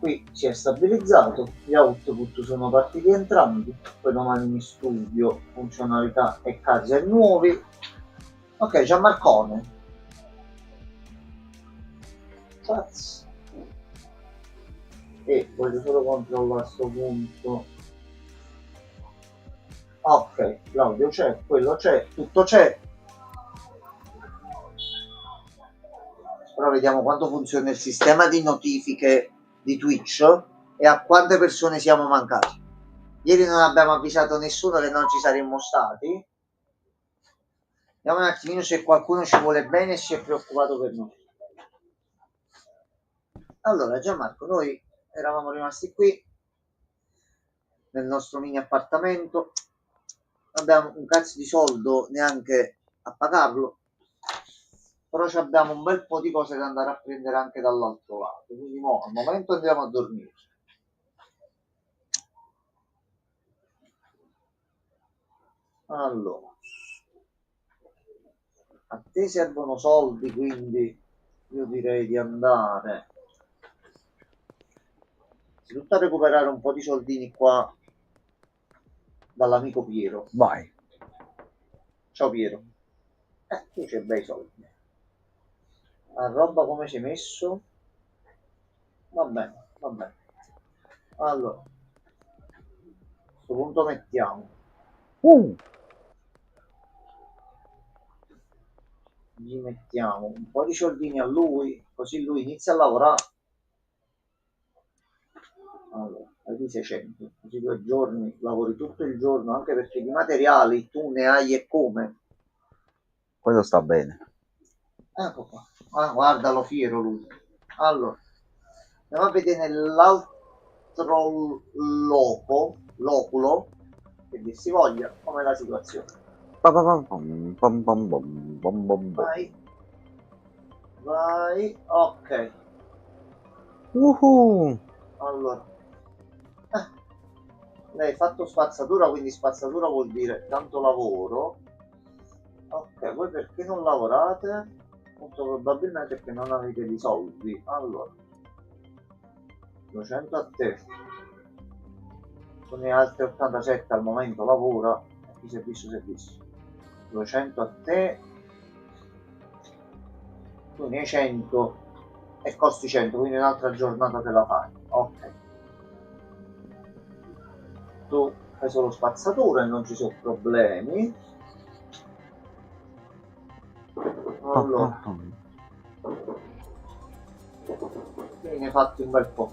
qui si è stabilizzato, gli output sono partiti entrambi, poi domani mi studio funzionalità e case nuovi. Ok, Gianmarcone. Cazzo. E voglio solo controllare a sto punto. Ok, l'audio c'è, quello c'è, tutto c'è. Ora vediamo quanto funziona il sistema di notifiche di Twitch e a quante persone siamo mancati. Ieri non abbiamo avvisato nessuno che non ci saremmo stati. Vediamo un attimino se qualcuno ci vuole bene e si è preoccupato per noi. Allora, Gianmarco, noi eravamo rimasti qui nel nostro mini appartamento. Non abbiamo un cazzo di soldo neanche a pagarlo, però abbiamo un bel po' di cose da andare a prendere anche dall'altro lato, quindi mo, al momento andiamo a dormire. Allora, a te servono soldi, quindi io direi di andare innanzitutto a recuperare un po' di soldini qua dall'amico Piero. Vai. Ciao Piero. Tu c'hai bei soldi. La roba come ci hai messo? Va bene, va bene. Allora, a questo punto mettiamo. Gli mettiamo un po' di soldini a lui, così lui inizia a lavorare. Allora, di 600, così 2 giorni, lavori tutto il giorno, anche perché di materiali tu ne hai e come. Quello sta bene. Ecco qua. Ah, guardalo fiero lui. Allora, andiamo a vedere nell'altro loculo, che dir si voglia, com'è la situazione. Vai. Vai. Ok. Allora. Lei ha fatto spazzatura, quindi spazzatura vuol dire tanto lavoro. Ok, voi perché non lavorate? Molto probabilmente perché non avete di soldi. Allora, 200 a te. Sono altri 87 al momento lavora. Chi si è visto si è visto. 200 a te. Tu ne hai 100 e costi 100, quindi un'altra giornata te la fai. Ok. Tu fai solo spazzatura e non ci sono problemi. Allora, ne hai fatti un bel po',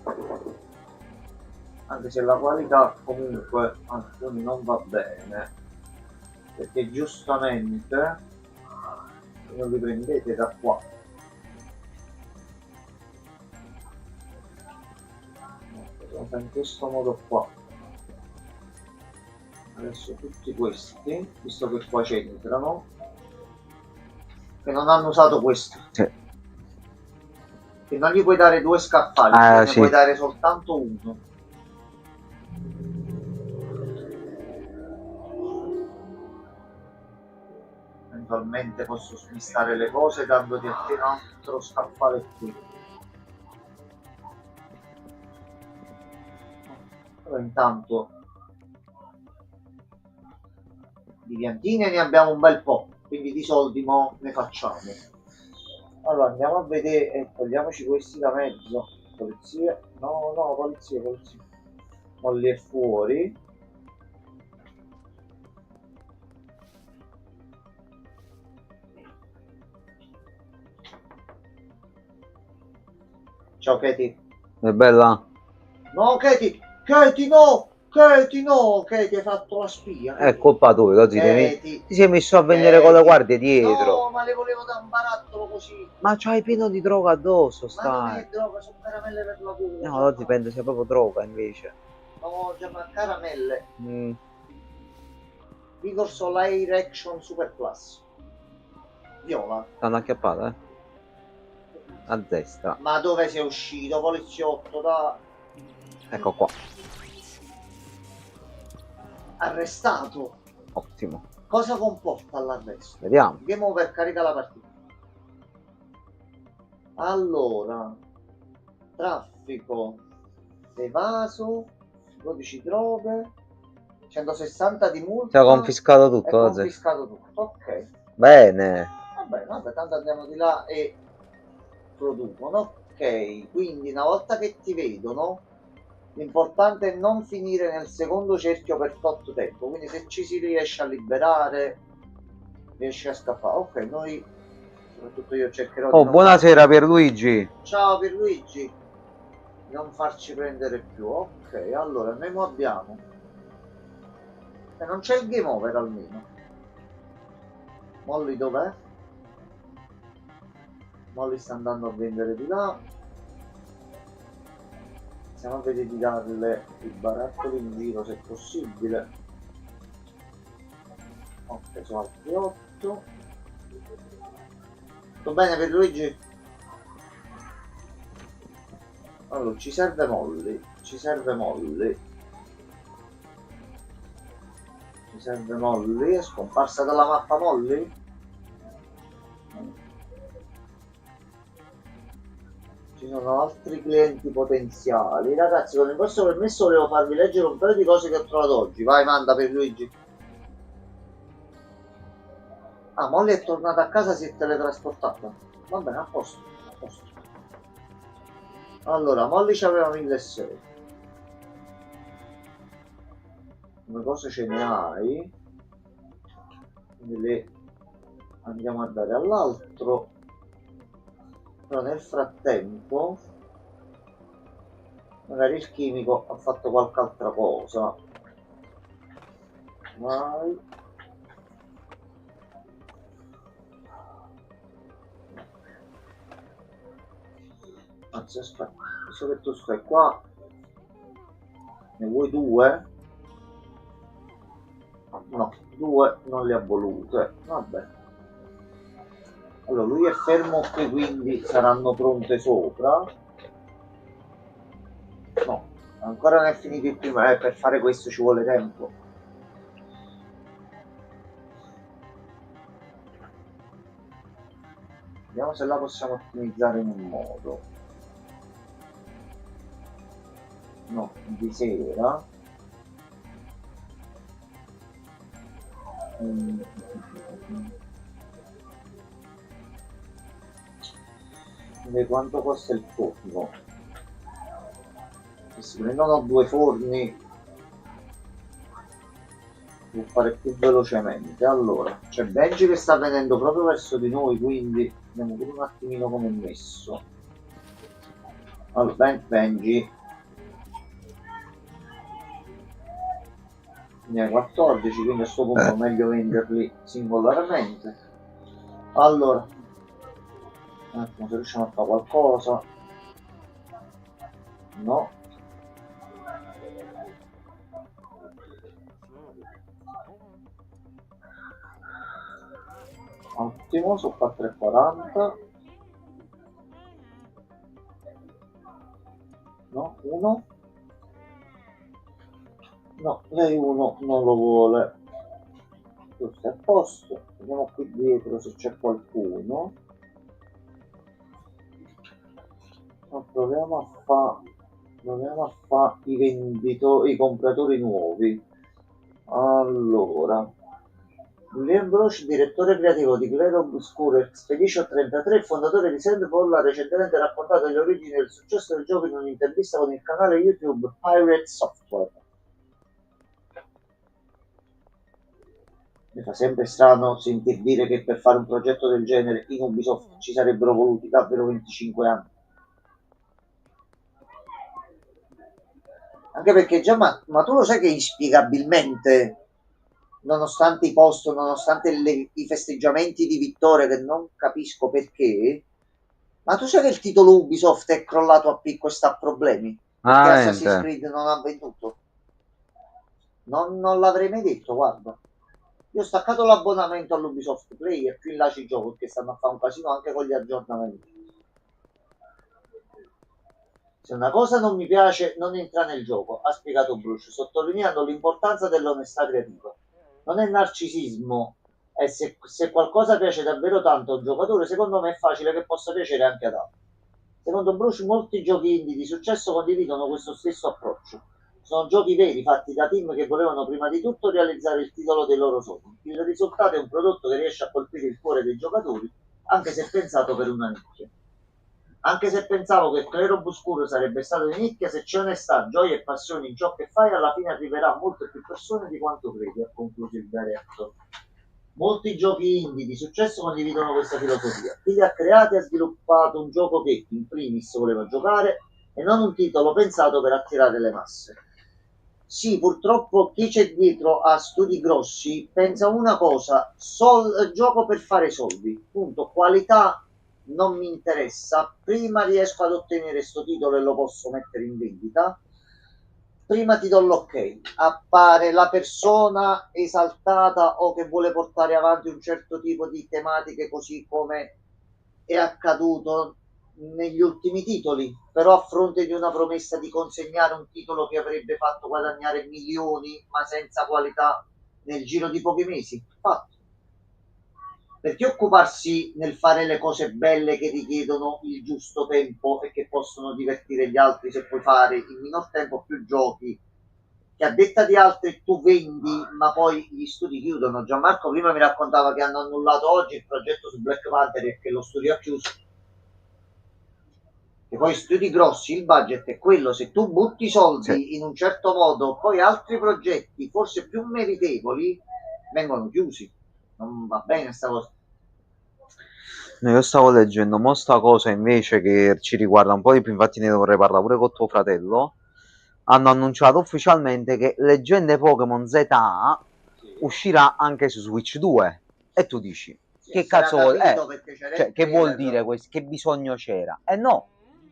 anche se la qualità comunque alcuni non va bene, perché giustamente non li prendete da qua. Lo fai in questo modo qua. Adesso tutti questi, visto che qua c'entrano, che non hanno usato questo. Sì. Che non gli puoi dare 2 scaffali, ne sì. puoi dare soltanto uno. Eventualmente posso smistare le cose dandoti a te un altro scaffale qui. Però intanto di piantine ne abbiamo un bel po', quindi di soldi mo ne facciamo. Allora andiamo a vedere e togliamoci questi da mezzo. Polizia, no, polizia. Molli è fuori. Ciao Katie. È bella? No Katie, no! Katie no! Katie hai fatto la spia. È colpa tua, oggi ti sei messo a vendere con le guardie dietro. No, ma le volevo dare un barattolo così. Ma c'hai pieno di droga addosso, Ma non stai. è droga, sono caramelle per la gola. No, oggi penso sia proprio droga invece. No, chiama caramelle. Vigor Soleil Action Super Plus. Viola. Stanno acchiappate, a destra. Ma dove sei uscito, poliziotto? Da... Ecco qua. Arrestato. Ottimo. Cosa comporta l'arresto? Vediamo. Game over, carica la partita. Allora, traffico. evaso, 12 droghe, 160 di Ti ha multa. confiscato È tutto, Ozzy. confiscato tutto, ok. Bene. Vabbè, tanto andiamo di là e producono. Ok, quindi una volta che ti vedono, l'importante è non finire nel secondo cerchio per tot tempo. Quindi se ci si riesce a liberare, riesci a scappare. Ok, noi, soprattutto io cercherò di Oh, non buonasera Pierluigi. Ciao Pierluigi, non farci prendere più. Ok, allora noi mo abbiamo. E non c'è il game over almeno. Molly dov'è? Molly sta andando a vendere di là. Iniziamo a vedere di darle i barattoli in giro se possibile. Ok, sono altri 8. Tutto bene per Luigi? Allora, ci serve Molly. Ci serve Molly. Ci serve Molly. È scomparsa dalla mappa Molly? Ci sono altri clienti potenziali. Ragazzi, con il vostro permesso volevo farvi leggere un paio di cose che ho trovato oggi. Vai, manda per Luigi. Ah, Molly è tornata a casa, si è teletrasportata. Va bene, a posto, a posto. Allora, Molly c'aveva 1600. Come cose ce ne hai? Quindi le andiamo a dare all'altro. Però nel frattempo magari il chimico ha fatto qualche altra cosa. Vai. Anzi, aspetta, visto che tu stai qua, ne vuoi 2? No, 2 non le ha volute. Vabbè. Allora, lui è fermo qui, quindi saranno pronte sopra. No, ancora non è finito il primo, per fare questo ci vuole tempo. Vediamo se la possiamo ottimizzare in un modo. No, di sera. Quindi quanto costa il forno? Se non ho 2 forni devo fare più velocemente. Allora, c'è Benji che sta venendo proprio verso di noi, quindi vediamo pure un attimino come è messo. Allora, Benji ne hai 14, quindi a questo punto è meglio venderli singolarmente. Allora, un attimo se riusciamo a fare qualcosa. No. Ottimo, sono 4,40. No, 1. No, lei 1 non lo vuole. Tutto è a posto. Vediamo qui dietro se c'è qualcuno. No, proviamo a fare i venditori, i compratori nuovi. Allora, William Broch, direttore creativo di Clair Obscure Expedition 33, fondatore di Sandfall, ha recentemente raccontato le origini del successo del gioco in un'intervista con il canale YouTube Pirate Software. Mi fa sempre strano sentir dire che per fare un progetto del genere in Ubisoft ci sarebbero voluti davvero 25 anni. Anche perché già, ma tu lo sai che inspiegabilmente, nonostante i post, nonostante i festeggiamenti di vittoria, che non capisco perché, ma tu sai che il titolo Ubisoft è crollato a picco e sta a problemi? Perché Assassin's Creed non ha venduto? Non l'avrei mai detto, guarda. Io ho staccato l'abbonamento all'Ubisoft Play e più in là ci gioco perché stanno a fare un casino anche con gli aggiornamenti. Se una cosa non mi piace, non entra nel gioco, ha spiegato Bruce, sottolineando l'importanza dell'onestà creativa. Non è narcisismo, e se qualcosa piace davvero tanto a un giocatore, secondo me è facile che possa piacere anche ad altri. Secondo Bruce molti giochi indie di successo condividono questo stesso approccio. Sono giochi veri fatti da team che volevano prima di tutto realizzare il titolo dei loro sogni. Il risultato è un prodotto che riesce a colpire il cuore dei giocatori, anche se pensato per una nicchia. Anche se pensavo che Clair Obscuro sarebbe stato di nicchia, se c'è onestà, gioia e passione in ciò che fai, alla fine arriverà a molte più persone di quanto credi, ha concluso il diretto. Molti giochi indie di successo condividono questa filosofia. Chi li ha creati ha sviluppato un gioco che, in primis, voleva giocare e non un titolo pensato per attirare le masse. Sì, purtroppo chi c'è dietro a studi grossi pensa una cosa, gioco per fare soldi, punto, qualità non mi interessa, prima riesco ad ottenere sto titolo e lo posso mettere in vendita, prima ti do l'ok. Appare la persona esaltata o che vuole portare avanti un certo tipo di tematiche, così come è accaduto negli ultimi titoli, però a fronte di una promessa di consegnare un titolo che avrebbe fatto guadagnare milioni ma senza qualità nel giro di pochi mesi, fatto. Perché occuparsi nel fare le cose belle che richiedono il giusto tempo e che possono divertire gli altri, se puoi fare in minor tempo più giochi che a detta di altri tu vendi ma poi gli studi chiudono. Gianmarco prima mi raccontava che hanno annullato oggi il progetto su Black Panther e che lo studio ha chiuso, e poi studi grossi, il budget è quello, se tu butti soldi in un certo modo, poi altri progetti forse più meritevoli vengono chiusi. Non va bene sta cosa. No, io stavo leggendo mo sta cosa invece che ci riguarda un po' di più, infatti ne dovrei parlare pure con tuo fratello. Hanno annunciato ufficialmente che Leggende Pokémon ZA uscirà anche su Switch 2. E tu dici, che cazzo vuol cioè, che vuol dire questo? Che bisogno c'era? No,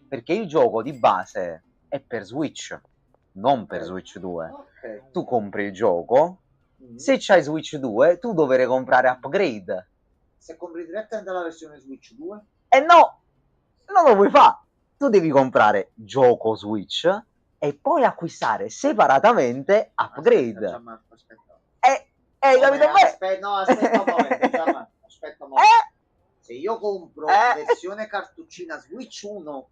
perché il gioco di base è per Switch, non per Switch 2. Tu compri il gioco, se c'hai Switch 2 tu dovrai comprare upgrade. Se compri direttamente la versione Switch 2? No, non lo puoi fare. Tu devi comprare gioco Switch e poi acquistare separatamente upgrade. Aspetta. Capito bene? No, aspetta un momento, aspetta un momento. Se io compro versione cartuccina Switch 1,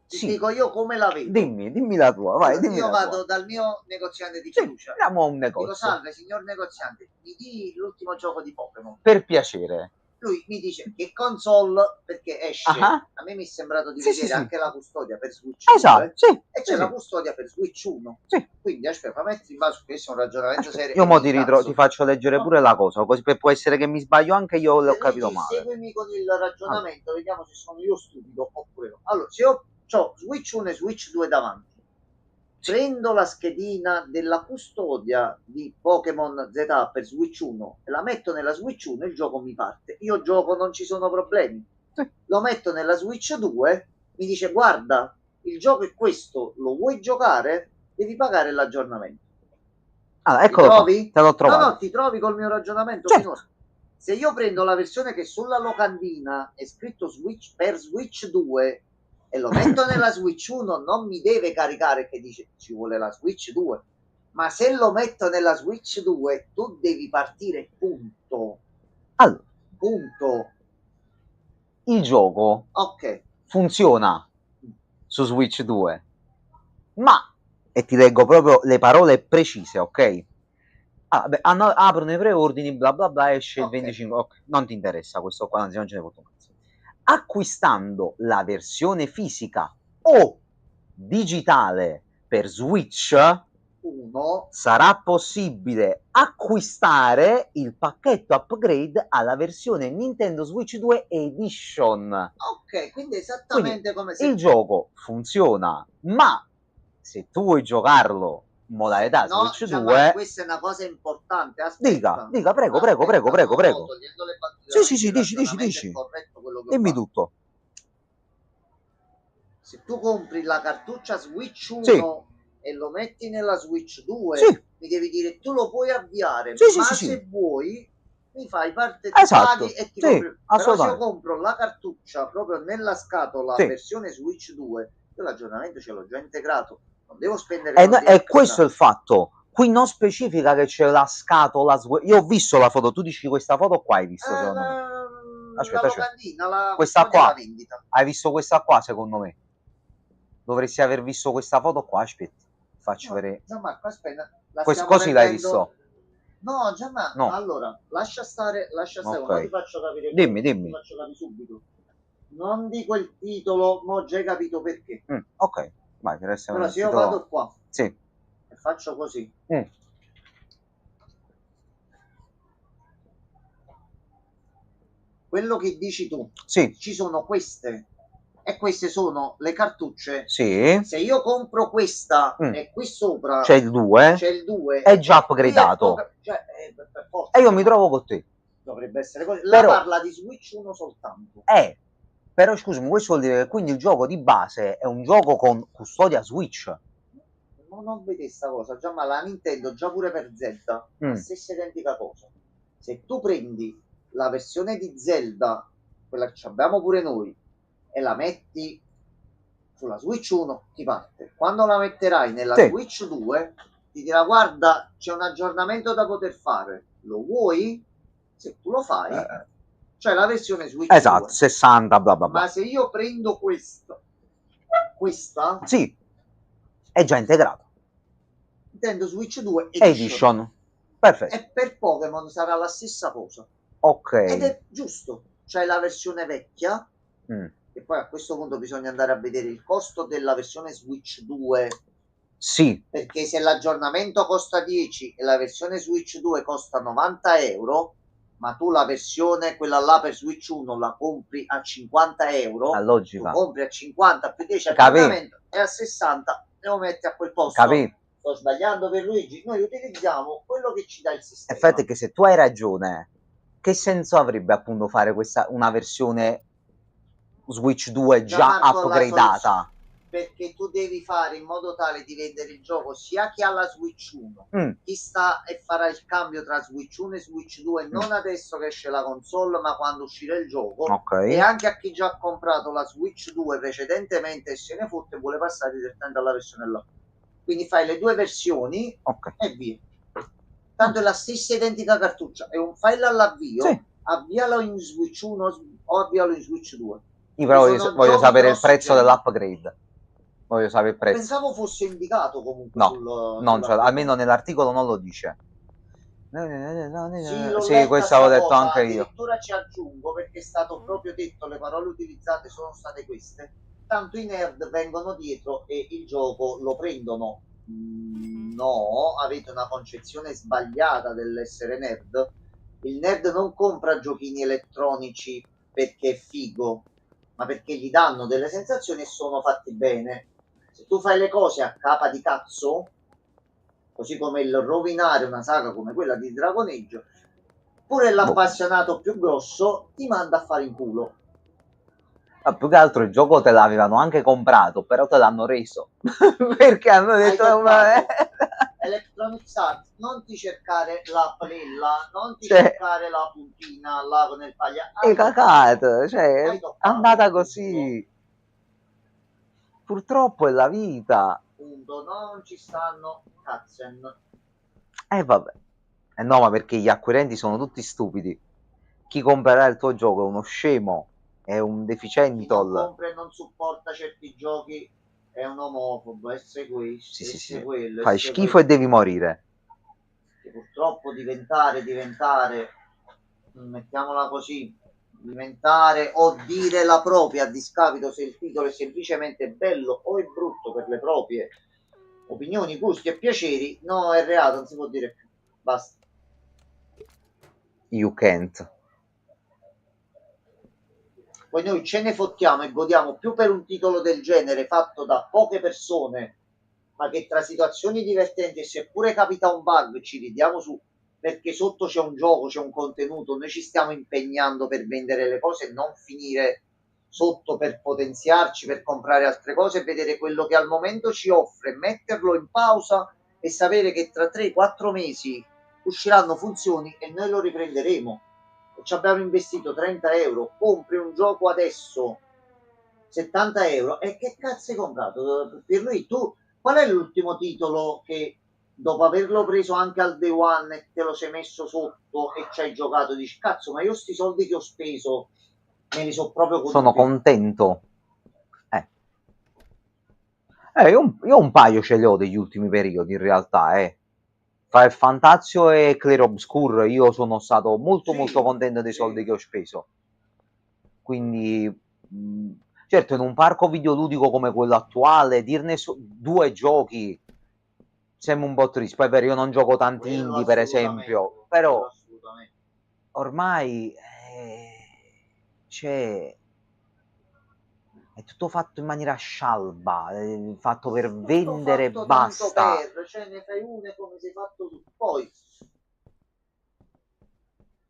ti dico io come la vedo. Dimmi la tua, vai, dimmi io la vado tua. dal mio negoziante di fiducia. Andiamo a un negozio. Dico, salve signor negoziante, mi di l'ultimo gioco di Pokémon. Per piacere. Lui mi dice che console, perché esce. A me mi è sembrato di vedere anche la custodia per Switch 2 e c'è la custodia per Switch 1. Quindi aspetta, metti in base, questo è un ragionamento serio. Io mo ti faccio leggere pure la cosa, così può essere che mi sbaglio anche io, l'ho capito male. Seguimi con il ragionamento, vediamo se sono io stupido oppure no. Allora, se io ho Switch 1 e Switch 2 davanti, prendo la schedina della custodia di Pokémon ZA per Switch 1 e la metto nella Switch 1 e il gioco mi parte. Io gioco, non ci sono problemi. Lo metto nella Switch 2, mi dice guarda, il gioco è questo, lo vuoi giocare? Devi pagare l'aggiornamento. Ah, eccolo, ti trovi? Te l'ho trovato. No, ti trovi col mio ragionamento finora. Se io prendo la versione che sulla locandina è scritto Switch per Switch 2 e lo metto nella Switch 1, non mi deve caricare che dice ci vuole la Switch 2, ma se lo metto nella Switch 2 tu devi partire, punto. Allora, punto. Il gioco funziona su Switch 2, ma, e ti leggo proprio le parole precise, ok? Aprono i preordini, bla bla bla, esce il 25, non ti interessa questo qua, anzi non ce ne foto un cazzo. Acquistando la versione fisica o digitale per Switch 1 sarà possibile acquistare il pacchetto upgrade alla versione Nintendo Switch 2 Edition. Ok, quindi esattamente come se il gioco funziona, ma se tu vuoi giocarlo in modalità Switch 2, questa è una cosa importante. Dica, prego. Sì, dici. Dimmi tutto. Se tu compri la cartuccia Switch 1 e lo metti nella Switch 2, mi devi dire tu lo puoi avviare, ma se vuoi mi fai parte di paghi e ti compri. Però se io compro la cartuccia proprio nella scatola versione Switch 2, io l'aggiornamento ce l'ho già integrato, non devo spendere e questo è il fatto. Qui non specifica che c'è la scatola. Io ho visto la foto, tu dici questa foto qua hai visto, secondo me. aspetta. locandina, questa qua, hai visto questa qua secondo me? Dovresti aver visto questa foto qua, aspetta, faccio vedere. Gianmarco, aspetta, Così l'hai visto? No, Gianmarco, no. Allora, lascia stare, okay. ma ti faccio capire. Dimmi. Ti faccio capire subito. Non dico il titolo, ma ho già capito perché. Ok, vai, resta. Però se io vado qua, sì, e faccio così, quello che dici tu, sì, ci sono queste, e queste sono le cartucce. Sì. Se io compro questa e qui sopra c'è il 2, è già upgradato. Per forza, e io mi trovo con te. Dovrebbe essere così. La parla di Switch 1 soltanto. Però scusami, questo vuol dire che quindi il gioco di base è un gioco con custodia Switch. Ma non vedi sta cosa, già ma la Nintendo già pure per Zelda, la stessa identica cosa. Se tu prendi la versione di Zelda, quella che abbiamo pure noi, e la metti sulla Switch 1, ti parte. Quando la metterai nella Switch 2, ti dirà guarda, c'è un aggiornamento da poter fare. Lo vuoi? Se tu lo fai, cioè la versione Switch 2. 60, bla bla bla. Ma se io prendo questa, sì, è già integrato. Nintendo Switch 2 Edition. Perfetto. E per Pokémon sarà la stessa cosa. Ok. Ed è giusto. C'è la versione vecchia, e poi a questo punto bisogna andare a vedere il costo della versione Switch 2. Sì. Perché se l'aggiornamento costa 10 e la versione Switch 2 costa 90 euro, ma tu la versione, quella là per Switch 1, la compri a 50 euro, tu compri a 50 più 10 aggiornamento e a 60 e lo metti a quel posto. Sto sbagliando per Luigi, noi utilizziamo quello che ci dà il sistema. Infatti che se tu hai ragione, che senso avrebbe appunto fare una versione Switch 2 già upgradata? Perché tu devi fare in modo tale di vendere il gioco sia chi ha la Switch 1, chi sta e farà il cambio tra Switch 1 e Switch 2, non adesso che esce la console, ma quando uscirà il gioco, e anche a chi già ha comprato la Switch 2 precedentemente e se ne fotte e vuole passare direttamente alla versione là. Quindi fai le due versioni e via. Tanto è la stessa identica cartuccia, è un file all'avvio, avvialo in Switch 1 o avvialo in Switch 2. Io però voglio sapere il prezzo dell'upgrade. Voglio sapere il prezzo. Pensavo fosse indicato comunque. No, cioè, almeno nell'articolo non lo dice. Sì, questo avevo detto anche io. Addirittura ci aggiungo perché è stato proprio detto, le parole utilizzate sono state queste. Tanto i nerd vengono dietro e il gioco lo prendono. No, avete una concezione sbagliata dell'essere nerd. Il nerd non compra giochini elettronici perché è figo, ma perché gli danno delle sensazioni e sono fatti bene. Se tu fai le cose a capa di cazzo, così come il rovinare una saga come quella di Dragon Age, pure l'appassionato più grosso ti manda a fare in culo. Ma più che altro il gioco te l'avevano anche comprato, però te l'hanno reso. Perché hanno detto Electronic Arts, non ti cercare la plella, non ti cercare la puntina là con il pagliaccio. È cacato, cioè è andata così. Purtroppo è la vita. Punto, non ci stanno cutscene. Vabbè. No, ma perché gli acquirenti sono tutti stupidi. Chi comprerà il tuo gioco è uno scemo, è un deficiente. Chi non compra e non supporta certi giochi è un omofobo, essere questo, essere quello. Fai schifo e devi morire. Che purtroppo diventare, mettiamola così, diventare o dire la propria a discapito se il titolo è semplicemente bello o è brutto per le proprie opinioni, gusti e piaceri, no, è reato, non si può dire più. Basta. You can't. Poi noi ce ne fottiamo e godiamo più per un titolo del genere fatto da poche persone, ma che tra situazioni divertenti e seppure capita un bug ci ridiamo su, perché sotto c'è un gioco, c'è un contenuto, noi ci stiamo impegnando per vendere le cose e non finire sotto per potenziarci, per comprare altre cose e vedere quello che al momento ci offre, metterlo in pausa e sapere che tra 3-4 mesi usciranno funzioni e noi lo riprenderemo. Ci abbiamo investito 30 euro, compri un gioco adesso 70 euro e che cazzo hai comprato? Per lui tu, qual è l'ultimo titolo che dopo averlo preso anche al day one e te lo sei messo sotto e ci hai giocato, dici cazzo ma io sti soldi che ho speso me li so proprio goduti. Sono contento. Io un paio ce li ho degli ultimi periodi in realtà, Fra il Fantazio e Clair Obscur io sono stato molto contento dei soldi che ho speso. Quindi, certo, in un parco videoludico come quello attuale, dirne 2 giochi sembra un po' triste. Poi per io non gioco tanti indie, per esempio, però ormai c'è... È tutto fatto in maniera scialba, fatto per vendere e basta. Cioè ne fai une come sei fatto tu. Poi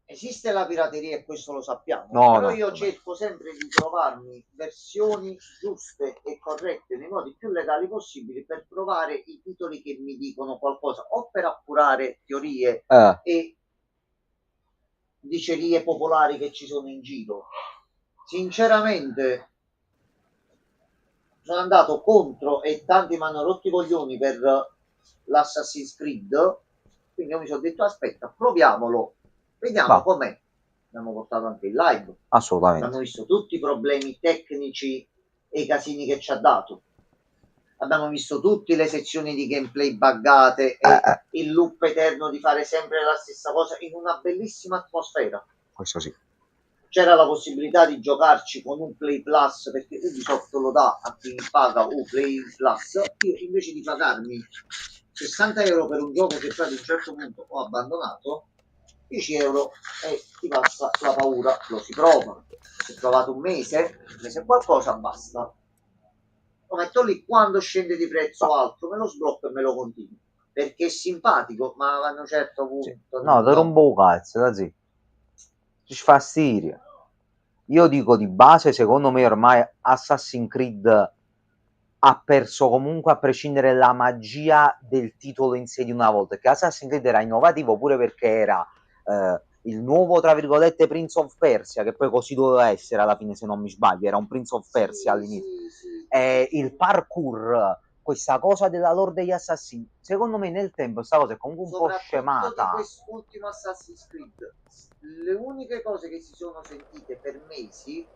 esiste la pirateria e questo lo sappiamo, però io cerco sempre di trovarmi versioni giuste e corrette nei modi più legali possibili per provare i titoli che mi dicono qualcosa, o per appurare teorie e dicerie popolari che ci sono in giro. Sinceramente sono andato contro e tanti mi hanno rotto i coglioni per l'Assassin's Creed, quindi io mi sono detto aspetta, proviamolo, vediamo com'è. Abbiamo portato anche il live, assolutamente, abbiamo visto tutti i problemi tecnici e i casini che ci ha dato, abbiamo visto tutte le sezioni di gameplay buggate e il loop eterno di fare sempre la stessa cosa in una bellissima atmosfera. Questo sì. C'era la possibilità di giocarci con un Play Plus, perché Ubisoft lo dà a chi paga un Play Plus. Io invece di pagarmi 60 euro per un gioco che poi ad un certo punto ho abbandonato, 10 euro e ti passa la paura, lo si prova. Si è provato un mese qualcosa, basta. Lo metto lì, quando scende di prezzo alto me lo sblocco e me lo continuo. Perché è simpatico, ma a un certo punto... No, te rompo un cazzo, da sì. Ci fastidio. Io dico di base, secondo me ormai Assassin's Creed ha perso comunque, a prescindere, la magia del titolo in sé di una volta, perché Assassin's Creed era innovativo pure perché era il nuovo, tra virgolette, Prince of Persia, che poi così doveva essere alla fine, se non mi sbaglio, era un Prince of Persia all'inizio. Il parkour, questa cosa della lore degli assassini, secondo me nel tempo questa cosa è comunque un po' scemata. Di quest'ultimo Assassin's Creed, le uniche cose che si sono sentite per mesi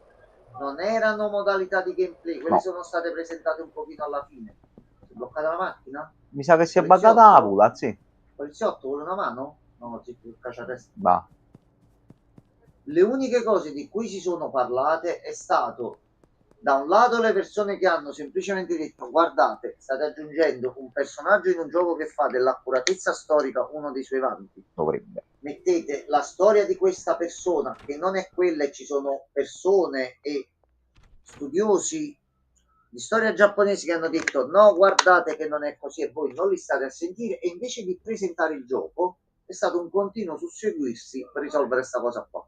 non erano modalità di gameplay, quelle sono state presentate un pochino alla fine. Si è bloccata la macchina? Mi sa che si è buggata la pula, sì. Poliziotto, vuole una mano? No, zitto, cacciatesta. Va. Le uniche cose di cui si sono parlate è stato, da un lato, le persone che hanno semplicemente detto guardate, state aggiungendo un personaggio in un gioco che fa dell'accuratezza storica uno dei suoi vanti. Dovrebbe. Mettete la storia di questa persona che non è quella, e ci sono persone e studiosi di storia giapponese che hanno detto no, guardate che non è così, e voi non li state a sentire, e invece di presentare il gioco è stato un continuo susseguirsi per risolvere questa cosa qua.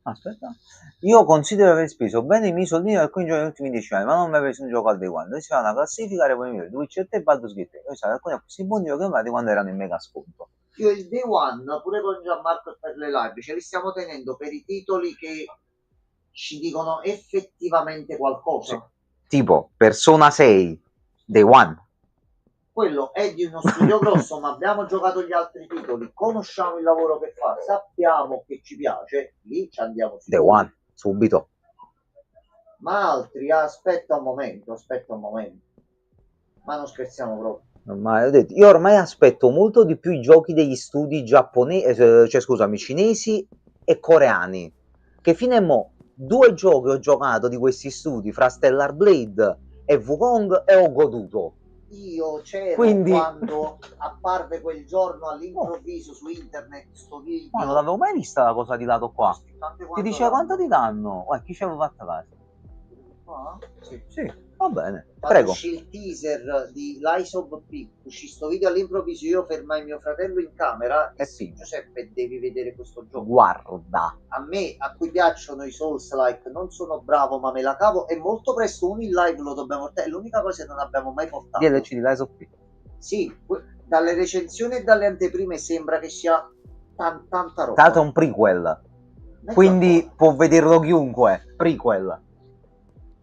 Aspetta, io considero di aver speso bene i miei soldini per alcuni giochi negli ultimi 10 anni, ma non ho mai preso un gioco al day one. Noi si fa una classifica dei migliori, The Witcher 3 e Baldur's Gate 3. Noi siamo alcuni acquisti buoni giochi comprati quando erano in mega sconto. Io il day one, pure con Gianmarco e per le live, ce li stiamo tenendo per i titoli che ci dicono effettivamente qualcosa. Sì. Tipo Persona 6, day one. Quello è di uno studio grosso, ma abbiamo giocato gli altri titoli, conosciamo il lavoro che fa, sappiamo che ci piace, lì ci andiamo day one, subito. Ma altri, aspetta un momento, ma non scherziamo proprio. Ma io ormai aspetto molto di più i giochi degli studi giapponesi, cioè scusami, cinesi e coreani, che fino a mo' 2 giochi ho giocato di questi studi, fra Stellar Blade e Wukong, e ho goduto. Io c'ero quando apparve quel giorno all'improvviso su internet sto video. Ma non l'avevo mai vista la cosa di lato qua. Ti dice quanto ti danno? Chi ci avevo fatto caso? Sì, va bene. Prego. Uscì il teaser di Lies of P, uscì sto video all'improvviso, io fermai mio fratello in camera e sì, Giuseppe, devi vedere questo gioco. Guarda. A me, a cui piacciono i Souls-like, non sono bravo ma me la cavo, e molto presto uno in live lo dobbiamo portare, è l'unica cosa che non abbiamo mai portato. DLC di Lies of P. Sì, dalle recensioni e dalle anteprime sembra che sia tanta roba. Tra l'altro è un prequel, quindi può vederlo chiunque. Prequel.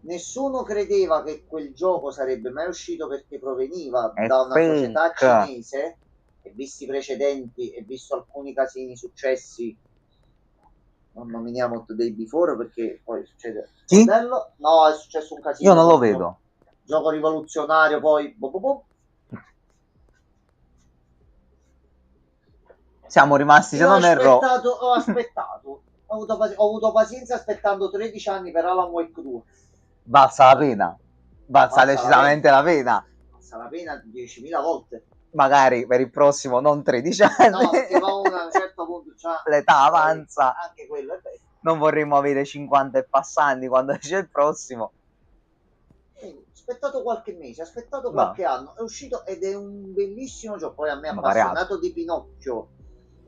Nessuno credeva che quel gioco sarebbe mai uscito perché proveniva da una società cinese, e visti i precedenti e visto alcuni casini successi non nominiamo The Day Before perché poi succede. Sì? No, è successo un casino. Io non lo vedo. Gioco rivoluzionario, poi Siamo rimasti, se non erro... Ho aspettato. Ho avuto pazienza aspettando 13 anni per Alan Wake 2. Valsa la pena. Valsa decisamente la pena. Valsa la pena 10.000 volte. Magari per il prossimo non 13 anni. No, perché a un certo punto l'età avanza. Anche quello è vero. Non vorremmo avere 50 e passanti quando c'è il prossimo. Ho aspettato qualche mese, ho aspettato qualche anno, è uscito ed è un bellissimo gioco. Poi a me appassionato di Pinocchio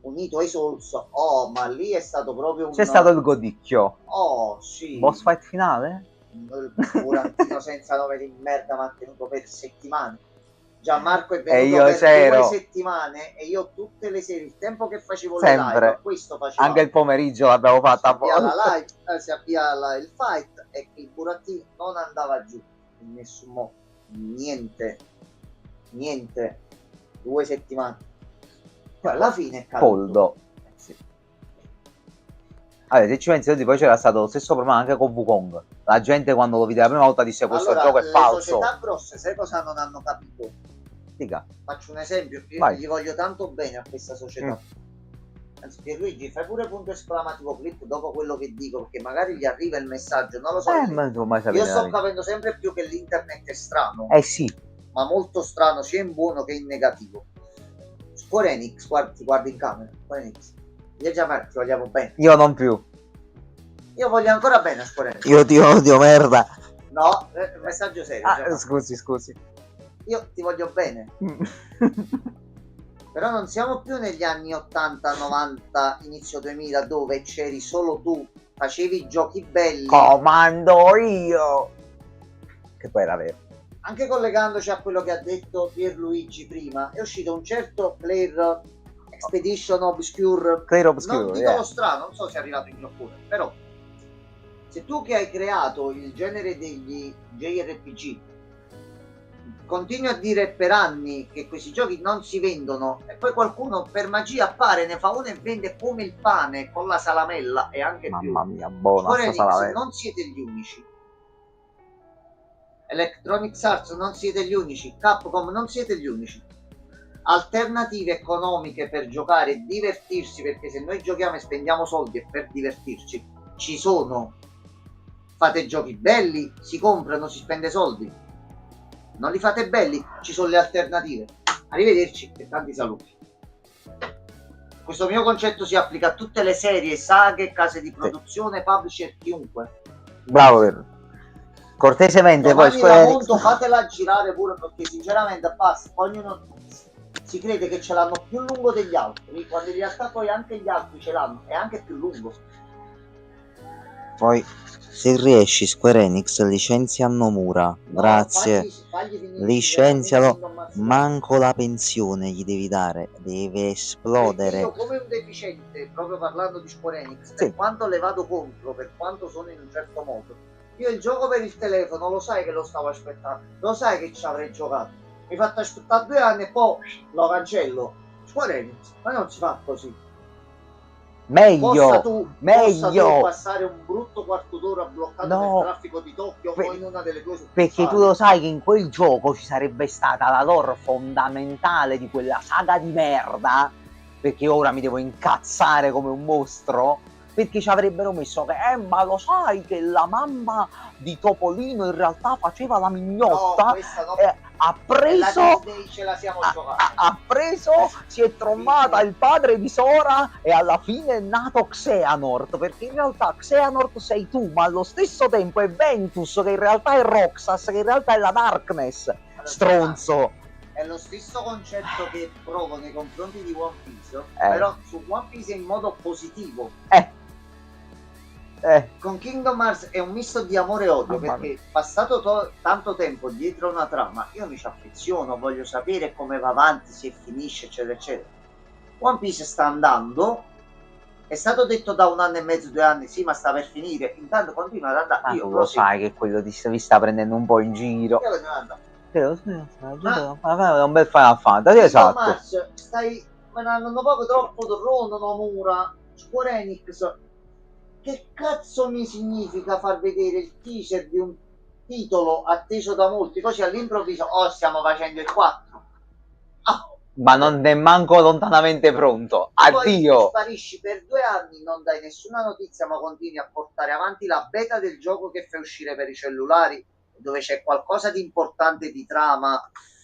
unito ai Souls, ma lì è stato proprio c'è stato il godicchio. Oh sì, boss fight finale? Il volantino senza nome di merda mantenuto per settimane. Gianmarco è venuto per 2 settimane e io tutte le sere, il tempo che facevo sempre le live, questo facevo. Anche il pomeriggio l'abbiamo fatta. Si avvia il fight e il burattino non andava giù in nessun modo. Niente. 2 settimane. Poi alla fine è caduto. Poldo. Sì. Allora, se ci pensi, poi c'era stato lo stesso problema anche con Wukong. La gente quando lo vide la prima volta disse questo gioco è falso. Le società grosse, sai cosa non hanno capito? Dica. Faccio un esempio, io gli voglio tanto bene a questa società. Anzi, Pierluigi, fai pure punto esclamativo clip dopo quello che dico, perché magari gli arriva il messaggio, non lo so. Io sto capendo sempre più che l'internet è strano. Sì. Ma molto strano, sia in buono che in negativo. Square Enix, ti guardi in camera. Square Enix. Io già ti vogliamo bene. Io non più. Io voglio ancora bene a Square Enix. Io ti odio, merda. No, messaggio serio. Scusi. Io ti voglio bene. Però non siamo più negli anni 80, 90, inizio 2000 dove c'eri solo tu, facevi giochi belli. Comando io! Che poi era vero. Anche collegandoci a quello che ha detto Pierluigi prima, è uscito un certo Clair Expedition Obscure. Non dico strano, non so se è arrivato in Giappone, però se tu che hai creato il genere degli JRPG continui a dire per anni che questi giochi non si vendono e poi qualcuno per magia appare, ne fa uno e vende come il pane con la salamella e anche più. Mamma mia, buona salamella. Non siete gli unici. Electronic Arts non siete gli unici. Capcom non siete gli unici. Alternative economiche per giocare e divertirsi, perché se noi giochiamo e spendiamo soldi è per divertirci, ci sono. Fate giochi belli, si comprano, si spende soldi. Non li fate belli, ci sono le alternative. Arrivederci e tanti saluti. Questo mio concetto si applica a tutte le serie, saghe, case di produzione, publisher, chiunque. Bravo, cortesemente. Domani poi la monto, fatela girare pure, perché sinceramente basta, ognuno si crede che ce l'hanno più lungo degli altri, quando in realtà poi anche gli altri ce l'hanno, è anche più lungo. Poi se riesci, Square Enix, licenzia Nomura, grazie, licenzialo, manco la pensione gli devi dare, deve esplodere. Io come un deficiente, proprio parlando di Square Enix, per quanto le vado contro, per quanto sono in un certo modo, io il gioco per il telefono lo sai che lo stavo aspettando, lo sai che ci avrei giocato, mi hai fatto aspettare 2 anni e poi lo cancello. Square Enix, ma non si fa così. Possa tu passare un brutto quarto d'ora bloccato nel traffico di Tokyo o in una delle tue succursali. Perché tu lo sai che in quel gioco ci sarebbe stata la lore fondamentale di quella saga di merda, perché ora mi devo incazzare come un mostro, perché ci avrebbero messo che ma lo sai che la mamma di Topolino in realtà faceva la mignotta, ha preso, si è trombata il padre di Sora e alla fine è nato Xehanort, perché in realtà Xehanort sei tu, ma allo stesso tempo è Ventus, che in realtà è Roxas, che in realtà è la Darkness. Stronzo. È lo stesso concetto che provo nei confronti di One Piece, però su One Piece in modo positivo. Con Kingdom Hearts è un misto di amore e odio, perché passato tanto tempo dietro una trama io mi ci affeziono, voglio sapere come va avanti, se finisce, eccetera eccetera. One Piece sta andando, è stato detto da 1 anno e mezzo, 2 anni, sì, ma sta per finire, intanto continua ad andare. Io lo sai che quello vi sta prendendo un po' in giro. Un bel Final Fantasy, esatto. Stai menando proprio troppo torrono, Nomura. Square Enix che cazzo mi significa far vedere il teaser di un titolo atteso da molti, così all'improvviso, oh, stiamo facendo il 4. Ma non è manco lontanamente pronto. Addio! Poi sparisci per 2 anni, non dai nessuna notizia, ma continui a portare avanti la beta del gioco che fai uscire per i cellulari, dove c'è qualcosa di importante di trama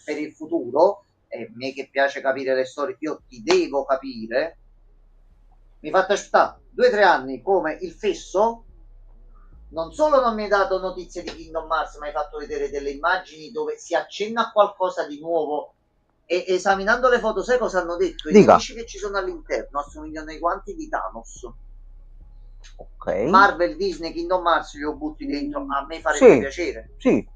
per il futuro. E a me che piace capire le storie, io ti devo capire. Mi hai fatto aspettare 2 o 3 anni come il fesso. Non solo non mi hai dato notizie di Kingdom Hearts, ma hai fatto vedere delle immagini dove si accenna a qualcosa di nuovo. E esaminando le foto, sai cosa hanno detto? I nemici che ci sono all'interno assomigliano ai guanti di Thanos. Ok. Marvel, Disney, Kingdom Hearts li ho butti dentro, a me farebbe piacere. Sì.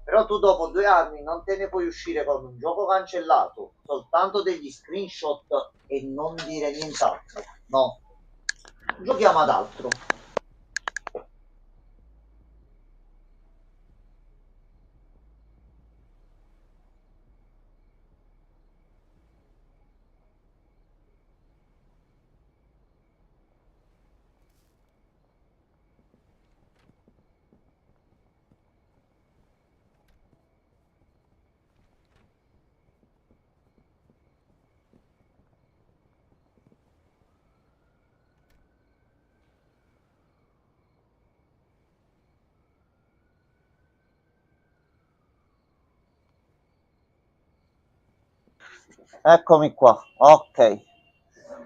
Però tu dopo 2 anni non te ne puoi uscire con un gioco cancellato, soltanto degli screenshot e non dire nient'altro. No. Giochiamo ad altro. Eccomi qua, ok. E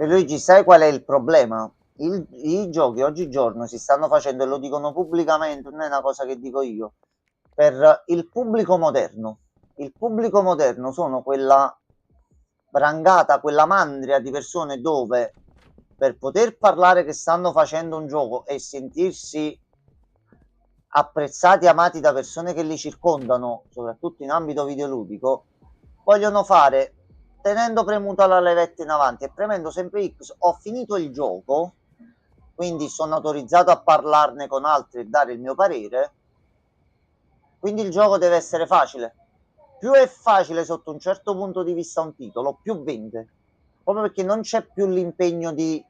Luigi, sai qual è il problema? I giochi oggigiorno si stanno facendo, e lo dicono pubblicamente, non è una cosa che dico io, per il pubblico moderno. Il pubblico moderno sono quella brangata, quella mandria di persone dove per poter parlare che stanno facendo un gioco e sentirsi apprezzati e amati da persone che li circondano, soprattutto in ambito videoludico, vogliono fare tenendo premuta la levetta in avanti e premendo sempre X. Ho finito il gioco, quindi sono autorizzato a parlarne con altri e dare il mio parere, quindi il gioco deve essere facile. Più è facile sotto un certo punto di vista un titolo, più vende, proprio perché non c'è più l'impegno di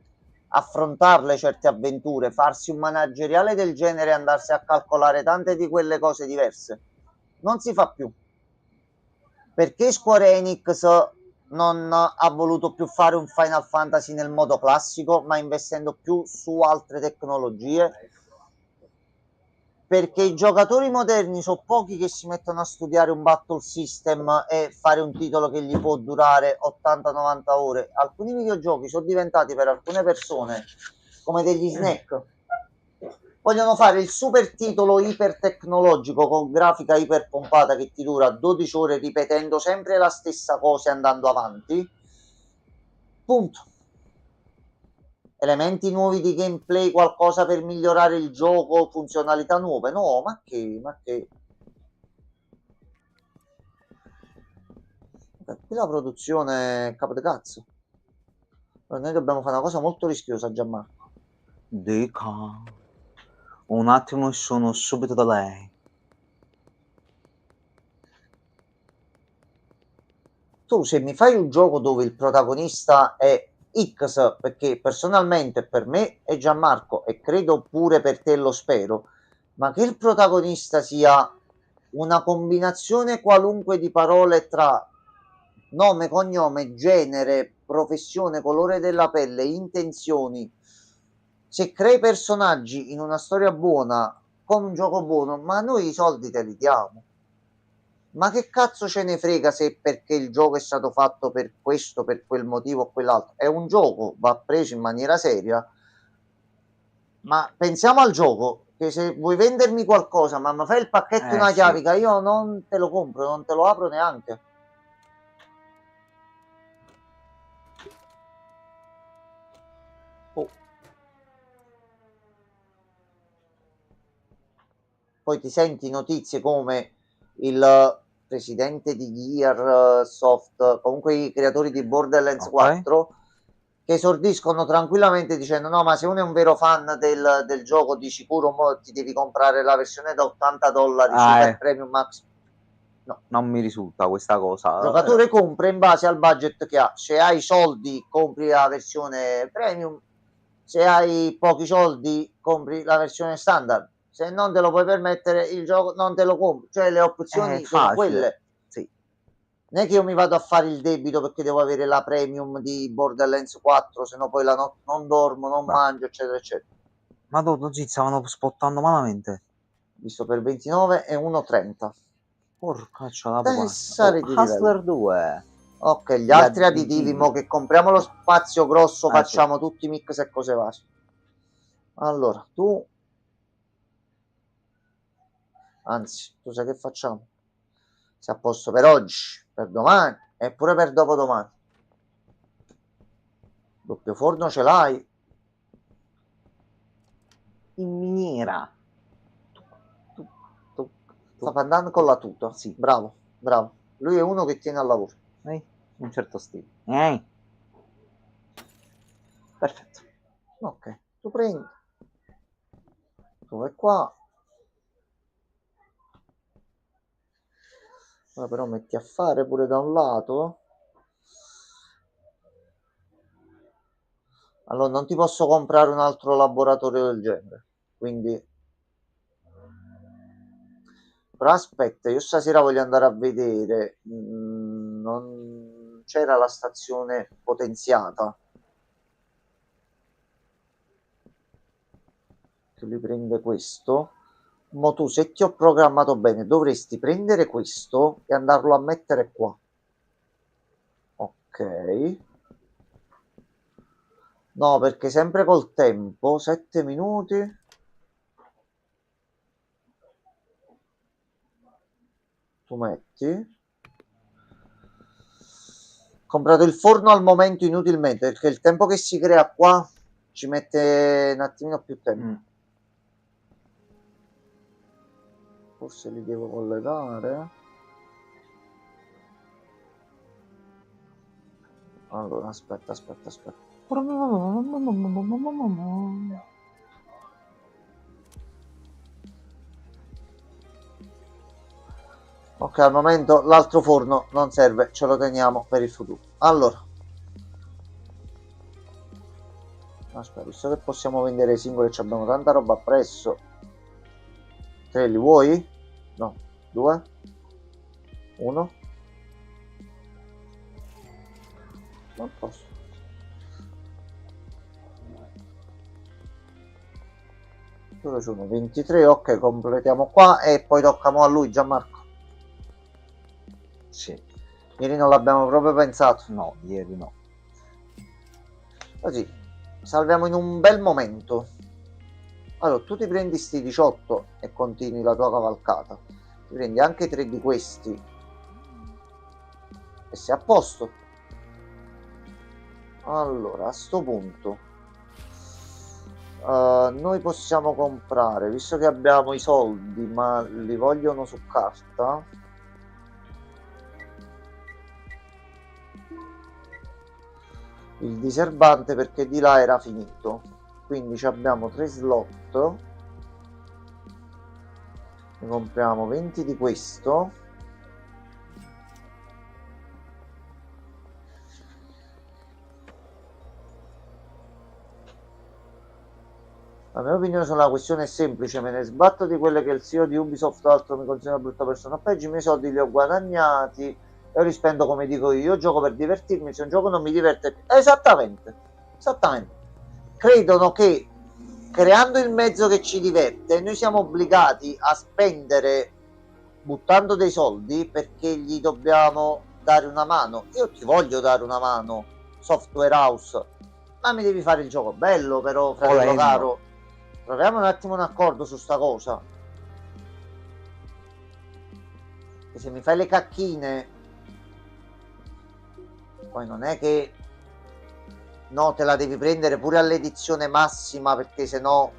affrontarle certe avventure, farsi un manageriale del genere e andarsi a calcolare tante di quelle cose diverse. Non si fa più. Perché Square Enix non ha voluto più fare un Final Fantasy nel modo classico, ma investendo più su altre tecnologie? Perché i giocatori moderni sono pochi che si mettono a studiare un battle system e fare un titolo che gli può durare 80-90 ore. Alcuni videogiochi sono diventati per alcune persone come degli snack. Vogliono fare il super titolo iper tecnologico con grafica iper pompata che ti dura 12 ore ripetendo sempre la stessa cosa e andando avanti. Punto. Elementi nuovi di gameplay, qualcosa per migliorare il gioco, funzionalità nuove. No, ma che? Qui la produzione è capo di cazzo. Noi dobbiamo fare una cosa molto rischiosa, Gianmarco. Dica. Un attimo e sono subito da lei. Tu se mi fai un gioco dove il protagonista è X, perché personalmente per me è Gianmarco e credo pure per te lo spero, ma che il protagonista sia una combinazione qualunque di parole tra nome, cognome, genere, professione, colore della pelle, intenzioni, se crei personaggi in una storia buona, con un gioco buono, ma noi i soldi te li diamo. Ma che cazzo ce ne frega se perché il gioco è stato fatto per questo, per quel motivo o quell'altro? È un gioco, va preso in maniera seria. Ma pensiamo al gioco, che se vuoi vendermi qualcosa, ma mi fai il pacchetto una chiavica, io non te lo compro, non te lo apro neanche. Poi ti senti notizie come il presidente di Gearsoft, comunque i creatori di Borderlands 4, che esordiscono tranquillamente dicendo no, ma se uno è un vero fan del gioco di sicuro ti devi comprare la versione da $80 Super Premium Max. No, non mi risulta questa cosa. Il giocatore compra in base al budget che ha. Se hai i soldi compri la versione premium, Se hai pochi soldi compri la versione standard, se non te lo puoi permettere il gioco non te lo compri, cioè le opzioni sono quelle. Sì. Non è che io mi vado a fare il debito perché devo avere la premium di Borderlands 4, se no poi la notte non dormo, non mangio, eccetera, eccetera. Ma dopo stavano spottando malamente. Visto per 29 e 1,30. Porcaccia la Hustler 2. Ok, gli altri additivi, mo che compriamo lo spazio grosso, facciamo tutti mix e cose varie. Allora, tu... Anzi, tu sai che facciamo? Sei a posto per oggi, per domani e pure per dopodomani. Doppio forno ce l'hai? In miniera. Sta andando con la tuta. Sì. Bravo, bravo. Lui è uno che tiene al lavoro. Un certo stile. Perfetto. Ok, tu prendi. Tu vai qua. Ora però metti a fare pure da un lato. Allora non ti posso comprare un altro laboratorio del genere. Quindi... Però aspetta, io stasera voglio andare a vedere. Non c'era la stazione potenziata. Che lui prende questo. Ma tu, se ti ho programmato bene, dovresti prendere questo e andarlo a mettere qua. Ok. No, perché sempre col tempo, 7 minuti. Tu metti. Comprato il forno al momento inutilmente, perché il tempo che si crea qua ci mette un attimino più tempo. Forse li devo collegare. Allora, aspetta. Ok, al momento l'altro forno non serve, ce lo teniamo per il futuro. Allora. Aspetta, visto che possiamo vendere i singoli e abbiamo tanta roba appresso. 3 li vuoi? No. 2. 1. Non posso. Dove sono? 23, ok, completiamo qua e poi toccamo a lui, Gianmarco. Sì. Ieri non l'abbiamo proprio pensato. No, ieri no. Così, salviamo in un bel momento. Allora, tu ti prendi sti 18 e continui la tua cavalcata. Ti prendi anche 3 di questi e sei a posto. Allora, a sto punto noi possiamo comprare, visto che abbiamo i soldi ma li vogliono su carta, il diserbante, perché di là era finito, quindi abbiamo 3 slot, ne compriamo 20 di questo. La mia opinione sulla questione è semplice, me ne sbatto di quelle che il CEO di Ubisoft o altro mi considera una brutta persona, peggio i miei soldi li ho guadagnati e li spendo come dico io gioco per divertirmi, se un gioco non mi diverte più. Esattamente. Credono che creando il mezzo che ci diverte noi siamo obbligati a spendere buttando dei soldi perché gli dobbiamo dare una mano. Io ti voglio dare una mano, software house, ma mi devi fare il gioco bello, però, fratello caro. Troviamo un attimo un accordo su sta cosa. Che se mi fai le cacchine, poi non è che no, te la devi prendere pure all'edizione massima, perché se no,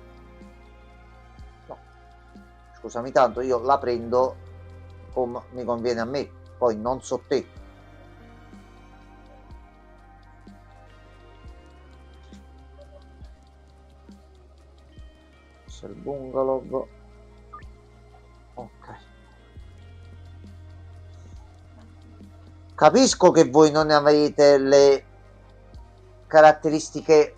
no, scusami tanto, io la prendo come mi conviene a me, poi non so te. Questo è il bungalow. Ok. Capisco che voi non avete le caratteristiche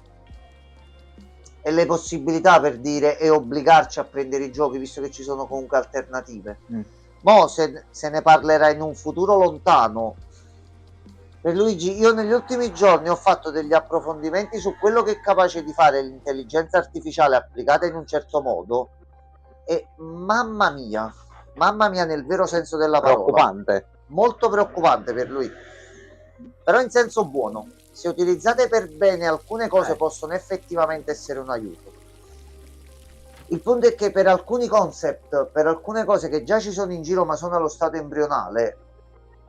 e le possibilità per dire e obbligarci a prendere i giochi, visto che ci sono comunque alternative. Mo se ne parlerà in un futuro lontano. Per Luigi, io negli ultimi giorni ho fatto degli approfondimenti su quello che è capace di fare l'intelligenza artificiale applicata in un certo modo e mamma mia nel vero senso della parola, preoccupante, molto preoccupante per lui, però in senso buono. Se utilizzate per bene alcune cose possono effettivamente essere un aiuto. Il punto è che per alcuni concept, per alcune cose che già ci sono in giro ma sono allo stato embrionale,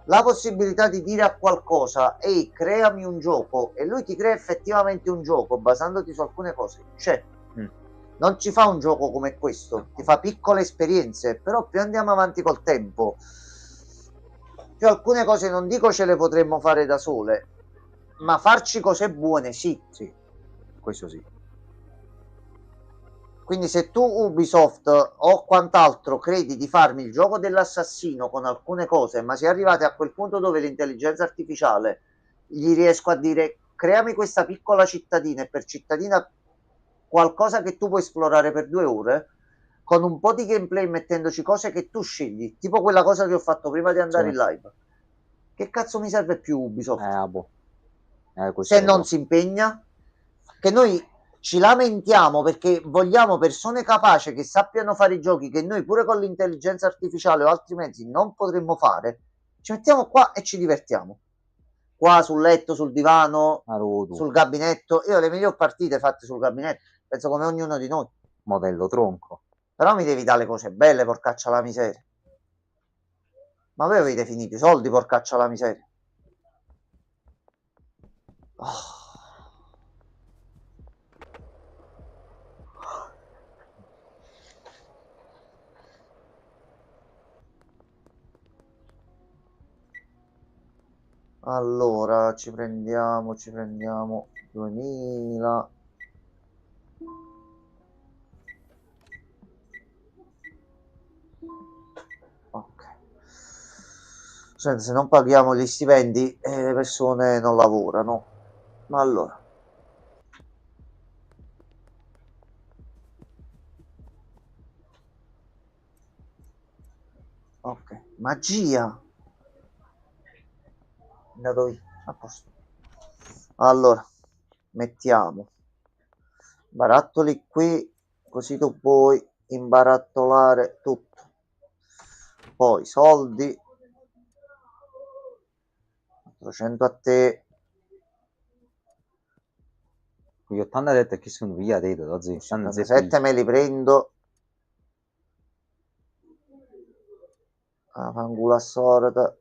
la possibilità di dire a qualcosa ehi creami un gioco e lui ti crea effettivamente un gioco basandoti su alcune cose c'è. Non ci fa un gioco come questo, ti fa piccole esperienze, però più andiamo avanti col tempo più alcune cose non dico ce le potremmo fare da sole, ma farci cose buone sì, questo sì. Quindi se tu Ubisoft o quant'altro credi di farmi il gioco dell'assassino con alcune cose, ma si è arrivati a quel punto dove l'intelligenza artificiale gli riesco a dire creami questa piccola cittadina e per cittadina qualcosa che tu puoi esplorare per 2 ore, con un po' di gameplay mettendoci cose che tu scegli, tipo quella cosa che ho fatto prima di andare in live. Che cazzo mi serve più Ubisoft? Se non si impegna? Che noi ci lamentiamo perché vogliamo persone capaci che sappiano fare i giochi che noi pure con l'intelligenza artificiale o altri mezzi non potremmo fare. Ci mettiamo qua e ci divertiamo. Qua sul letto, sul divano, sul gabinetto. Io le migliori partite fatte sul gabinetto, penso come ognuno di noi. Modello tronco. Però mi devi dare le cose belle, porcaccia la miseria. Ma voi avete finito i soldi, porcaccia la miseria. Allora, ci prendiamo 2000. Ok. Se non paghiamo gli stipendi, le persone non lavorano. Ma allora. Ok, magia. Andato via, a posto. Allora, mettiamo barattoli qui, così tu puoi imbarattolare tutto. Poi soldi, 400 a te. Gli 80 detto che sono via dei 77 me li prendo. Fangula sorda.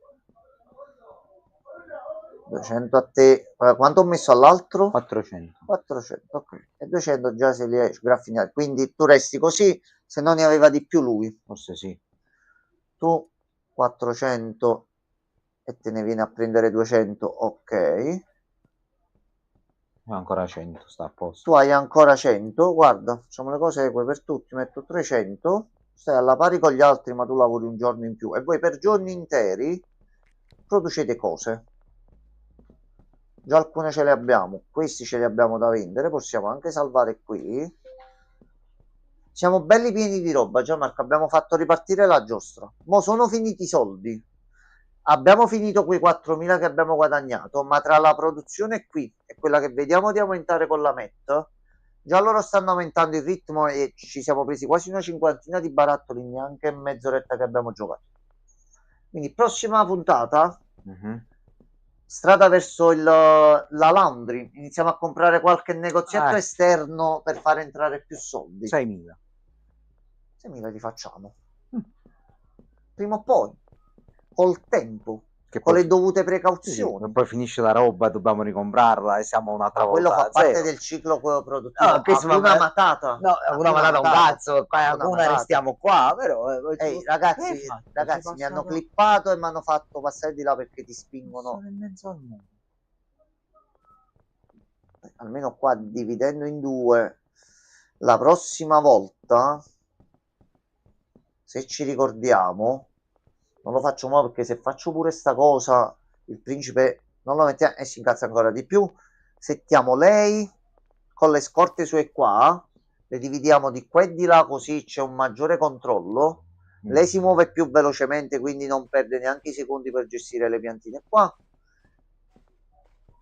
200 a te. Quanto ho messo all'altro? 400. 400, ok. E 200 già se li hai sgraffinati. Quindi tu resti così, se no ne aveva di più lui. Forse sì. Tu 400 e te ne vieni a prendere 200, ok. Ancora 100, sta a posto. Tu hai ancora 100, guarda, facciamo le cose eque per tutti, metto 300, stai alla pari con gli altri ma tu lavori un giorno in più e voi per giorni interi producete cose. Già alcune ce le abbiamo, questi ce li abbiamo da vendere, possiamo anche salvare qui. Siamo belli pieni di roba, Gianmarco, abbiamo fatto ripartire la giostra. Mo sono finiti i soldi. Abbiamo finito quei 4.000 che abbiamo guadagnato, ma tra la produzione qui e quella che vediamo di aumentare con la MET, già loro stanno aumentando il ritmo e ci siamo presi quasi una cinquantina di barattoli in neanche mezz'oretta che abbiamo giocato. Quindi prossima puntata, strada verso la Laundry, iniziamo a comprare qualche negozietto esterno per fare entrare più soldi. 6.000. 6.000 li facciamo. Prima o poi, col tempo, che con poi, le dovute precauzioni. Sì, poi finisce la roba, dobbiamo ricomprarla e siamo un'altra volta. Quello fa parte del ciclo produttivo. No, che una matata. No, una matata un cazzo. Una restiamo qua, però. Ehi, ragazzi, mi hanno clippato e mi hanno fatto passare di là perché ti spingono. Sono in mezzo al mondo. Almeno qua dividendo in due. La prossima volta, se ci ricordiamo, non lo faccio mai perché se faccio pure sta cosa, il principe non lo mettiamo e si incazza ancora di più. Settiamo lei con le scorte su e qua, le dividiamo di qua e di là, così c'è un maggiore controllo. Lei si muove più velocemente, quindi non perde neanche i secondi per gestire le piantine qua.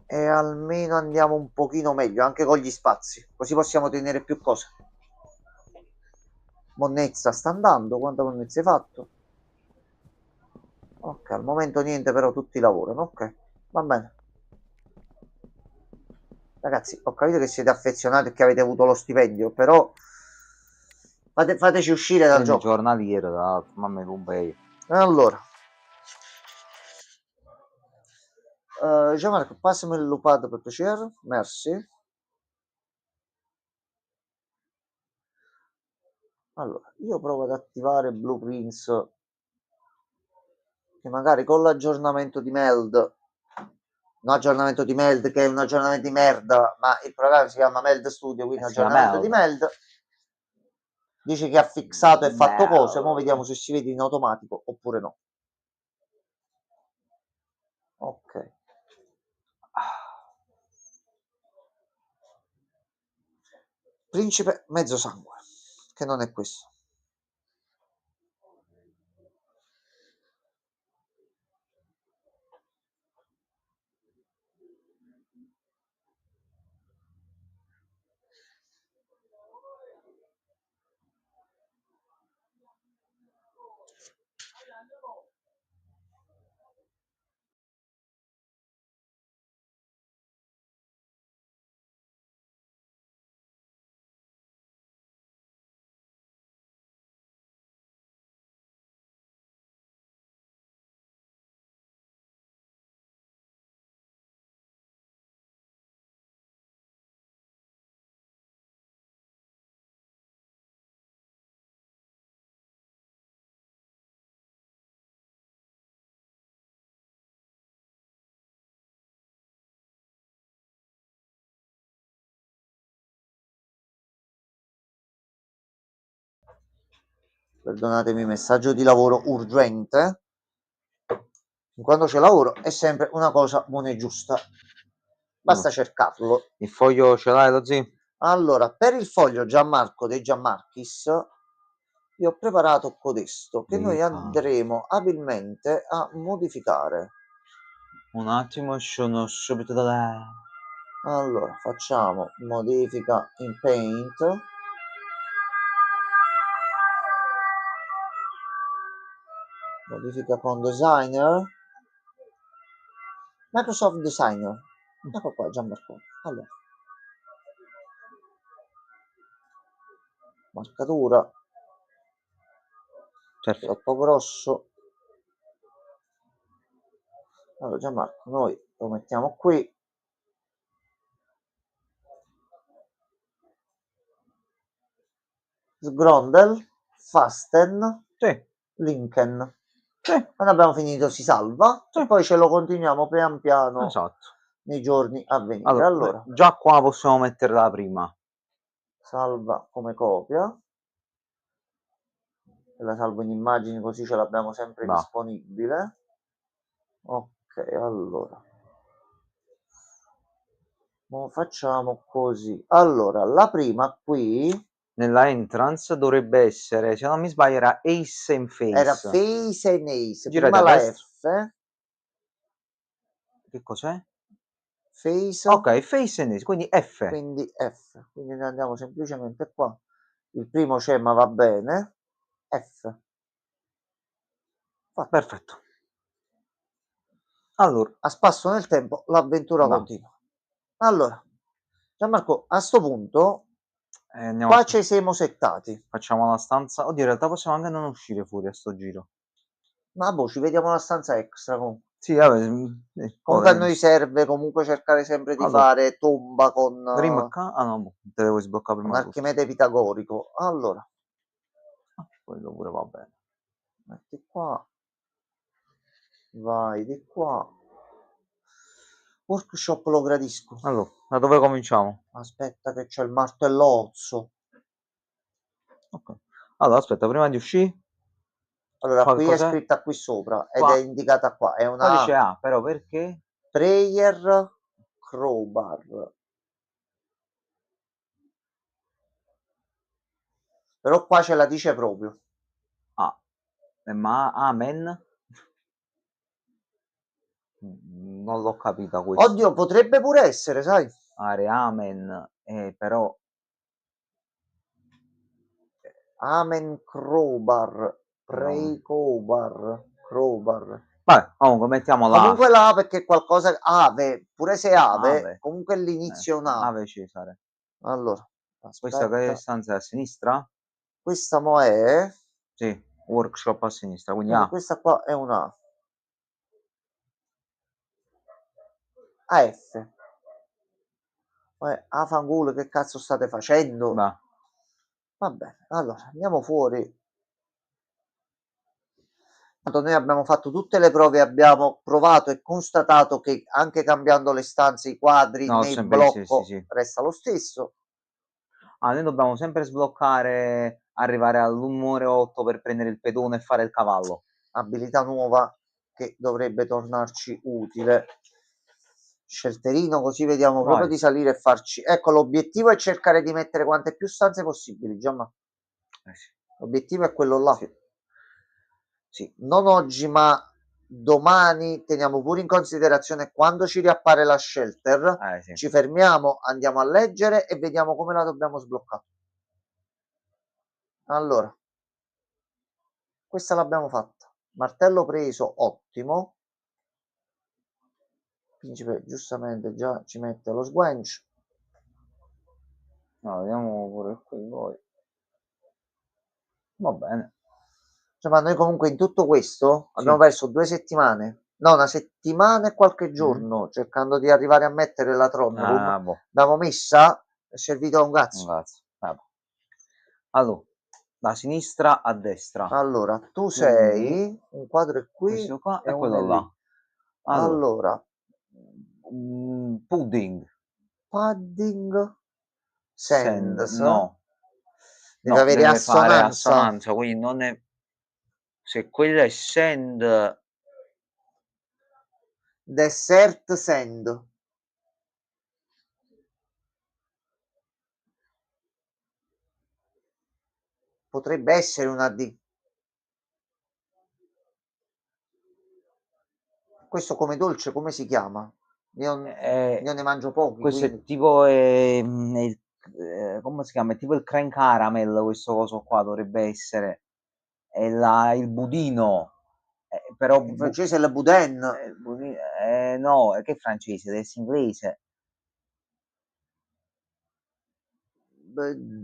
E almeno andiamo un pochino meglio, anche con gli spazi, così possiamo tenere più cose. Monnezza sta andando, quanta monnezza hai fatto? Ok, al momento niente, però tutti lavorano, ok, va bene. Ragazzi, ho capito che siete affezionati e che avete avuto lo stipendio, però fateci uscire dal gioco. Giornaliero, tra l'altro, mamma mia. Allora, Jean-Marc, passami il lupad per piacere, merci. Allora, io provo ad attivare Blueprints, che magari con l'aggiornamento di Meld, un aggiornamento di Meld che è un aggiornamento di merda, ma il programma si chiama Meld Studio, quindi aggiornamento di Meld. Dice che ha fissato e fatto cose, ora vediamo se si vede in automatico oppure no. Ok. Principe mezzo sangue, che non è questo. Perdonatemi, messaggio di lavoro urgente. Quando c'è lavoro è sempre una cosa buona e giusta. Basta cercarlo. Il foglio ce l'hai, lo zio? Allora, per il foglio Gianmarco dei Gianmarchis, io ho preparato codesto che noi andremo abilmente a modificare. Un attimo, sono subito da lei. Allora, facciamo modifica in Paint. Modifica con Designer. Microsoft Designer. Ecco qua, Gianmarco. Allora. Marcatura. Troppo grosso. Allora, Gianmarco, noi lo mettiamo qui. Sgrondel, Fasten, sì. Lincoln. Sì. Quando abbiamo finito si salva, sì, e poi ce lo continuiamo pian piano, esatto, nei giorni a venire. Allora, già qua possiamo mettere la prima. Salva come copia. La salvo in immagini così ce l'abbiamo sempre disponibile. Ok, allora. Facciamo così. Allora, la prima qui nella entrance dovrebbe essere, se non mi sbaglio, era Ace and Face. Era Face and Ace. Gira prima la F. Che cos'è? Face. Ok, Face and Ace, quindi F. Quindi F. Quindi noi andiamo semplicemente qua. Il primo c'è, ma va bene. F. Fatto. Perfetto. Allora, a spasso nel tempo l'avventura continua. Allora, Gianmarco, a sto punto qua ci siamo settati. Facciamo la stanza. Oddio, in realtà possiamo anche non uscire fuori a sto giro. Ma boh, ci vediamo la stanza extra comunque. Sì, vabbè. Comunque a noi serve comunque cercare sempre di fare tomba con ah no, te devo sbloccare prima. un Archimede pitagorico. Allora, quello pure va bene. Metti qua. Vai di qua. Workshop lo gradisco. Allora, da dove cominciamo? Aspetta che c'è il martellozzo. Ok. Allora, aspetta, prima di uscire. Allora, qui è scritta qui sopra ed è indicata qua. È una dice A, però perché? Prayer Crowbar. Però qua ce la dice proprio. Ah, ma amen? Non l'ho capita questa. Oddio, potrebbe pure essere, sai? Are amen, però... Amen crowbar. Pray crowbar. Vabbè, comunque mettiamo la Comunque la perché è qualcosa ave, pure se ave, ave. comunque l'inizio è un A. Ave Cesare. Allora, Questa che aspetta. stanza è a sinistra? Questa mo è Sì, workshop a sinistra, quindi A. questa qua è un A. AF. A fanculo, che cazzo state facendo? Va. Va bene, allora andiamo fuori. Tanto noi abbiamo fatto tutte le prove, abbiamo provato e constatato che anche cambiando le stanze, i quadri No, nel sempre sì, sì, blocco sì. resta lo stesso. Ah, noi dobbiamo sempre sbloccare, arrivare al numero 8 per prendere il pedone e fare il cavallo. Abilità nuova che dovrebbe tornarci utile. Scelterino, così vediamo proprio Vai. di salire e farci. Ecco, l'obiettivo è cercare di mettere quante più stanze possibili, Giamma. Sì. L'obiettivo è quello là. Sì. Sì, non oggi, ma domani teniamo pure in considerazione quando ci riappare la shelter. Sì. Ci fermiamo, andiamo a leggere e vediamo come la dobbiamo sbloccare. Allora, questa l'abbiamo fatta. Martello preso, ottimo. Principe giustamente già ci mette lo sguencio. No, vediamo pure qui poi. Va bene. Cioè, ma noi comunque in tutto questo Sì. abbiamo perso 2 settimane. No, una settimana e qualche giorno cercando di arrivare a mettere la Tron Room. Boh. L'abbiamo messa, è servito a un cazzo. Allora, da sinistra a destra. Allora, tu sei un quadro è qui Questo qua e e uno è quello lì. là. Allora, pudding. padding Send. sands No. deve No, avere deve fare assonanza. assonanza, quindi non è... Se quella è send... Dessert sand. Potrebbe essere una D. Questo come dolce come si chiama? Io ne mangio pochi, questo quindi. è tipo come si chiama? È tipo il creme caramel, questo coso qua dovrebbe essere. È il budino. Però In francese è le boudin. no, che è francese, deve essere inglese.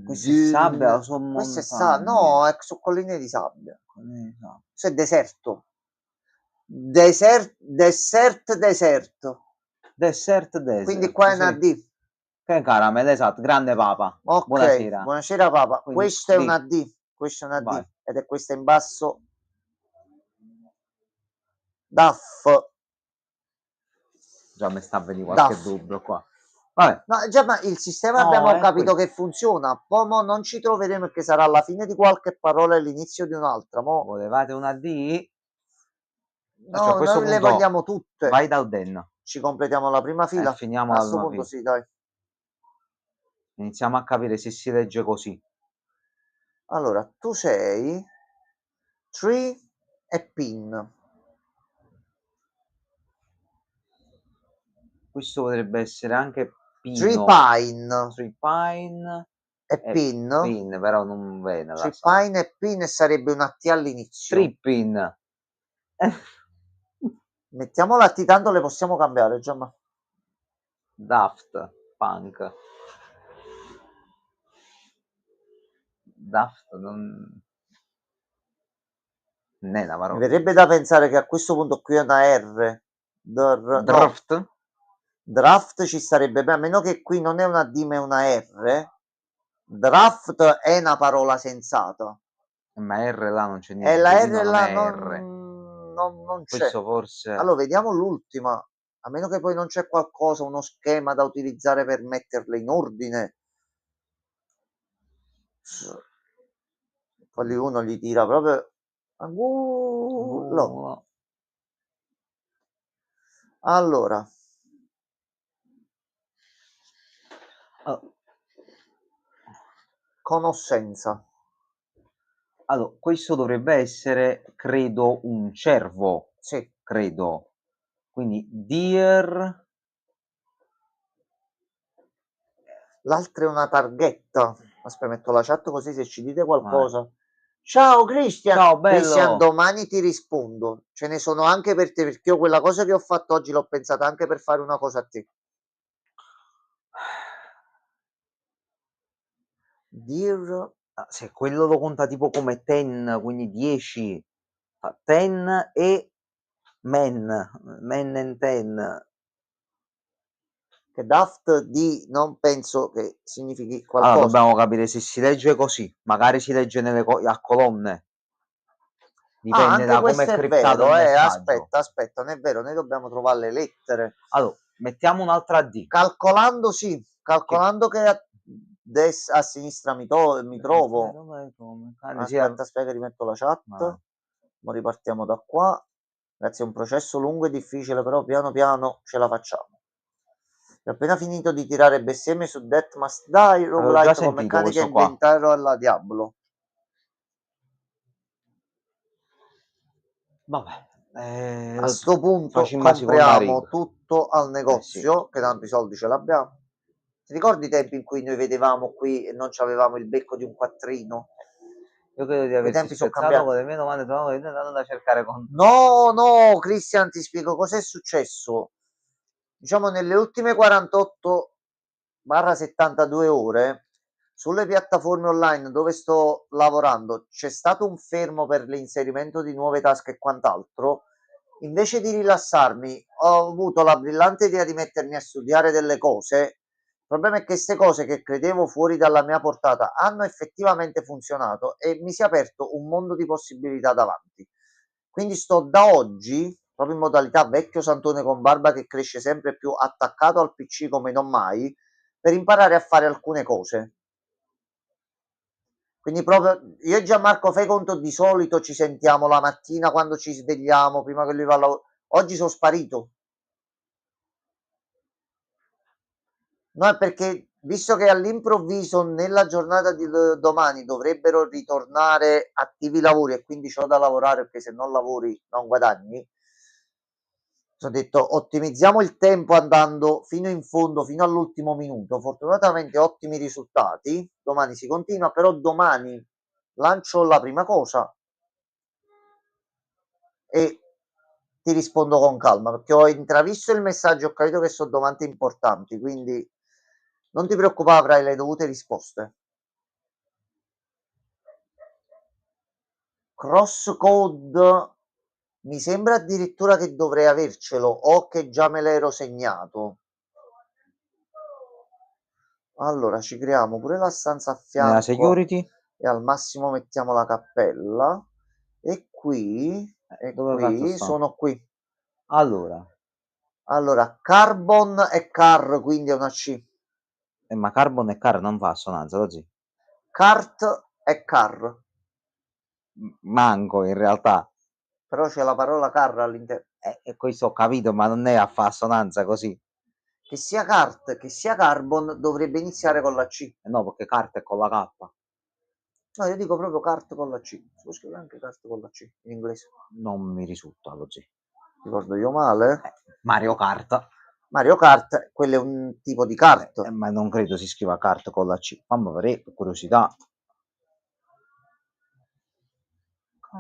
Questo è sabbia o sono Questo è montagne? no, è su colline di sabbia. Questo è deserto. Deserto. Dessert Quindi desert, qua è una sì. D. Creme caramel, esatto, grande papa. Ok, Buonasera. buonasera papa. Quindi Questa è D. una D. Questa è una Vai. D. Ed è questa in basso. DAF. Già mi sta a venire qualche DAF. dubbio qua. Vabbè. No, già, ma il sistema No, abbiamo è capito qui. che funziona. Poi mo non ci troveremo che sarà la fine di qualche parola e l'inizio di un'altra. Mo. Volevate una D? Cioè, a No, questo noi le punto vogliamo tutte. vai dal Den Ci completiamo la prima e fila. finiamo A la questo prima punto fila. sì, dai. Iniziamo a capire se si legge così. Allora, tu sei tree e pin. Questo potrebbe essere anche Tree Pino. pine Tree Pine e pin. Pin, però non viene la Tree sa. pine e pin sarebbe una T all'inizio. Trippin. Mettiamo la T, tanto le possiamo cambiare, Giamma. Daft Punk. Daft non è la Mi parola. verrebbe da pensare che a questo punto qui è una R. No. Draft? Draft ci starebbe bene, a meno che qui non è una D ma è una R. Draft è una parola sensata. Ma R là non c'è E niente. la Budino R non là è R. non c'è. Questo forse... Allora, vediamo l'ultima. A meno che poi non c'è qualcosa, uno schema da utilizzare per metterle in ordine. Poi uno gli tira proprio... Allora. Conoscenza. Allora, questo dovrebbe essere, credo, un cervo. Sì. Credo. Quindi, deer... L'altra è una targhetta. Aspetta, metto la chat così se ci dite qualcosa. Ciao Cristian. Ciao, bello. Cristian, domani ti rispondo. Ce ne sono anche per te, perché io quella cosa che ho fatto oggi l'ho pensata anche per fare una cosa a te. Dear, se quello lo conta tipo come 10, quindi 10, 10 e men and 10. che daft di non penso che significhi Allora, qualcosa. dobbiamo capire se si legge così, magari si legge a colonne. Dipende anche da come questo è è criptato il vero, messaggio. aspetta, non è vero, noi dobbiamo trovare le lettere. Allora, mettiamo un'altra D. Calcolando, sì, calcolando che a sinistra mi trovo. Aspetta che rimetto la chat. Ma ripartiamo da qua. Ragazzi, è un processo lungo e difficile, però piano piano ce la facciamo. Ho appena finito di tirare bestemmie su Death Must Die, roguelite con meccanica inventario alla Diablo. Vabbè, a sto punto facciamo compriamo tutto al negozio, sì, che tanto i soldi ce l'abbiamo. Ti ricordi i tempi in cui noi vedevamo qui e non avevamo il becco di un quattrino? Io credo di averti spezzato con le mie domande, stavamo andando a cercare con... No, Cristian, ti spiego cos'è successo. Diciamo nelle ultime 48/72 ore sulle piattaforme online dove sto lavorando c'è stato un fermo per l'inserimento di nuove tasche e quant'altro. Invece di rilassarmi, ho avuto la brillante idea di mettermi a studiare delle cose. Il problema è che queste cose che credevo fuori dalla mia portata hanno effettivamente funzionato e mi si è aperto un mondo di possibilità davanti. Quindi sto da oggi, proprio in modalità vecchio santone con barba che cresce sempre più attaccato al PC come non mai, per imparare a fare alcune cose. Quindi proprio io e Gianmarco, fai conto, di solito ci sentiamo la mattina quando ci svegliamo, prima che lui va al lavoro. Oggi sono sparito. No, è perché visto che all'improvviso nella giornata di domani dovrebbero ritornare attivi i lavori e quindi c'ho da lavorare perché se non lavori non guadagni, ho detto ottimizziamo il tempo andando fino in fondo, fino all'ultimo minuto. Fortunatamente ottimi risultati. Domani si continua, però domani lancio la prima cosa e ti rispondo con calma perché ho intravisto il messaggio, ho capito che sono domande importanti, quindi non ti preoccupare, avrai le dovute risposte. Crosscode mi sembra addirittura che dovrei avercelo o che già me l'ero segnato. Allora ci creiamo pure la stanza a fianco security e al massimo mettiamo la cappella e qui sono qui. Allora carbon e car, quindi è una C. ma carbon e car non fa assonanza così. Cart e car. Manco in realtà. Però c'è la parola car all'interno. E questo ho capito, ma non è a fa assonanza così. Che sia cart che sia carbon dovrebbe iniziare con la C. No, perché carta è con la K. No, io dico proprio cart con la C. Si può scrivere anche cart con la C in inglese. Non mi risulta così. Ricordo io male? Mario Kart. Mario Kart, quello è un tipo di kart. Ma non credo si scriva kart con la C. Fammi vedere, per curiosità.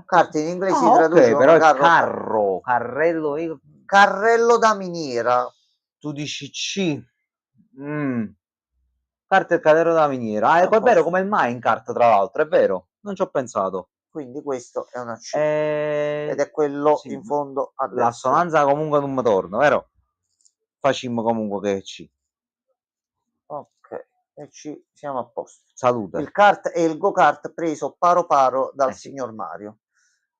Kart in inglese si traduce però è carro. carrello. Carrello da miniera. Tu dici C. Carta e carrello da miniera. È vero, come il Minecraft, tra l'altro, è vero. Non ci ho pensato. Quindi questo è una C. Ed è quello in fondo a destra. L'assonanza comunque non mi torna, vero? Facciamo comunque che è C. Ok, e ci siamo a posto. Salute. Il kart è il go-kart preso paro paro dal signor Mario.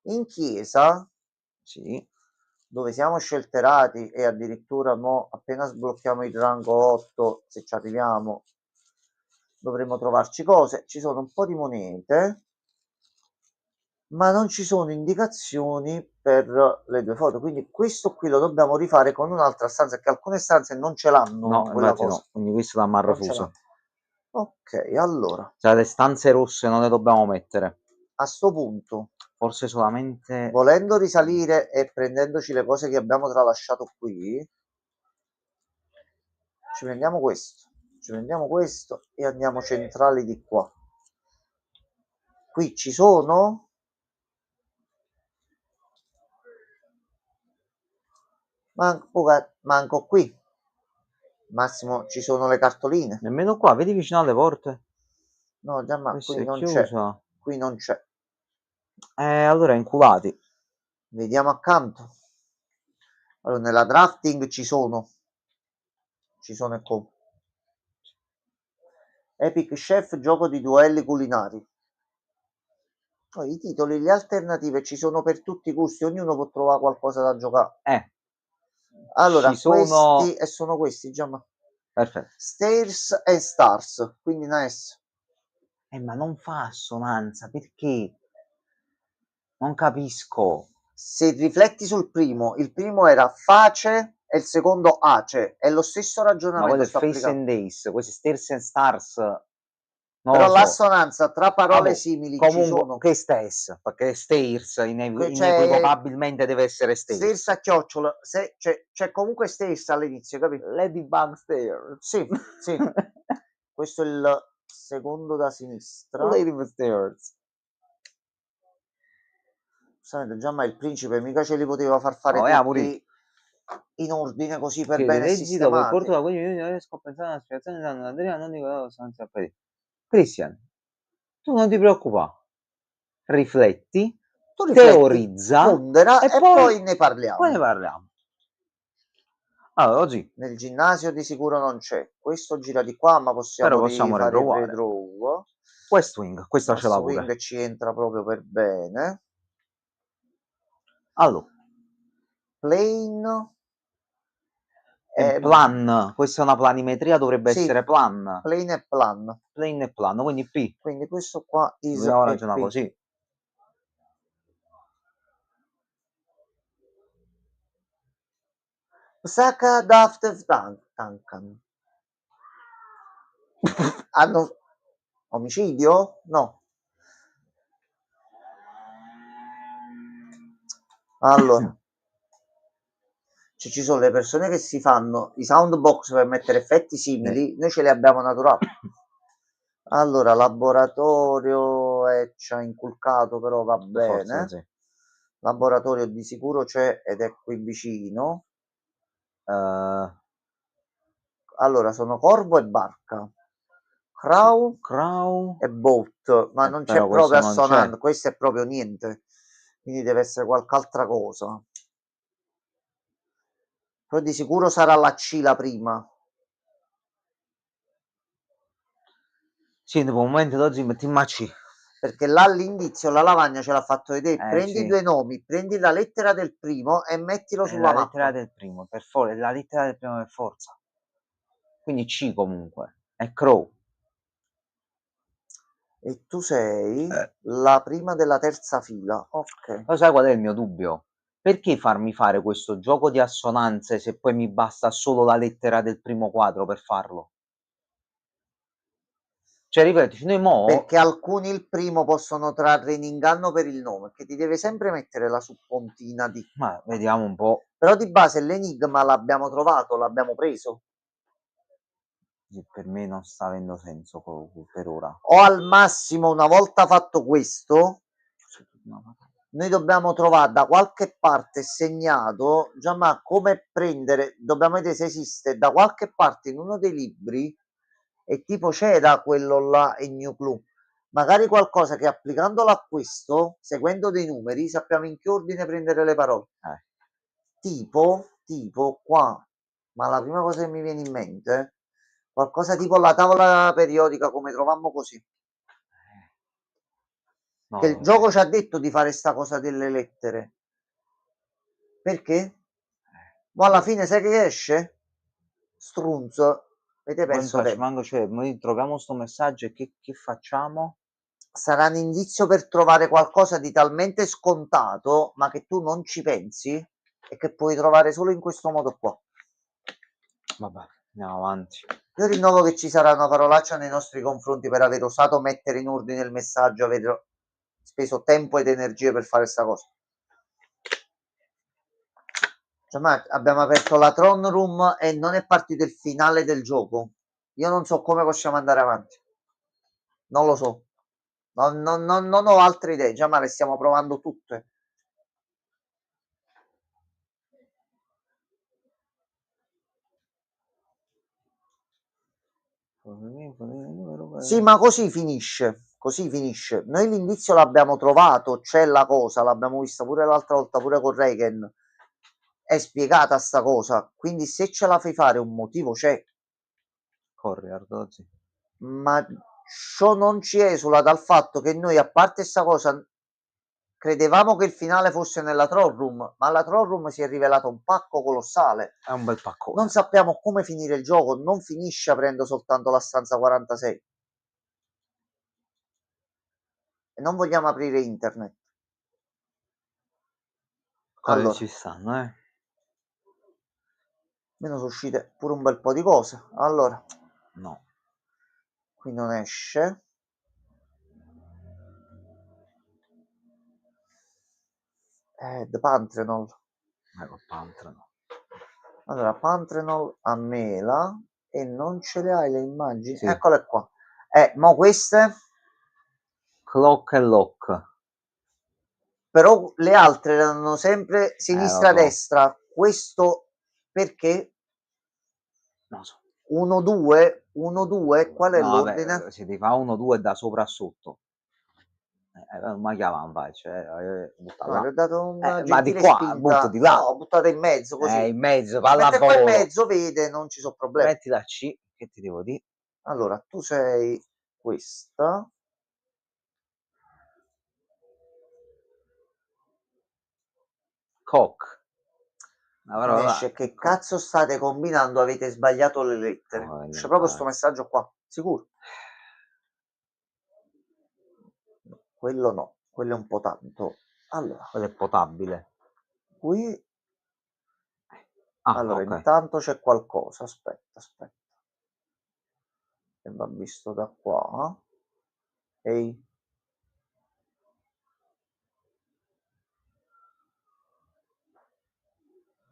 In chiesa, sì, dove siamo scelterati e addirittura mo appena sblocchiamo il rango 8, se ci arriviamo, dovremo trovarci cose. Ci sono un po' di monete, ma non ci sono indicazioni per le due foto, quindi questo qui lo dobbiamo rifare con un'altra stanza, perché alcune stanze non ce l'hanno, no, quella cosa. No, quindi questo l'ha refuso. Ok, allora. Cioè le stanze rosse non le dobbiamo mettere. a sto punto, forse solamente volendo risalire e prendendoci le cose che abbiamo tralasciato qui, ci prendiamo questo e andiamo centrali di qua. Qui ci sono manco qui. Massimo ci sono le cartoline. nemmeno qua, vedi vicino alle porte? No, già, ma Questa qui è non chiusa. c'è. Qui non c'è. Allora inculati. Vediamo accanto. Allora, nella drafting ci sono e come. Epic Chef, gioco di duelli culinari. Poi i titoli, le alternative ci sono per tutti i gusti, ognuno può trovare qualcosa da giocare. Allora, ci sono... questi e sono questi, già, ma... Perfetto. Stairs e Stars, quindi nice. Ma non fa assonanza, perché? Non capisco. Se rifletti sul primo, il primo era face e il secondo ace, è lo stesso Ma ragionamento. quello è Face and Days, questi Stairs and Stars, non però lo so. l'assonanza tra parole simili comunque, ci sono. Che stairs, perché stairs Cioè, inequivocabilmente deve essere stairs a chiocciola, c'è comunque stairs all'inizio, capito? Ladybug Stairs. Sì, sì. Questo è il secondo da sinistra. Ladybug Stairs. Già, ma il principe mica ce li poteva far fare tutti in ordine così per bene sistemati. Porto da quelli non riesco a pensare a una spiegazione da Andrea, non dico senza appetito. Cristian, tu non ti preoccupare, rifletti, teorizza, pondera e poi ne parliamo. Poi ne parliamo. Allora, oggi nel ginnasio di sicuro non c'è. Questo gira di qua, ma possiamo fare il redraw. West Wing, questa ce l'ha pure. Wing ci entra proprio per bene. Allora, plane e plan, questa è una planimetria, dovrebbe essere plan. Plane e plan. Plane e plan, quindi P. Quindi questo qua dobbiamo ragionare così. Saka Daft Duncan. Hanno omicidio? No. Allora, ci sono le persone che si fanno i soundbox per mettere effetti simili, noi ce li abbiamo naturali. Allora, laboratorio ci ha inculcato, però va bene. Forza, sì. Laboratorio di sicuro c'è ed è qui vicino. Allora, sono corvo e barca. Crow e boat, ma non c'è proprio assonante, questo è proprio niente. Quindi deve essere qualche altra cosa. Però di sicuro sarà la C la prima. Sì, dopo un momento d'oggi mettiamo a C. Perché là all'indizio la lavagna ce l'ha fatto vedere. Prendi due nomi, prendi la lettera del primo e mettilo sulla mappa. La lettera del primo, per forza, la lettera del primo per forza. Quindi C comunque. È Crow. E tu sei la prima della terza fila. Ok. Lo sai qual è il mio dubbio? Perché farmi fare questo gioco di assonanze se poi mi basta solo la lettera del primo quadro per farlo? Cioè, ripetici, noi mo... Perché alcuni il primo possono trarre in inganno per il nome, che ti deve sempre mettere la suppontina di... Ma vediamo un po'. Però di base l'enigma l'abbiamo trovato, l'abbiamo preso. Per me non sta avendo senso per ora. O al massimo, una volta fatto questo, noi dobbiamo trovare da qualche parte segnato, già, ma come prendere, dobbiamo vedere se esiste da qualche parte in uno dei libri, e tipo c'era quello là in New Clue, magari qualcosa che applicandolo a questo, seguendo dei numeri, sappiamo in che ordine prendere le parole. Tipo qua, ma la prima cosa che mi viene in mente, qualcosa tipo la tavola periodica, come trovammo così. No, che il gioco ci ha detto di fare sta cosa delle lettere. Perché? Ma alla fine sai che esce? Strunzo. Avete perso tempo. Cioè, noi troviamo sto messaggio e che facciamo? Sarà un indizio per trovare qualcosa di talmente scontato, ma che tu non ci pensi e che puoi trovare solo in questo modo qua. Vabbè, andiamo avanti. Io rinnovo che ci sarà una parolaccia nei nostri confronti per aver osato mettere in ordine il messaggio, aver speso tempo ed energie per fare sta cosa. Cioè, abbiamo aperto la Tron Room e non è partito il finale del gioco. Io non so come possiamo andare avanti. Non lo so. Non ho altre idee. Già, ma le stiamo provando tutte. Sì, ma così finisce. Così finisce. Noi l'indizio l'abbiamo trovato. C'è la cosa. L'abbiamo vista pure l'altra volta, pure con Reagan. È spiegata sta cosa. Quindi se ce la fai fare un motivo c'è. Corri, Ardozzi. Ma ciò non ci esula dal fatto che noi, a parte sta cosa, credevamo che il finale fosse nella Troll Room, ma la Troll Room si è rivelata un pacco colossale. È un bel paccone. Non sappiamo come finire il gioco, non finisce aprendo soltanto la stanza 46. E non vogliamo aprire internet. Allora, ci stanno, Almeno sono uscite pure un bel po' di cose. Allora, no. Qui non esce. The Pantrenol. Ecco, Pantrenol. Allora, Pantrenol a mela. E non ce le hai le immagini? Sì. Eccole qua. Mo queste? Clock e Lock. Però le altre erano sempre sinistra-destra. Questo perché? Non so. 1-2, 1-2, qual è l'ordine? Se ti fa 1-2 da sopra a sotto. Ma chiamano faccia, No, gli ho dato una ma di gentile qua, spinta. buttati là. No, buttate in mezzo così. In mezzo, palla a Mentre qua in volo. mezzo vede, non ci sono problemi. Metti la C, che ti devo dire? Allora, tu sei questa. Cock. Mi esce che cazzo state combinando? Avete sbagliato le lettere. C'è proprio sto messaggio qua, sicuro. No, quello no, quello è un po' tanto. Allora, quello è potabile. Qui. Allora, okay. Intanto c'è qualcosa. Aspetta. Che va visto da qua. Ehi.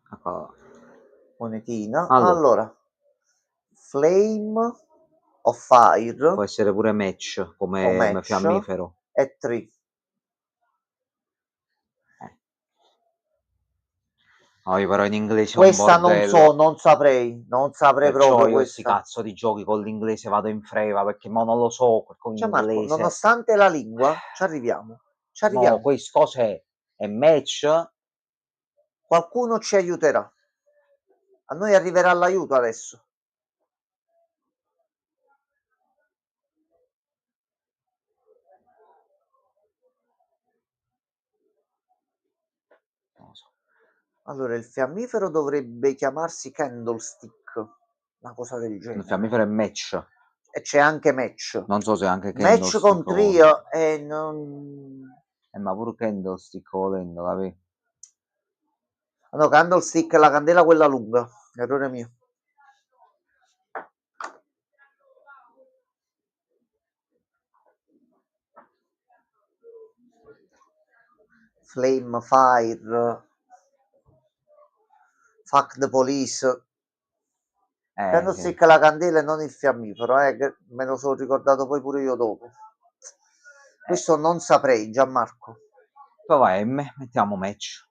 Ecco. Monetina. Allora. Flame of Fire. Può essere pure match come fiammifero. E 3. No, io però in inglese questa un bordello. non saprei proprio io questi questa. cazzo di giochi con l'inglese vado in freva perché mo non lo so con Marco, l'inglese. nonostante la lingua, ci arriviamo. No, questo cos'è? È match? Qualcuno ci aiuterà. A noi arriverà l'aiuto adesso. Non lo so. Allora, il fiammifero dovrebbe chiamarsi Candlestick, una cosa del genere. Il fiammifero è match. E c'è anche match. Non so se anche match con trio e non. Ma pure Candlestick volendo, capì? No, Candlestick è la candela quella lunga. Errore mio. Flame, Fire, Fuck the Police. Candlestick la candela e non il fiammifero, me lo sono ricordato poi pure io dopo. Questo non saprei, Gianmarco. Poi vai, mettiamo match.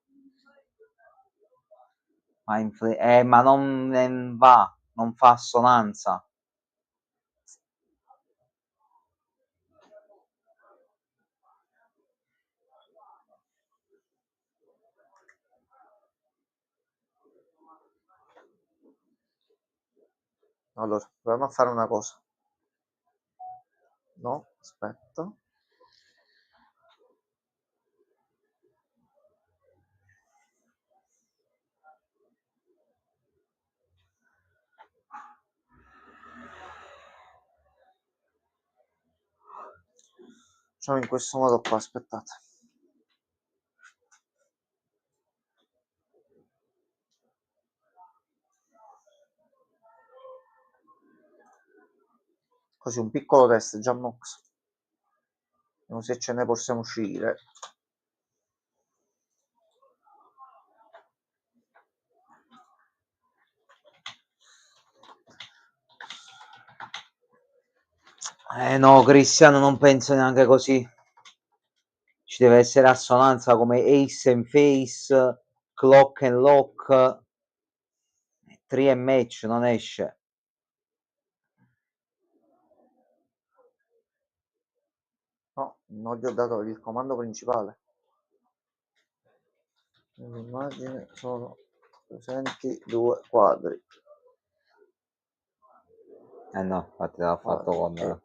Ma non va, non fa assonanza. Allora, proviamo a fare una cosa. No, aspetta. Facciamo in questo modo qua, aspettate. Così un piccolo test, Gianmox. non se ce ne possiamo uscire. No, Cristiano, non penso neanche così. Ci deve essere assonanza come Ace and Face, Clock and Lock, 3 and Match, non esce. No, non gli ho dato il comando principale. Nell'immagine sono presenti 2 quadri. No, infatti l'ha fatto con...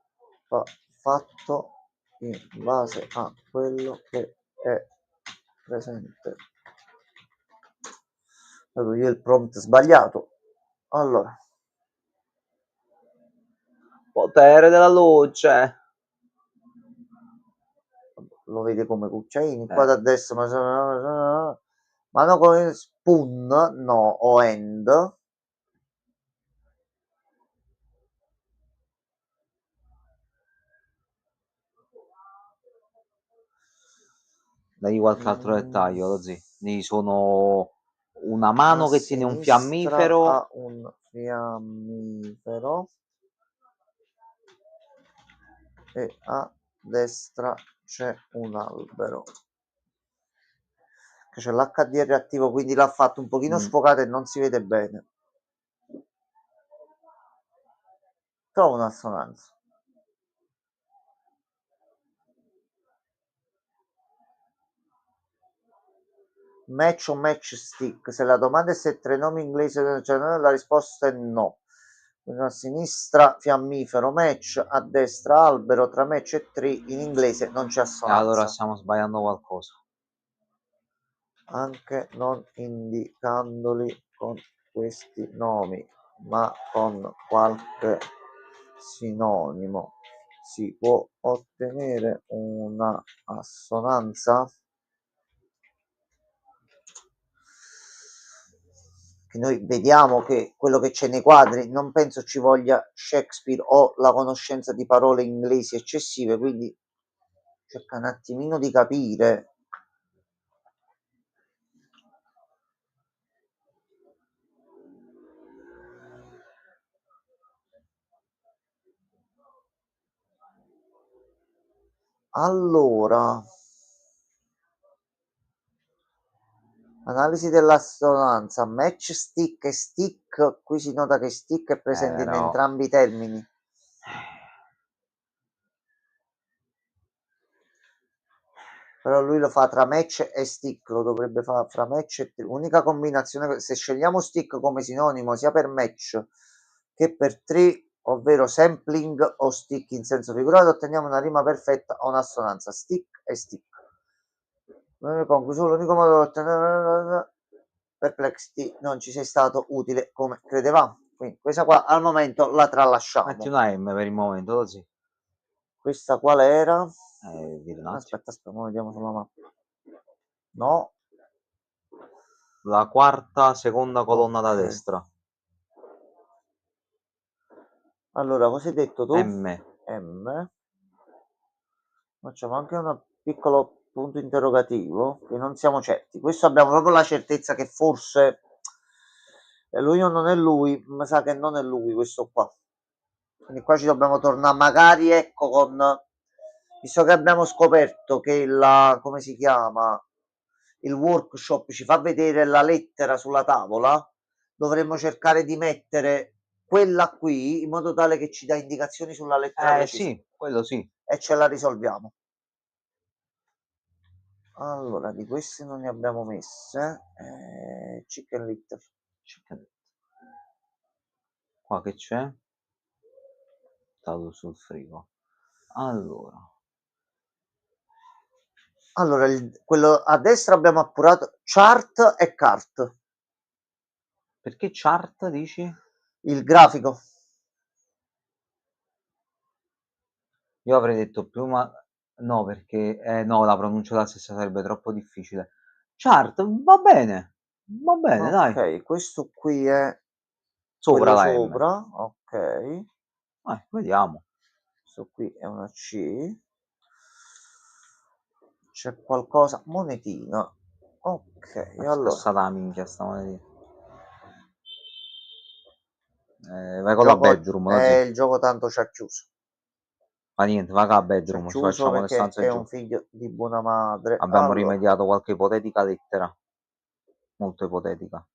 fatto in base a quello che è presente. Vedo io il prompt sbagliato. Allora, potere della luce. lo vede come cucciaini qua da destra, ma no, come spoon, no, o end. Dai qualche altro dettaglio, così. Sono una mano che tiene un fiammifero. Ha un fiammifero. E a destra c'è un albero. Che c'è l'HDR attivo, quindi l'ha fatto un pochino sfocato e non si vede bene. Trova un'assonanza. Match o match stick? Se la domanda è se tre nomi inglesi, cioè la risposta è no. Quindi a sinistra fiammifero match, a destra albero, tra match e tree in inglese non c'è assonanza. Allora stiamo sbagliando qualcosa. Anche non indicandoli con questi nomi, ma con qualche sinonimo, si può ottenere una assonanza? Che noi vediamo che quello che c'è nei quadri non penso ci voglia Shakespeare o la conoscenza di parole inglesi eccessive, quindi cerca un attimino di capire. Allora, analisi dell'assonanza, match stick e stick, qui si nota che stick è presente in entrambi i termini. Però lui lo fa tra match e stick, lo dovrebbe fare fra match e tree. Unica combinazione, se scegliamo stick come sinonimo sia per match che per tree, ovvero sampling o stick in senso figurato, otteniamo una rima perfetta o un'assonanza, stick e stick. Conclusione, l'unico modo di ottenere Perplexity non ci sei stato utile come credevamo. Quindi questa qua al momento la tralasciamo. Metti una M per il momento, così. Questa quale era? Aspetta, vediamo sulla mappa. No. La quarta, seconda colonna da destra. Allora, cosa hai detto tu? M. Facciamo anche un piccolo punto interrogativo, che non siamo certi. Questo abbiamo proprio la certezza che forse lui o non è lui, ma sa che non è lui questo qua. Quindi qua ci dobbiamo tornare magari, ecco, visto che abbiamo scoperto che come si chiama, il workshop ci fa vedere la lettera sulla tavola, dovremmo cercare di mettere quella qui in modo tale che ci dà indicazioni sulla lettera precisa. Sì, quello sì. E ce la risolviamo. Allora, di queste non ne abbiamo messe. Chicken litter. Qua che c'è? Stato sul frigo. Allora, quello a destra abbiamo appurato chart e cart. Perché chart dici? Il grafico. Io avrei detto più, ma no, perché no, la pronuncia la stessa sarebbe troppo difficile. Chart, va bene, dai. Ok, questo qui è sopra la sopra, ok. Vediamo. Questo qui è una C. C'è qualcosa, monetina. Ok, allora. Scassata la minchia sta monetina. Vai con la bedroom, il gioco tanto ci ha chiuso. Ma niente, va con la bedroom, ci facciamo le Perché stanze è giù. un figlio di buona madre. Abbiamo rimediato qualche ipotetica lettera. Molto ipotetica.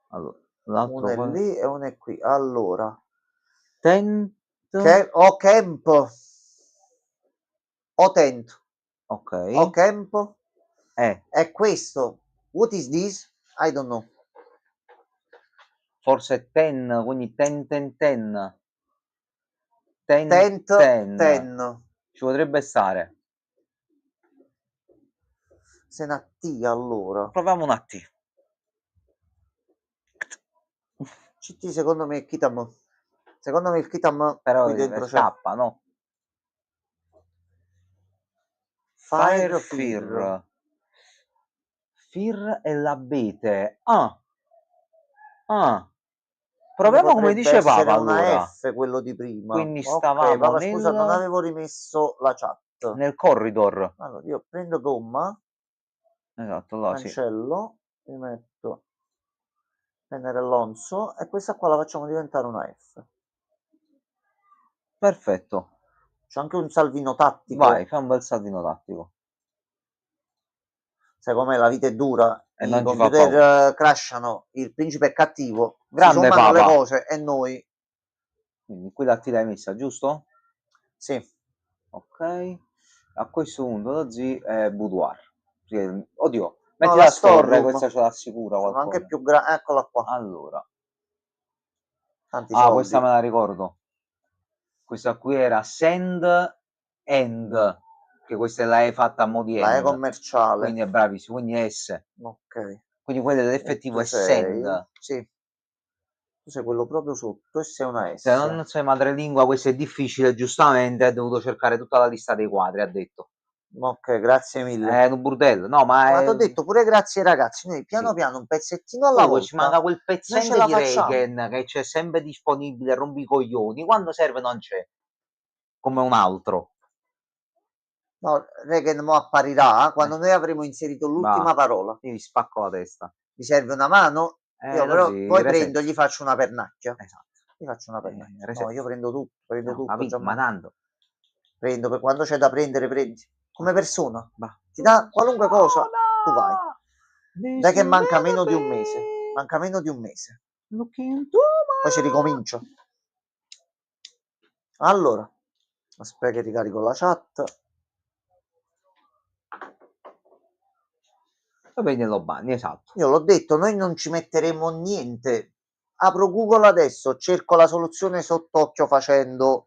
Allora, uno è lì e uno è qui. Allora. Tent. Camp. O tent. Ok. O camp. È questo. What is this? I don't know. Forse 10, quindi 10. Tent. Ci potrebbe stare. Se una T allora. Proviamo un attimo. CT secondo me è Kitam. Secondo me il Kitam però qui dentro scappa, no? Fire Fear. Fear e l'abete. Proviamo come dice Papa allora. Una F quello di prima. Quindi stavamo Papa, scusa, non avevo rimesso la chat. Nel corridor. Allora io prendo gomma. Esatto, là, cancello, rimetto Venere Alonso e questa qua la facciamo diventare una F. Perfetto. C'è anche un salvino tattico. Vai, fai un bel salvino tattico. Secondo me la vita è dura, e i computer crashano, il principe è cattivo, grande si sommano Papa. le cose e noi... Quindi qui la T l'hai messa, giusto? Sì. Ok. A questo punto lo Z è boudoir. Oddio, metti No, la store, storeroom. questa ce l'assicura qualcosa. Anche più grande, eccola qua. Allora. Tanti soldi. Questa me la ricordo. Questa qui era send end, che questa l'hai fatta a mo' di La end. E commerciale. Quindi è bravissimo, quindi è S. Ok. Quindi quello dell'effettivo è send. Sì. Tu sei quello proprio sotto e sei una S. Se non sei madrelingua questo è difficile, giustamente ha dovuto cercare tutta la lista dei quadri, ha detto. Ok, grazie mille. È un burdello, no, ma ti ho detto pure grazie ai ragazzi, noi piano piano un pezzettino alla volta. Ci manca quel pezzente di facciamo. Regen che c'è sempre disponibile, rompi i coglioni, quando serve non c'è, come un altro. No, Regen mo apparirà quando noi avremo inserito l'ultima parola. Io gli spacco la testa. Mi serve una mano? Io però poi prendo, gli faccio una pernacchia. Esatto. Gli faccio una pernacchia. No, io prendo tutto, tutto. Capito, ma tanto. Prendo, per quando c'è da prendere, prendi. Come persona. Ti dà qualunque cosa, tu vai. Dai che manca meno di un mese. Manca meno di un mese. Poi si ricomincia. Allora, aspetta che ricarico la chat. Esatto. Io l'ho detto, noi non ci metteremo niente. Apro Google adesso, cerco la soluzione sott'occhio facendo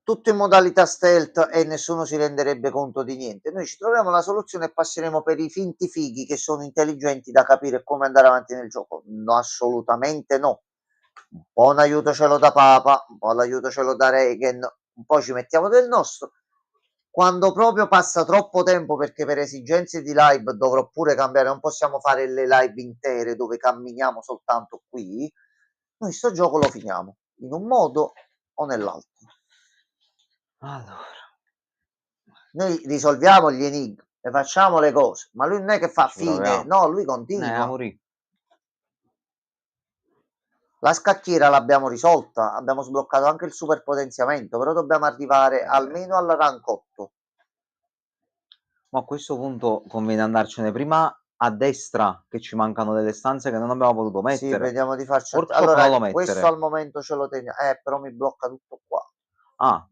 tutto in modalità stealth e nessuno si renderebbe conto di niente. Noi ci troviamo la soluzione e passeremo per i finti fighi che sono intelligenti da capire come andare avanti nel gioco. No, assolutamente no. Un po' un aiuto ce l'ho da Papa, un po' l'aiuto ce l'ho da Regen, un po' ci mettiamo del nostro. Quando proprio passa troppo tempo, perché per esigenze di live dovrò pure cambiare, non possiamo fare le live intere dove camminiamo soltanto qui, noi sto gioco lo finiamo in un modo o nell'altro. Allora, noi risolviamo gli enigmi e facciamo le cose, ma lui non è che fa fine, no, lui continua. La scacchiera l'abbiamo risolta, abbiamo sbloccato anche il superpotenziamento, però dobbiamo arrivare almeno al rank 8. Ma a questo punto conviene andarcene prima a destra, che ci mancano delle stanze che non abbiamo potuto mettere. Sì, vediamo di farci. Allora, questo al momento ce lo teniamo. Però mi blocca tutto qua.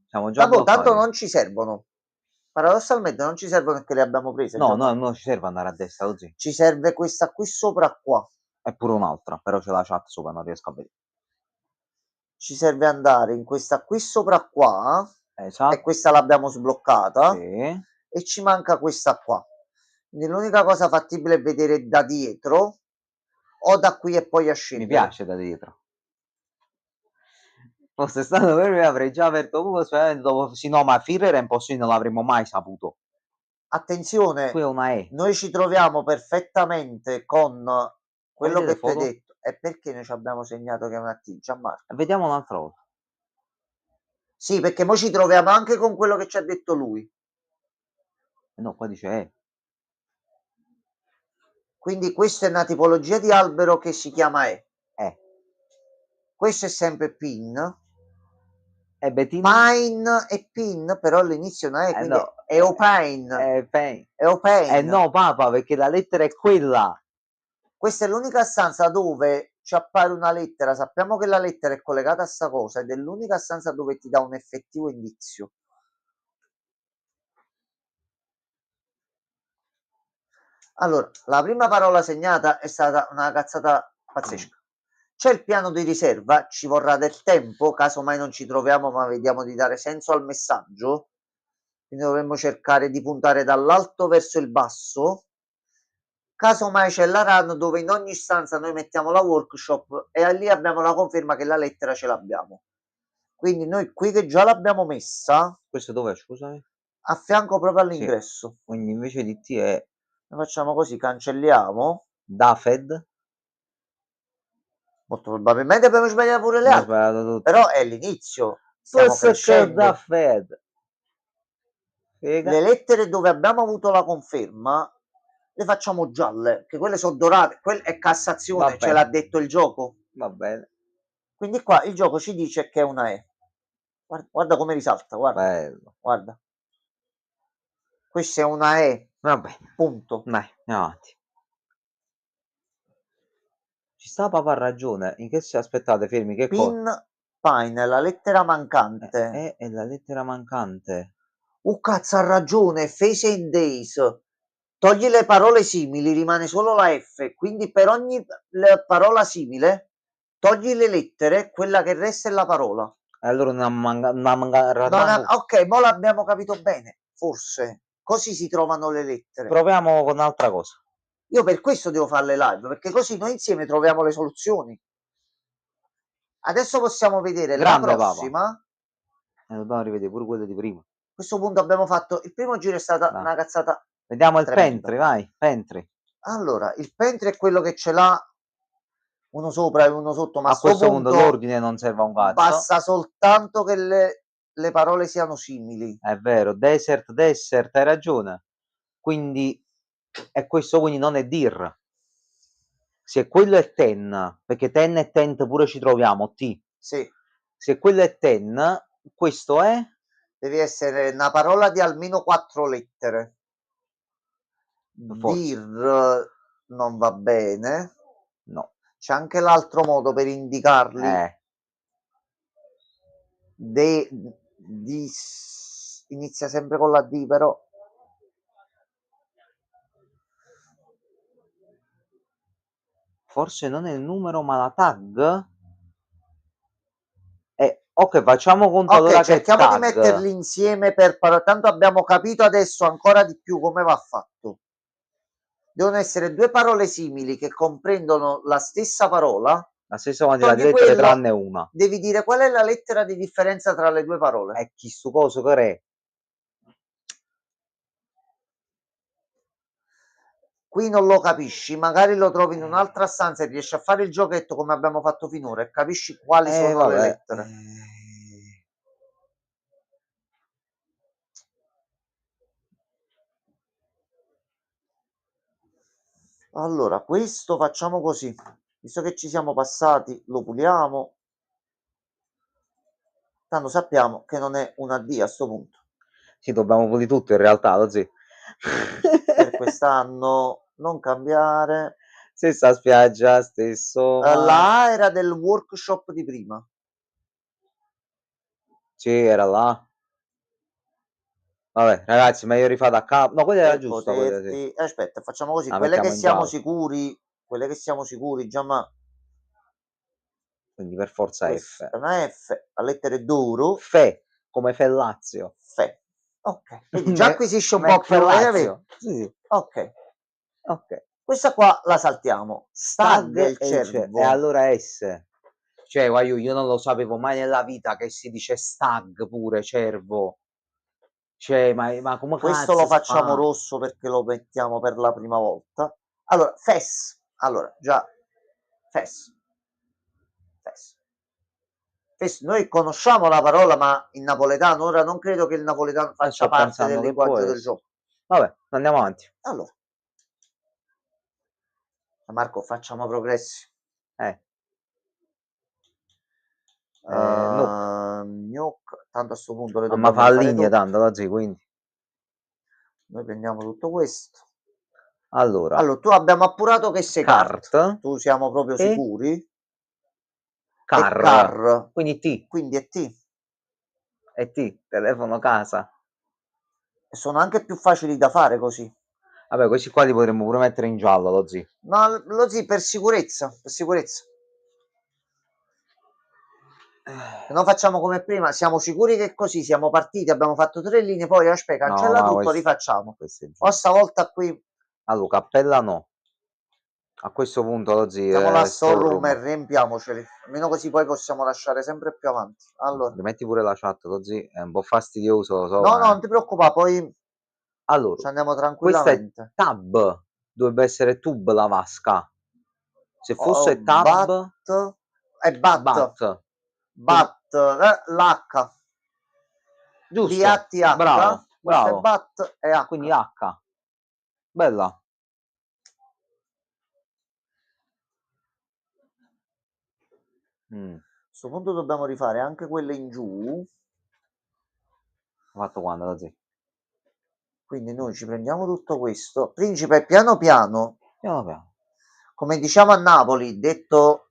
Siamo già bloccati. Tanto non ci servono. Paradossalmente non ci servono perché le abbiamo prese. No, non ci serve andare a destra così. Ci serve questa qui sopra qua. È pure un'altra, però c'è la chat sopra, non riesco a vedere. Ci serve andare in questa qui sopra qua. Esatto. E questa l'abbiamo sbloccata. Sì. E ci manca questa qua. Quindi l'unica cosa fattibile è vedere da dietro o da qui e poi a scendere. Mi piace da dietro. Fosse stato per me avrei già aperto Google, dopo sì, no, ma Führer è impossibile, non l'avremmo mai saputo. Attenzione, qui è una E. Noi ci troviamo perfettamente con quello che ti hai detto. E perché noi ci abbiamo segnato che è una T, Gianmarco? Vediamo un'altra volta. Sì, perché mo ci troviamo anche con quello che ci ha detto lui. No, qua dice E. Quindi questa è una tipologia di albero che si chiama E. Questo è sempre pin. E Betin? Pine e pin, però all'inizio non è, quindi No, è opine. Pain. È opine. No, Papa, perché la lettera è quella. Questa è l'unica stanza dove ci appare una lettera. Sappiamo che la lettera è collegata a sta cosa ed è l'unica stanza dove ti dà un effettivo indizio. Allora, la prima parola segnata è stata una cazzata pazzesca. C'è il piano di riserva, ci vorrà del tempo, caso mai non ci troviamo, ma vediamo di dare senso al messaggio. Quindi dovremmo cercare di puntare dall'alto verso il basso. Caso mai c'è la run dove in ogni stanza noi mettiamo la workshop e lì abbiamo la conferma che la lettera ce l'abbiamo. Quindi noi qui che già l'abbiamo messa. Questo dov'è, scusami? A fianco proprio all'ingresso. Sì. Quindi invece di T è... Facciamo così, cancelliamo. Dafed. Molto probabilmente abbiamo sbagliato pure le altre. Però è l'inizio. Stiamo crescendo. Dafed. Le lettere dove abbiamo avuto la conferma le facciamo gialle, che quelle sono dorate. Quella è Cassazione, ce l'ha detto il gioco. Va bene. Quindi qua il gioco ci dice che è una E. Guarda, guarda come risalta, guarda. Bello. Guarda. Questa è una E. Va bene. Punto. Dai, andiamo avanti. Ci sta Papa ha ragione. In che si aspettate, fermi? Che Pin, Pine, la lettera mancante. È la lettera mancante. Cazzo, ha ragione. Phase and Days. Togli le parole simili, rimane solo la F. Quindi per ogni parola simile, togli le lettere, quella che resta è la parola. Allora ok, mo l'abbiamo capito bene. Forse. Così si trovano le lettere. Proviamo con un'altra cosa. Io per questo devo fare le live, perché così noi insieme troviamo le soluzioni. Adesso possiamo vedere Grande, la prossima. Dobbiamo rivedere pure quello di prima. A questo punto abbiamo fatto il primo giro, è stata una cazzata. Vediamo il Pentry, vai, Pentry. Allora, il Pentry è quello che ce l'ha uno sopra e uno sotto, ma a questo punto l'ordine non serve a un cazzo. Basta soltanto che le parole siano simili. È vero, desert, hai ragione. Quindi è questo, quindi non è dir. Se quello è ten, perché ten e tent pure ci troviamo, T. Sì. Se quello è ten, questo è? Devi essere una parola di almeno 4 lettere. Forse. Dir non va bene. No. C'è anche l'altro modo per indicarli. Inizia sempre con la D, però. Forse non è il numero, ma la tag? Ok, facciamo conto allora cerchiamo di metterli insieme tanto abbiamo capito adesso ancora di più come va fatto. Devono essere due parole simili che comprendono la stessa parola. La stessa quantità di lettere tranne una. Devi dire qual è la lettera di differenza tra le due parole. È chi sto coso che è? Qui non lo capisci, magari lo trovi in un'altra stanza e riesci a fare il giochetto come abbiamo fatto finora e capisci quali sono le lettere. Allora, questo facciamo così. Visto che ci siamo passati, lo puliamo. Tanto sappiamo che non è una D a sto punto. Sì, dobbiamo pulire tutto in realtà, lo zio. Per quest'anno non cambiare. Stessa spiaggia, stesso... La A era del workshop di prima. Sì, era là. Vabbè, ragazzi, meglio rifare da capo. No, quella era giusta. Sì. Aspetta, facciamo così. Quelle che siamo sicuri, già ma... Quindi per forza F. Una F, a lettere d'oro. Fe, come Fellazio. Fe. Ok, quindi già acquisisce un po' più. Sì. Ok. Questa qua la saltiamo. Stag il cervo. E allora S. Cioè, io non lo sapevo mai nella vita che si dice stag pure, cervo. Cioè, ma come questo lo facciamo rosso perché lo mettiamo per la prima volta. Allora, Fes. Allora, già. Fes. Noi conosciamo la parola, ma in napoletano, ora non credo che il napoletano faccia sto parte del pensando che può linguaggio del essere. gioco. Vabbè, andiamo avanti. Allora, Marco, facciamo progressi. No. Tanto a sto punto le Ma dobbiamo fa rifare linea tutte. tanto da zì, quindi. Noi prendiamo tutto questo. Allora, tu abbiamo appurato che sei cart cart. Tu siamo proprio e sicuri. car. E car. Quindi T. Quindi è T. E T, telefono, casa. E sono anche più facili da fare così. Vabbè, questi qua li potremmo pure mettere in giallo, lo zì. No, lo zì per sicurezza, per sicurezza. Se no facciamo come prima, siamo sicuri che così siamo partiti, abbiamo fatto 3 linee, poi aspetta, cancella No, tutto, rifacciamo. questo è O giusto. stavolta qui Allora, cappella no. A questo punto lo zì siamo là è storeroom e storeroom. riempiamoceli, almeno così poi possiamo lasciare sempre più avanti. Allora, Metti pure la chat, lo zì, è un po' fastidioso, lo so, no, ma... non ti preoccupare, poi Allora, ci andiamo questa è tranquillamente. tab, dovrebbe essere tub la vasca. Se fosse Bat tab, e bat, bat. bat, l'H, Giusto, BATH, questo è bravo. bat e H. Quindi H. Bella. A questo punto dobbiamo rifare anche quelle in giù. Ho fatto quando, così. Quindi noi ci prendiamo tutto questo. Principe, piano piano, Piano piano. come diciamo a Napoli, detto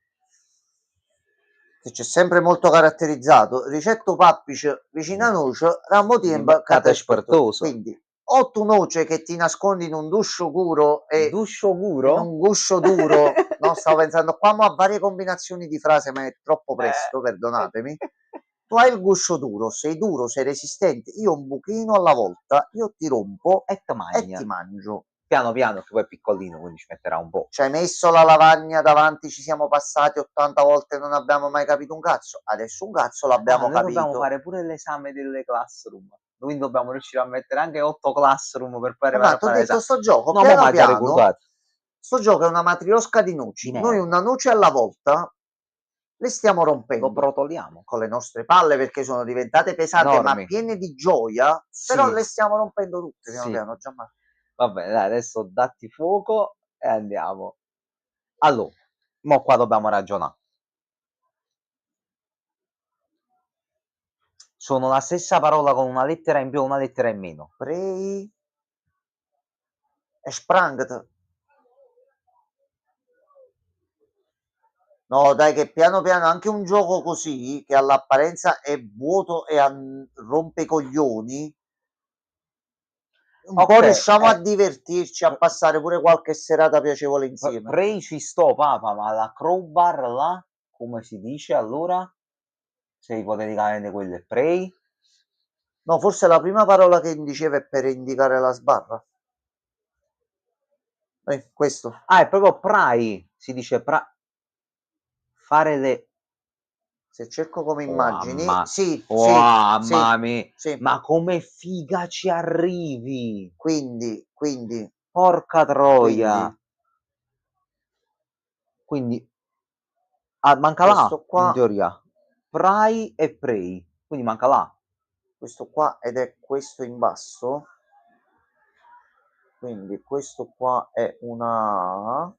che c'è sempre molto caratterizzato, ricetto pappice vicino a noce, ramo tiempo cate spertoso. Quindi o tu noce che ti nascondi in un duscio curo e Duscio in curo? un guscio duro, no, stavo pensando qua a varie combinazioni di frase, ma è troppo presto, perdonatemi. Tu hai il guscio duro, sei resistente, io un buchino alla volta, io ti rompo E ti mangio. Piano piano, che poi è piccolino, quindi ci metterà un po'. Ci hai messo la lavagna davanti, ci siamo passati 80 volte e non abbiamo mai capito un cazzo. Adesso un cazzo l'abbiamo noi capito. dobbiamo fare pure l'esame delle classroom. Quindi dobbiamo riuscire a mettere anche 8 classroom per fare Ma ti ho fare detto sto gioco, no, ma piano già piano, ricordato. sto gioco è una matriosca di noci. Noi una noce alla volta le stiamo rompendo. Lo brotoliamo. Con le nostre palle perché sono diventate pesate Enormi. ma piene di gioia, sì. Però le stiamo rompendo tutte piano piano, Gianmarco. Va bene, dai, adesso datti fuoco e andiamo. Allora, mo qua dobbiamo ragionare. Sono la stessa parola con una lettera in più e una lettera in meno. Prei e sprangt. No, dai, che piano piano anche un gioco così, che all'apparenza è vuoto e rompe i coglioni, un po' riusciamo a divertirci, a passare pure qualche serata piacevole insieme. Prei ci sto, papa, ma la crowbar là, come si dice allora? Se ipoteticamente quello è prei? No, forse la prima parola che diceva è per indicare la sbarra. Questo. Ah, è proprio prai, si dice fare le... Se cerco come immagini, sì, mamma mia, sì. ma come figa ci arrivi? Quindi, porca troia. Quindi manca là, qua, in teoria. Prai e prei, quindi manca là. Questo qua ed è questo in basso. Quindi questo qua è una A.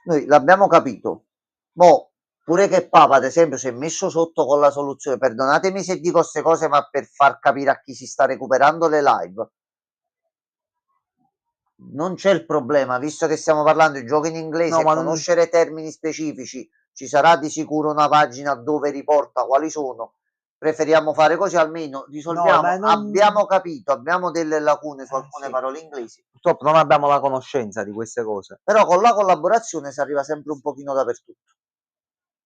Noi l'abbiamo capito. Mo, pure che Papa, ad esempio, si è messo sotto con la soluzione. Perdonatemi se dico queste cose, ma per far capire a chi si sta recuperando le live. Non c'è il problema, visto che stiamo parlando di giochi in inglese, No, conoscere termini specifici, ci sarà di sicuro una pagina dove riporta quali sono. Preferiamo fare così, almeno risolviamo. Abbiamo capito, abbiamo delle lacune su alcune parole inglesi. Purtroppo non abbiamo la conoscenza di queste cose. Però con la collaborazione si arriva sempre un pochino dappertutto.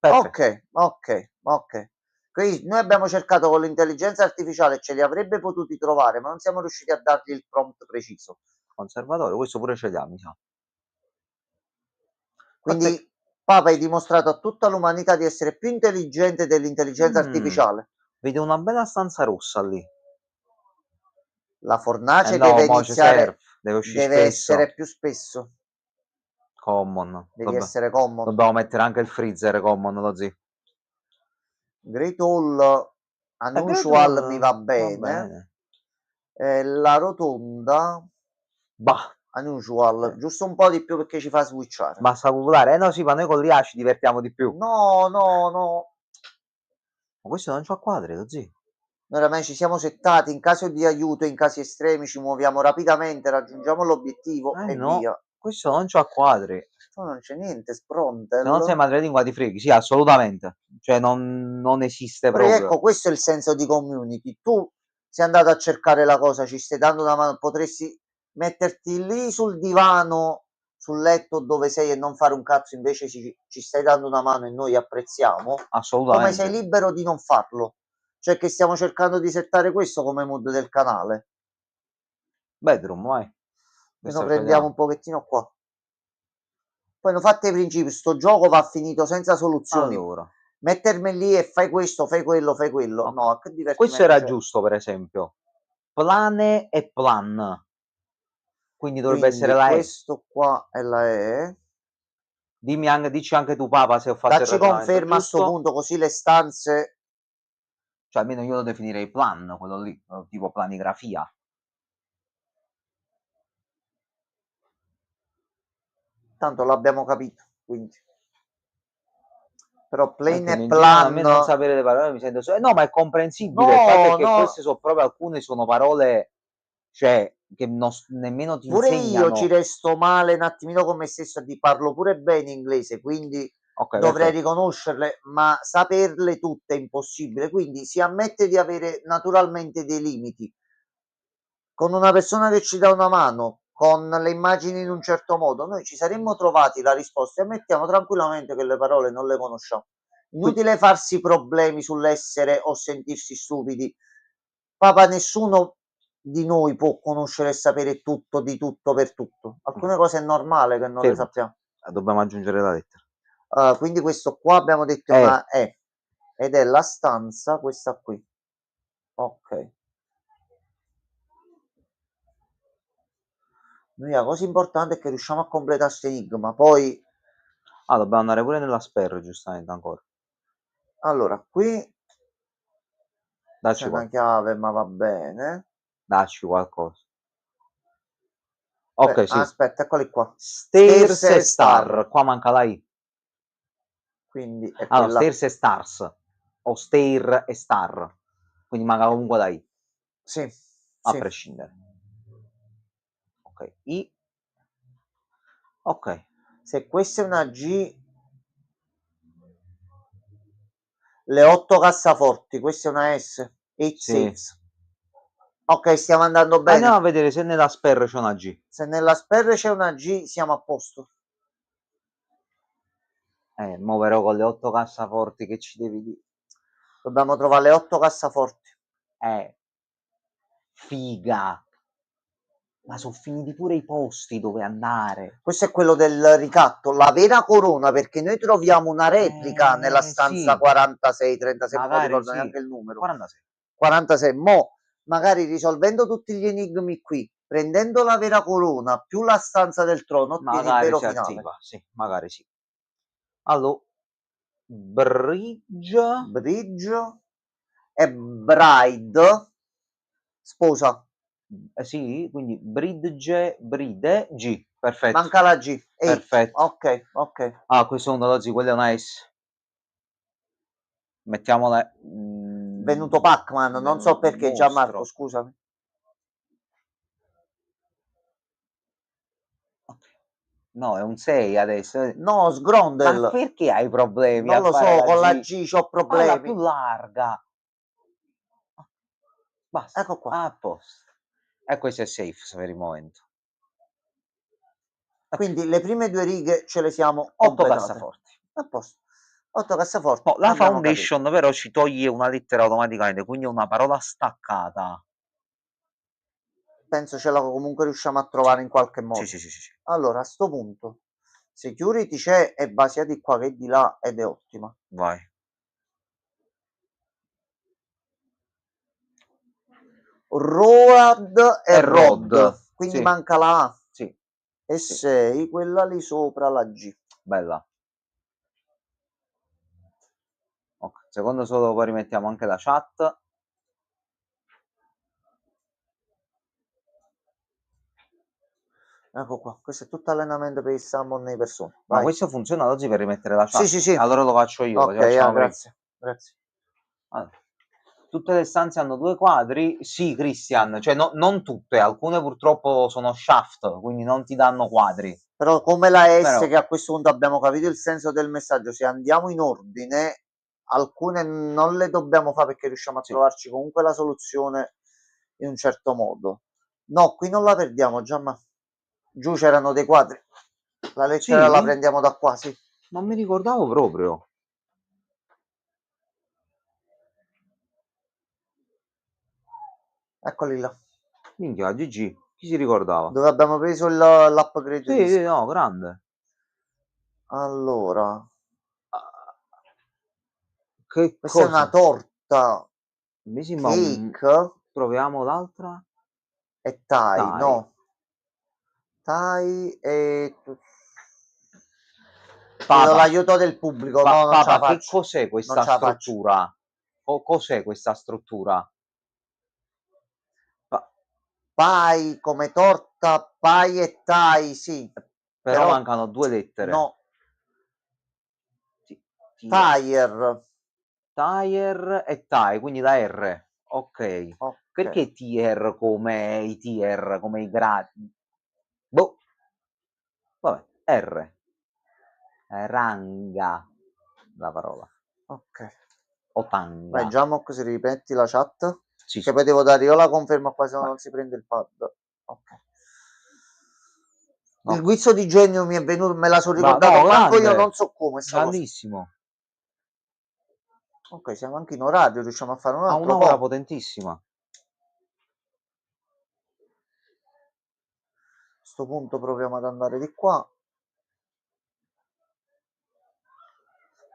Ok. Quindi noi abbiamo cercato con l'intelligenza artificiale, ce li avrebbe potuti trovare, ma non siamo riusciti a dargli il prompt preciso. Conservatore, questo pure ce l'ha, mi sa. Quindi Papa hai dimostrato a tutta l'umanità di essere più intelligente dell'intelligenza artificiale. Vedo una bella stanza rossa lì. La fornace deve iniziare, deve essere più spesso. Common. Devi essere common. Dobbiamo mettere anche il freezer common, lo zio. Great Hall Unusual mi va bene. La rotonda bah, Unusual, giusto un po' di più perché ci fa switchare. Basta popolare. No, sì, ma noi con l'IA ci divertiamo di più. No. Ma questo non c'ha quadri, lo zio. Noi oramai ci siamo settati, in caso di aiuto, in casi estremi ci muoviamo rapidamente, raggiungiamo l'obiettivo e no, via. Questo non c'ha quadri. Non c'è niente, Sprontel. Se non sei madrelingua ti freghi, sì, assolutamente. Cioè non esiste Però proprio. ecco, questo è il senso di community. Tu sei andato a cercare la cosa, ci stai dando una mano, potresti metterti lì sul divano, sul letto dove sei e non fare un cazzo, invece ci stai dando una mano e noi apprezziamo. Assolutamente. Come sei libero di non farlo. Cioè che stiamo cercando di settare questo come mood del canale. Bedroom, vai. Lo prendiamo un pochettino qua. Poi non fate i principi, sto gioco va finito senza soluzioni. Allora. Mettermi lì e fai questo, fai quello, fai quello. Okay. No, che divertimento. Questo era giusto, per esempio. Plane e plan. Quindi dovrebbe essere la E. Questo qua è la E. Dici anche tu, Papa, se ho fatto Dacci il ragionamento conferma giusto. a sto punto, così le stanze... Cioè, almeno io lo definirei plan, quello lì, tipo planigrafia. Tanto l'abbiamo capito, quindi. Però plane e plan... A me non plan... sapere le parole mi sento... No, ma è comprensibile. Il fatto è che queste sono proprio alcune sono parole... Cioè, che nemmeno ti Pure insegnano. io ci resto male un attimino con me stesso, di parlo pure bene inglese, quindi dovrei riconoscerle, ma saperle tutte è impossibile. Quindi si ammette di avere naturalmente dei limiti. Con una persona che ci dà una mano, con le immagini in un certo modo, noi ci saremmo trovati la risposta e ammettiamo tranquillamente che le parole non le conosciamo. Inutile farsi problemi sull'essere o sentirsi stupidi. Papà, nessuno di noi può conoscere e sapere tutto di tutto per tutto. Alcune cose è normale che non le sappiamo. Dobbiamo aggiungere la lettera. Quindi questo qua abbiamo detto una E. Ed è la stanza questa qui. Ok. La cosa importante è che riusciamo a completare questo enigma. Poi... dobbiamo andare pure nella sper, giustamente, ancora. Allora, qui... Dacci c'è una chiave, ma va bene. Dacci qualcosa. Ok, sì. Aspetta, eccoli qua. Stairs e star. Qua manca la I. Quindi è no, stairs e stars. O stair e star. Quindi manca comunque la I. Sì. A prescindere. Ok, I. Ok. Se questa è una G... Le 8 cassaforti, questa è una S. 8 saves. Ok, stiamo andando bene. Andiamo a vedere se nella sper c'è una G. Se nella sper c'è una G, siamo a posto. Mo però con le 8 cassaforti che ci devi dire. Dobbiamo trovare le 8 cassaforti. Figa. Ma sono finiti pure i posti dove andare. Questo è quello del ricatto, la vera corona, perché noi troviamo una replica nella stanza 46, 36, non mi ricordo neanche il numero. 46. 46. Mo, magari risolvendo tutti gli enigmi qui, prendendo la vera corona più la stanza del trono, ottieni il vero finale. Attiva. Sì, magari sì. Allora, bridge e bride, sposa. Sì, quindi bride, G, perfetto. Manca la G. Perfetto. Ok. Questo è un dallo quella è una S. Mettiamola. Venuto Pac-Man, non so perché, Gianmarco, scusami. No, è un 6 adesso. No, Sgrondel. Ma perché hai problemi? Non lo so, con la G c'ho problemi. Falla più larga. Basta. Ecco qua. A posto. E questo è safe per il momento. Quindi le prime due righe ce le siamo 8 cassaforti. A posto. 8 cassaforti. No, la foundation però ci toglie una lettera automaticamente, quindi è una parola staccata. Penso ce la comunque riusciamo a trovare in qualche modo. Sì. Allora, a sto punto, security c'è, è sia di qua che di là ed è ottima. Vai. Road e Rod. Quindi manca la A. Sì. e 6, quella lì sopra la G. Bella. Ok, secondo solo, poi rimettiamo anche la chat. Ecco qua, questo è tutto allenamento per il summon nei persone. Ma Vai. questo funziona oggi per rimettere la chat? Sì. Allora lo faccio io. Ok, grazie. Allora, tutte le stanze hanno 2 quadri? Sì, Christian, cioè non tutte, alcune purtroppo sono shaft, quindi non ti danno quadri. Però come la S, Però, che a questo punto abbiamo capito il senso del messaggio, se andiamo in ordine, alcune non le dobbiamo fare perché riusciamo a trovarci comunque la soluzione in un certo modo. No, qui non la perdiamo, già, ma giù c'erano dei quadri. La lettera la prendiamo da qua, sì. Non mi ricordavo proprio. Eccoli là. Minchia, GG, chi si ricordava? Dove abbiamo preso l'upgrade? Sì, no, grande. Allora, che questa è una torta. Mi sembra Cake. Proviamo l'altra. E Thai, no. Thai e... Chiedo l'aiuto del pubblico, no, non ce la faccio. Che cos'è questa struttura? Cos'è questa struttura? Pai come torta, pai e Thai, sì. Però mancano 2 lettere. No. Tire. Tire e Thai, quindi la R. Ok. Perché tier come i tier, come i gradi? Boh. Vabbè, R. Ranga la parola. Ok. O tanga. Vai, Giamok, se ripeti la chat. Sì, che poi devo dare io la conferma qua, se no non si prende il pad. Ok. No. Il guizzo di genio mi è venuto, me la sono ricordato, manco io non so come. Grandissimo. Ok, siamo anche in orario, riusciamo a fare un altro un'ora potentissima. A questo punto proviamo ad andare di qua.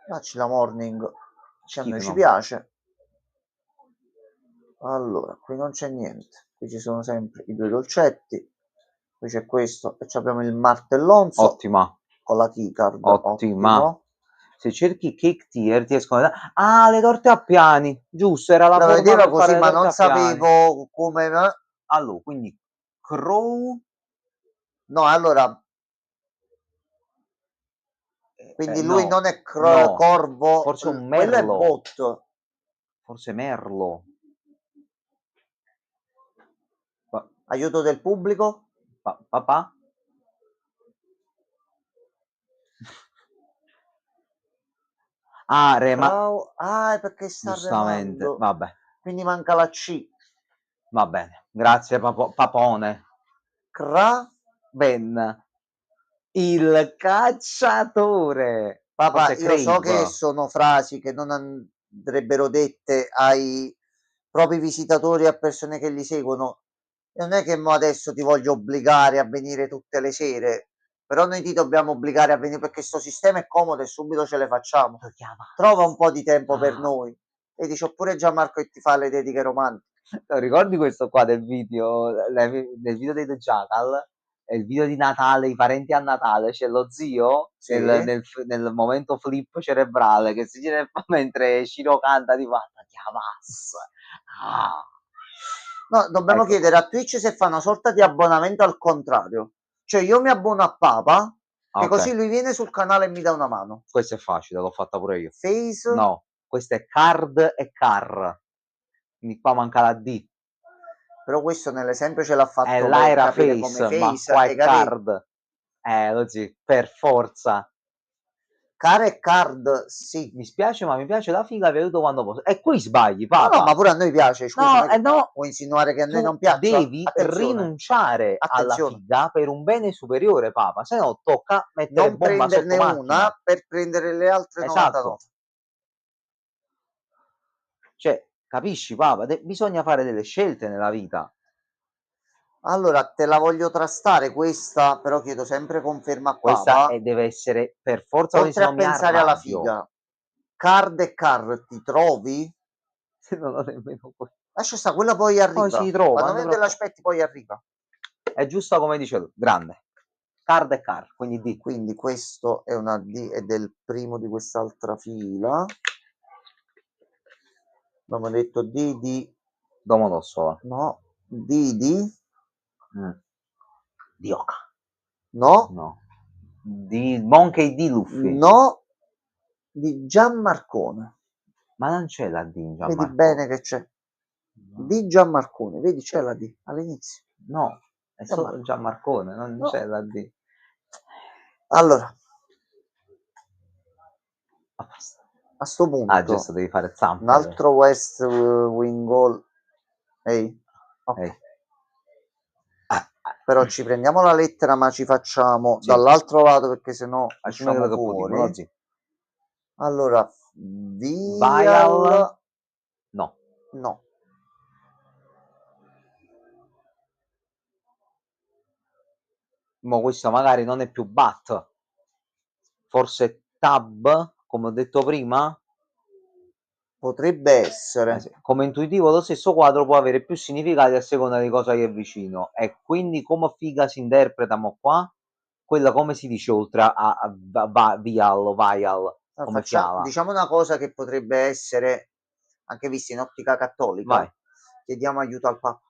Dacci la morning, che a noi ci piace. Allora, qui non c'è niente, qui ci sono sempre i 2 dolcetti, qui c'è questo e abbiamo il martellonzo. Ottima. Con la keycard. Ottima. Ottimo. Se cerchi cake tier ti escono... Ah, le torte a piani. Giusto, era la forma vedeva per così, ma non sapevo come... Allora, quindi crow... No, allora... Quindi lui non è corvo, forse un quello è merlo. bot. Forse merlo. Aiuto del pubblico? Papà? Ah, Ah, è perché sta giustamente, remando. vabbè. Quindi manca la C. Va bene, grazie papone. Ben, il cacciatore. Papà, io so che sono frasi che non andrebbero dette ai propri visitatori, a persone che li seguono. Non è che mo adesso ti voglio obbligare a venire tutte le sere, però noi ti dobbiamo obbligare a venire perché sto sistema è comodo e subito ce le facciamo. Trova un po' di tempo per noi. E dice, oppure Gianmarco che ti fa le dediche romantiche. Ricordi questo qua del video dei The Jackal? È il video di Natale, i parenti a Natale, c'è lo zio nel momento flip cerebrale che si gira mentre Ciro canta di fatta chiamassa. No, dobbiamo chiedere a Twitch se fa una sorta di abbonamento al contrario. Cioè io mi abbono a Papa, che così lui viene sul canale e mi dà una mano. Questo è facile, l'ho fatta pure io. Face? No, questo è card e car. Quindi qua manca la D. Però questo nell'esempio ce l'ha fatto là era face, ma qua è card. Così, per forza. Car e card, sì. Mi spiace, ma mi piace la figa venuto quando posso. E qui sbagli, Papa. No, ma pure a noi piace, scusa. No, vuoi insinuare che a noi non piace? Devi rinunciare alla figa per un bene superiore, Papa. Se no tocca mettere non bomba prenderne sotto una per prendere le altre 99. Cioè, capisci, Papa? Bisogna fare delle scelte nella vita. Allora, te la voglio trastare questa, però chiedo sempre conferma a Papa. Questa deve essere per forza. Oltre a pensare alla figa, card e car ti trovi? Non ho nemmeno questo. Lascia sta, quella poi arriva. Poi si trova. Quando te l'aspetti poi arriva. È giusto come dice lui, grande. card e car, quindi D. Quindi questo è una D ed è il primo di quest'altra fila. Abbiamo detto D di Domodossola. no, D di Dioca. no, No. Di Monkey D. Luffy. no, di Gianmarcone. Ma non c'è la D in Vedi Gianmarcone. bene che c'è. Di Gianmarcone, vedi c'è la D all'inizio. No, è solo Gianmarcone, non No. c'è la D. Allora, Basta. a sto punto, adesso devi fare zampe. un altro West Wing Goal. Ehi, ok. Ehi. Però ci prendiamo la lettera, ma ci facciamo Sì. dall'altro lato perché sennò Facciamo usciamo quello che fuori. potimo, sì. Allora, Vial. No. No. Ma questo magari non è più Bat. Forse Tab, come ho detto prima. Potrebbe essere. Sì. Come intuitivo lo stesso quadro può avere più significati a seconda di cosa gli è vicino. E quindi come figa si interpreta qua? Quella come si dice oltre a vial, come fiala. Diciamo una cosa che potrebbe essere anche vista in ottica cattolica. Vai. Chiediamo aiuto al Papa.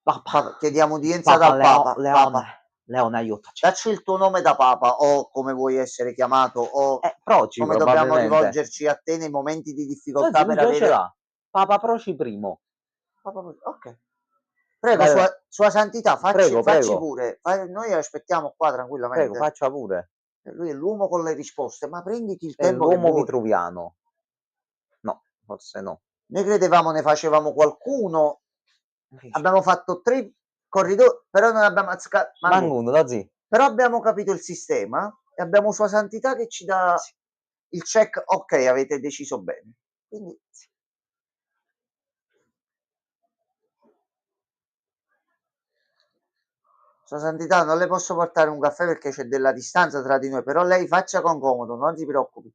Papa. Chiediamo udienza dal Papa. Leone, aiutaci. Dacci il tuo nome da Papa o come vuoi essere chiamato o Proci, come dobbiamo rivolgerci a te nei momenti di difficoltà per avere... Papa Proci primo. Ok. Prego, sua santità, facci prego. pure. Noi aspettiamo qua tranquillamente. Prego, faccia pure. Lui è l'uomo con le risposte, ma prenditi il È tempo l'uomo che vuoi. vitruviano. No, forse no. Noi credevamo ne facevamo qualcuno. Abbiamo fatto 3 corridoi, però non abbiamo azzeccato Manguno, da zi. Però abbiamo capito il sistema e abbiamo sua santità che ci dà il check. Ok, avete deciso bene. Quindi Sua Santità, non le posso portare un caffè perché c'è della distanza tra di noi, però lei faccia con comodo, non si preoccupi.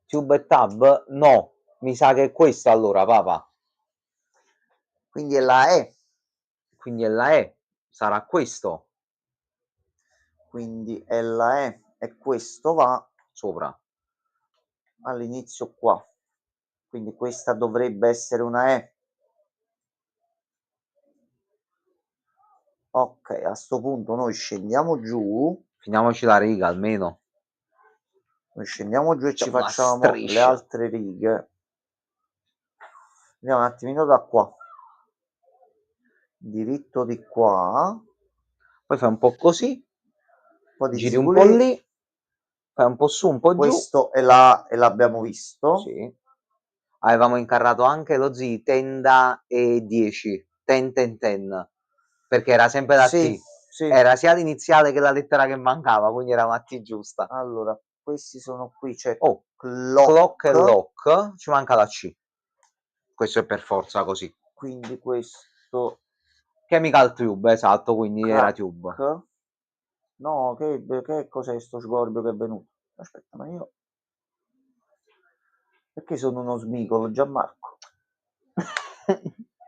Tube e tab? No, mi sa che è questo allora, Papa. Quindi è la E. Quindi è la E, sarà questo. Quindi è la E e questo va sopra. All'inizio qua. Quindi questa dovrebbe essere una E. Ok, a sto punto noi scendiamo giù. Finiamoci la riga almeno. Noi scendiamo giù e ci facciamo striscia. le altre righe. Andiamo un attimino da qua. Diritto di qua. Poi fai un po' così. Un po' di giri un po' lì. Fai un po' su, un po' giù. Questo è là e l'abbiamo visto. Sì. Avevamo incarrato anche lo Z tenda e 10. Ten. Perché era sempre la T. Sì. Era sia l'iniziale che la lettera che mancava, quindi era una T giusta. Allora, questi sono qui, c'è clock e lock, ci manca la C. Questo è per forza così. Quindi questo... Chemical tube, esatto, quindi era tube. No, che cos'è sto sgorbio che è venuto? Aspetta, ma io... Perché sono uno smicolo, Gianmarco?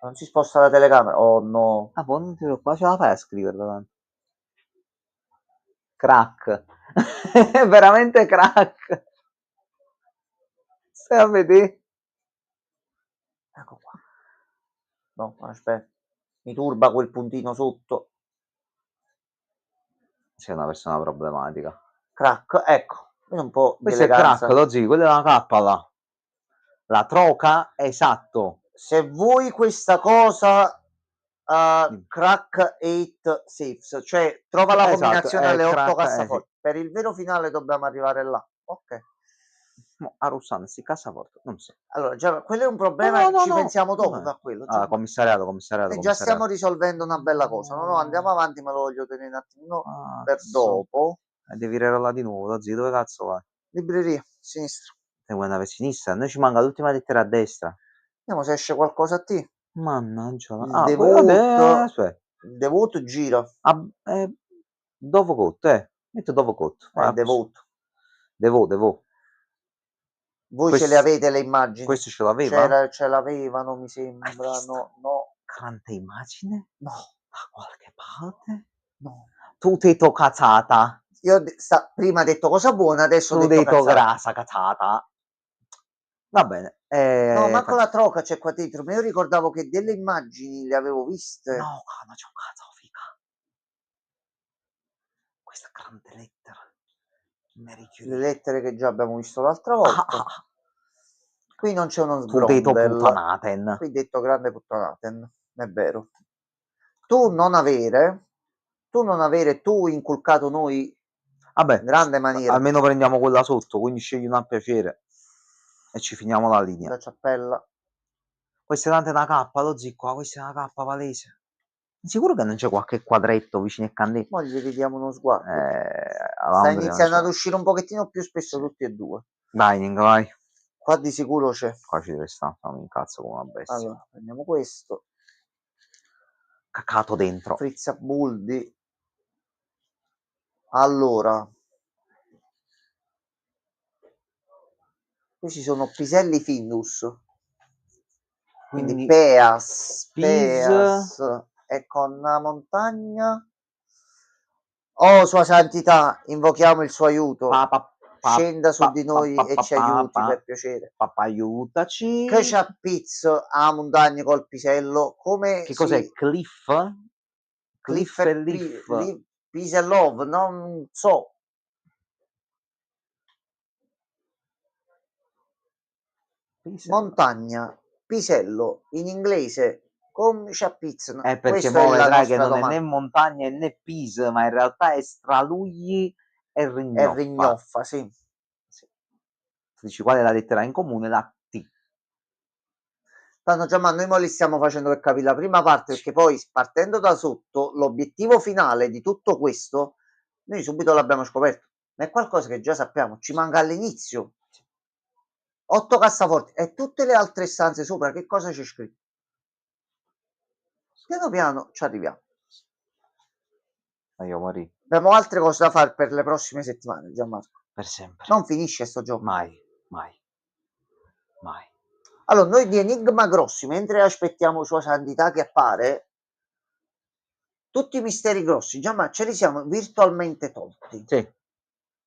Non si sposta la telecamera? Oh no. Ah, poi non ti preoccupare, ce la fai a scrivere davanti. Crack. Veramente crack. Stai a vedere? Ecco qua. No, aspetta. Mi turba quel puntino sotto. Sei una persona problematica. Crack, ecco. Un po' di questo eleganza. È crack, lo zio, quella è una K là. La troca, esatto. Se vuoi questa cosa... crack 8 saves, cioè trova la combinazione alle 8 cassaforti. Per il vero finale dobbiamo arrivare là. Ok. A Russano si cassaforte, non so. Allora, già quello è un problema, ci pensiamo dopo a quello. Commissariato. Già stiamo risolvendo una bella cosa. No, andiamo avanti, me lo voglio tenere un attimo per dopo. Devi rerollare di nuovo, zio, dove cazzo vai? Libreria, sinistra. E vuoi andare a sinistra? A noi ci manca l'ultima lettera a destra. Vediamo se esce qualcosa a te. Mannaggia. Il devoto gira. Dovocot, metto Dovocot. Devo. Voi ce le avete le immagini? Questo ce l'aveva? Ce l'avevano, mi sembra. No. Quanta immagine? No. Da qualche parte? No. Tu ti detto cazzata. Io prima ho detto cosa buona, adesso ho Tu detto cazzata. grassa cazzata. Va bene. No, ma con la troca c'è qua dentro. Ma io ricordavo che delle immagini le avevo viste. No, ma c'è un cazzo figa. Questa grande lettera. Le lettere che già abbiamo visto l'altra volta. Qui non c'è uno sgrondel. Qui detto grande puttanaten. È vero. Tu non avere, tu inculcato noi. Vabbè, grande maniera. Almeno prendiamo quella sotto, quindi scegli una a piacere e ci finiamo la linea. La ciappella. Questa è tante una K, lo zicco, questa è una K palese. Sicuro che non c'è qualche quadretto vicino al candele? Poi gli vediamo uno sguardo. Sta iniziando ad uscire un pochettino più spesso tutti e due. Dining, vai. Qua di sicuro c'è. Qua ci deve stare, fammi incazzo come una bestia. Allora, prendiamo questo. Cacato dentro. Frizzabuldi. Allora. Qui ci sono piselli Findus. Quindi Peas e con la montagna. Oh, Sua Santità, invochiamo il suo aiuto. Scenda su di noi e ci aiuti, per piacere. Papà, aiutaci. Che c'ha pizzo a montagna col pisello? Come che cos'è? Cliff? Cliff e Leaf. Pisellov, non so. Montagna, pisello, in inglese, come c'ha pizzo. Perché mo vedrai che non è né montagna né pis, ma in realtà è stralugli e rignoffa. E rignoffa, sì. Dici qual è la lettera in comune? La T. Tanto già, ma noi mo li stiamo facendo per capire la prima parte, perché poi partendo da sotto, l'obiettivo finale di tutto questo, noi subito l'abbiamo scoperto, ma è qualcosa che già sappiamo, ci manca all'inizio. 8 cassaforti e tutte le altre stanze sopra, che cosa c'è scritto? Piano piano ci arriviamo. Abbiamo altre cose da fare per le prossime settimane, Gianmarco. Per sempre. Non finisce sto gioco. Mai. Allora, noi di Enigma Grossi, mentre aspettiamo Sua Santità che appare, tutti i misteri grossi, Gianmarco, ce li siamo virtualmente tolti. Sì.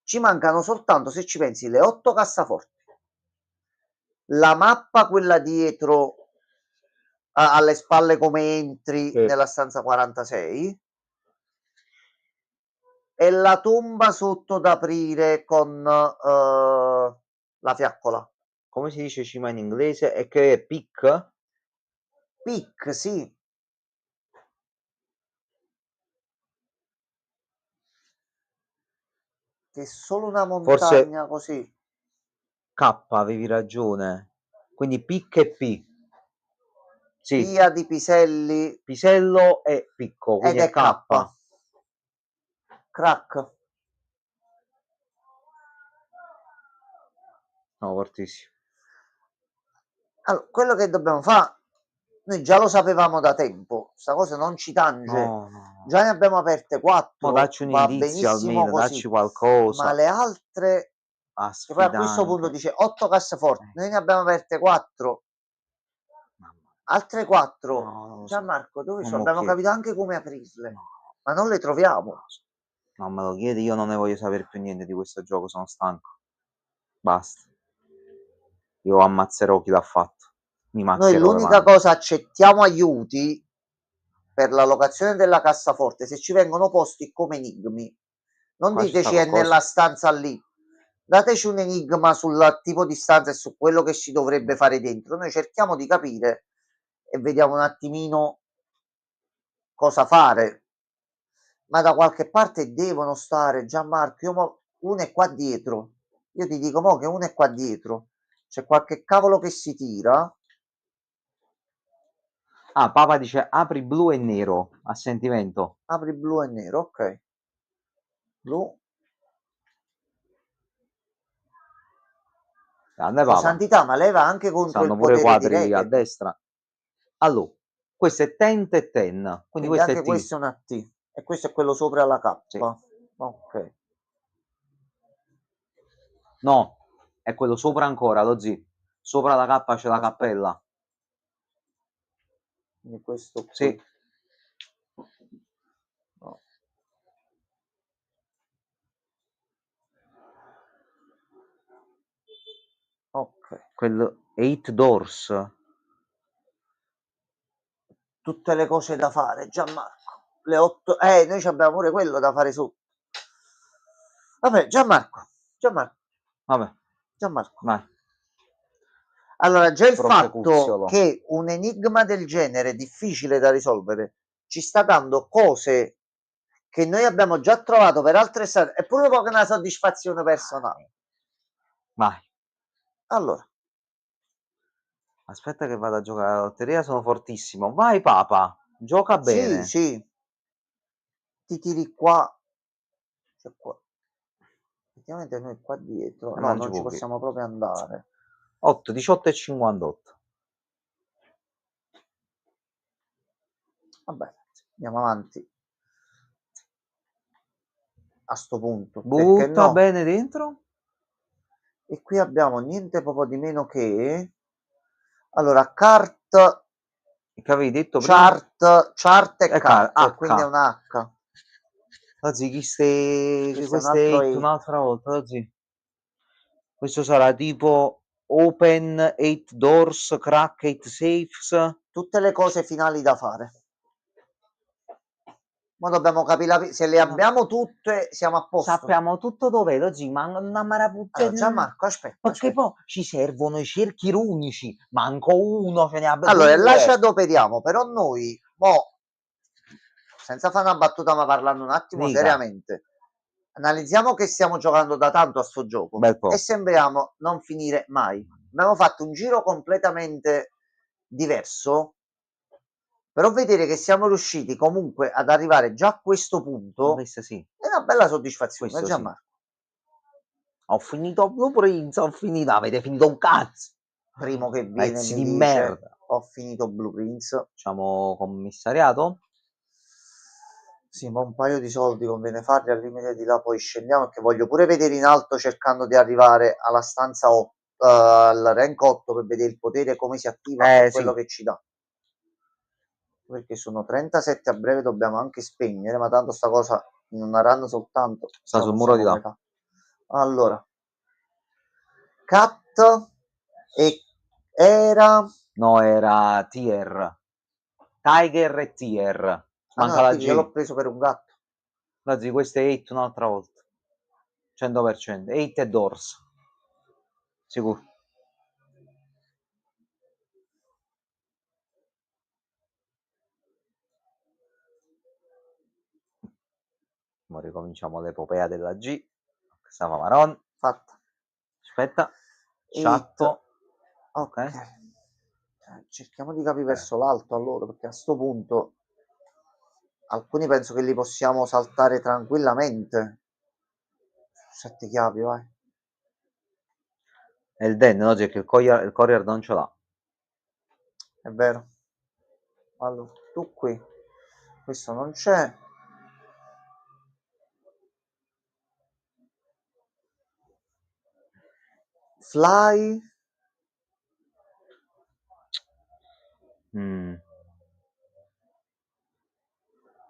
Ci mancano soltanto, se ci pensi, le 8 cassaforti. La mappa, quella dietro, alle spalle come entri nella stanza 46. E la tomba sotto da aprire con la fiaccola. Come si dice cima in inglese? E che è pick? Pick, sì. Che è solo una montagna. Forse così. K, avevi ragione. Quindi pick e P. Sì. Via di Piselli. Pisello e picco. Quindi Ed è K. Crack. No, fortissimo. Allora, quello che dobbiamo fare, noi già lo sapevamo da tempo, sta cosa non ci tange. No. Già ne abbiamo aperte 4. Dacci un indizio almeno, così. dacci qualcosa. Ma le altre, che poi a questo punto dice 8 cassaforti, noi ne abbiamo aperte 4. Altre 4. No, Gianmarco, dove sono? Abbiamo capito anche come aprirle, ma non le troviamo. Non me lo chiedi, io non ne voglio sapere più niente di questo gioco, sono stanco. Basta. Io ammazzerò chi l'ha fatto. Noi l'unica cosa, accettiamo aiuti per la locazione della cassaforte se ci vengono posti come enigmi. Non diteci è nella stanza lì. Dateci un enigma sul tipo di stanza e su quello che si dovrebbe fare dentro. Noi cerchiamo di capire e vediamo un attimino cosa fare. Ma da qualche parte devono stare, Gianmarco. Uno è qua dietro. Io ti dico mo che uno è qua dietro. C'è qualche cavolo che si tira. Ah, Papa dice apri blu e nero a sentimento. Apri blu e nero, ok. Blu. Sua Santità, ma lei va anche contro il potere quadri di Requiem. a destra. Allora, questo è Ten e Ten. Quindi questo anche è T. questo è una T. E questo è quello sopra la K. Sì. Ok. No, è quello sopra ancora, lo zio. Sopra la K c'è la cappella. Quindi questo qui. Sì. quello 8 doors. Tutte le cose da fare, Gianmarco. Le 8... noi abbiamo pure quello da fare su. Vabbè, Gianmarco. Vabbè. Gianmarco. Vai. Allora, già il fatto che un enigma del genere difficile da risolvere ci sta dando cose che noi abbiamo già trovato per altre strade, è pure un po' una soddisfazione personale. Vai. Allora. Aspetta che vado a giocare alla lotteria, sono fortissimo. Vai, papa, gioca bene. Sì. Ti tiri qua. Cioè qua. Effettivamente noi qua dietro. No, non ci possiamo proprio andare. 8, 18 e 58. Vabbè, andiamo avanti. A sto punto. Butta no? Bene dentro. E qui abbiamo niente proprio di meno che... Allora, cart... Che avevi detto chart, prima? Chart e cart, quindi è un H. Oggi questo è un'altra volta. Oggi. Questo sarà tipo open 8 doors, crack 8 safes. Tutte le cose finali da fare. Ma dobbiamo capire se le abbiamo tutte, siamo a posto. Sappiamo tutto dove, oggi, ma una marabutta. Allora, Gianmarco, aspetta. Perché poi ci servono i cerchi runici, manco uno, ce ne abbia allora, là ci adoperiamo, però noi, senza fare una battuta, ma parlando un attimo seriamente, analizziamo che stiamo giocando da tanto a sto gioco e sembriamo non finire mai. Abbiamo fatto un giro completamente diverso, però vedere che siamo riusciti comunque ad arrivare già a questo punto sì. È una bella soddisfazione, Gianmarco. Sì. Ho finito Blueprints, avete finito un cazzo. Primo che viene mi dice, merda. Ho finito Blueprints. Facciamo commissariato? Sì, ma un paio di soldi conviene farli, al limite di là poi scendiamo, perché voglio pure vedere in alto cercando di arrivare alla stanza 8, al rank 8 per vedere il potere come si attiva e quello che ci dà. Perché sono 37 a breve, dobbiamo anche spegnere, ma tanto sta cosa in una run soltanto. Sta sul muro di là. Allora, cat e era... No, era Tier. Tiger e Tier. Manca la G. Io l'ho preso per un gatto. Anzi, questo è 8 un'altra volta. 100%. 8 e doors. Sicuro. Ora ricominciamo l'epopea della G. Stava Maron. Fatta. Aspetta. Chatto. Ok. Cerchiamo di capire verso l'alto allora, perché a sto punto alcuni penso che li possiamo saltare tranquillamente. 7 chiavi, vai. È il Den, no? Che il courier non ce l'ha. È vero. Allora, tu qui. Questo non c'è. Fly.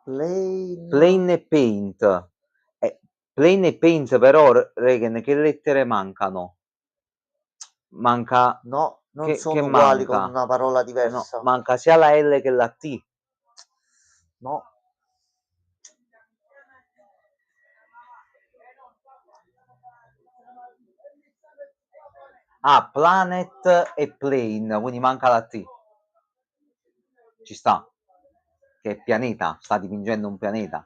Plane e Paint. Plane e Paint però, Regen, che lettere mancano? Manca... No, non sono uguali con una parola diversa. No, manca sia la L che la T. No. Ah, planet e plane, quindi manca la T. Ci sta. Che è pianeta, sta dipingendo un pianeta.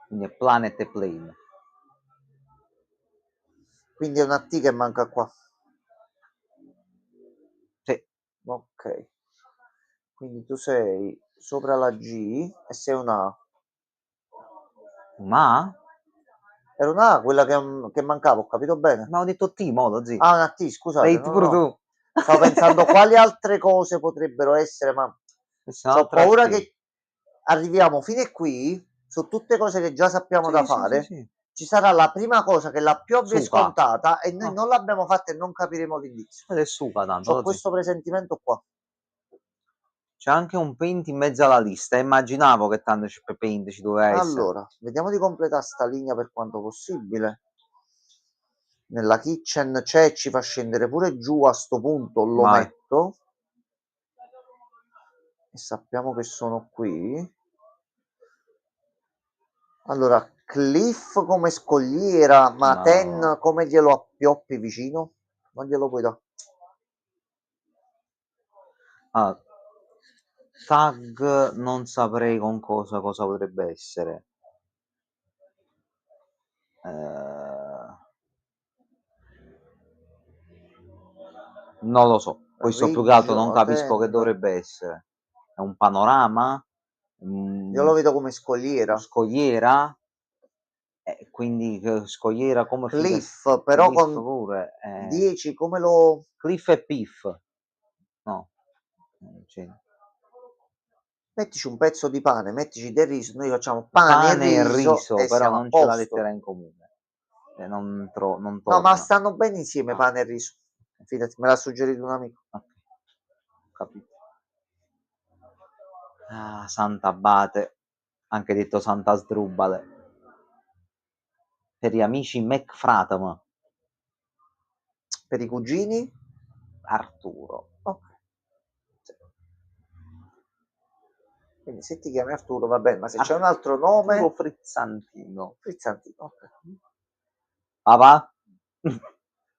Quindi è planet e plane. Quindi è una T che manca qua. Sì. Ok. Quindi tu sei sopra la G e sei una A. Una A? Era una A quella che mancava, ho capito bene? Ma ho detto T, modo, zio. Ah, una T, scusate. L'hai pure tu. Stavo pensando quali altre cose potrebbero essere, ma ho paura che arriviamo fino a qui, su tutte cose che già sappiamo da fare, sì. Ci sarà la prima cosa che è la più ovvia e scontata e noi non l'abbiamo fatta e non capiremo l'indizio. Ed è suca tanto. Ho questo presentimento qua. C'è anche un paint in mezzo alla lista. Immaginavo che tanto paint ci doveva essere. Allora, vediamo di completare sta linea per quanto possibile. nella kitchen c'è, ci fa scendere pure giù, a sto punto lo Vai. metto e sappiamo che sono qui. Allora, Cliff come scogliera, ma No. Ten come glielo appioppi vicino? Non glielo puoi dare. Ah, tag non saprei con cosa potrebbe essere. Non lo so, questo più che altro non capisco che Ten. dovrebbe essere. È un panorama? Io lo vedo come scogliera. Scogliera? Quindi scogliera come Cliff, però Cliff con pure. 10 come lo... Cliff e Piff. No. Mettici un pezzo di pane, mettici del riso, noi facciamo pane e riso e però siamo a non c'è la posto. lettera in comune. Non No, torna. ma stanno bene insieme Ah. pane e riso. Fidati, me l'ha suggerito un amico. Okay. Capito. Ah, Sant'Abate, anche detto Santa Sdrubale. Per gli amici McFratem. Per i cugini? Arturo. Ok. Sì. Quindi se ti chiami Arturo va bene, ma se c'è un altro nome... Arturo Frizzantino. Frizzantino, ok. Papà?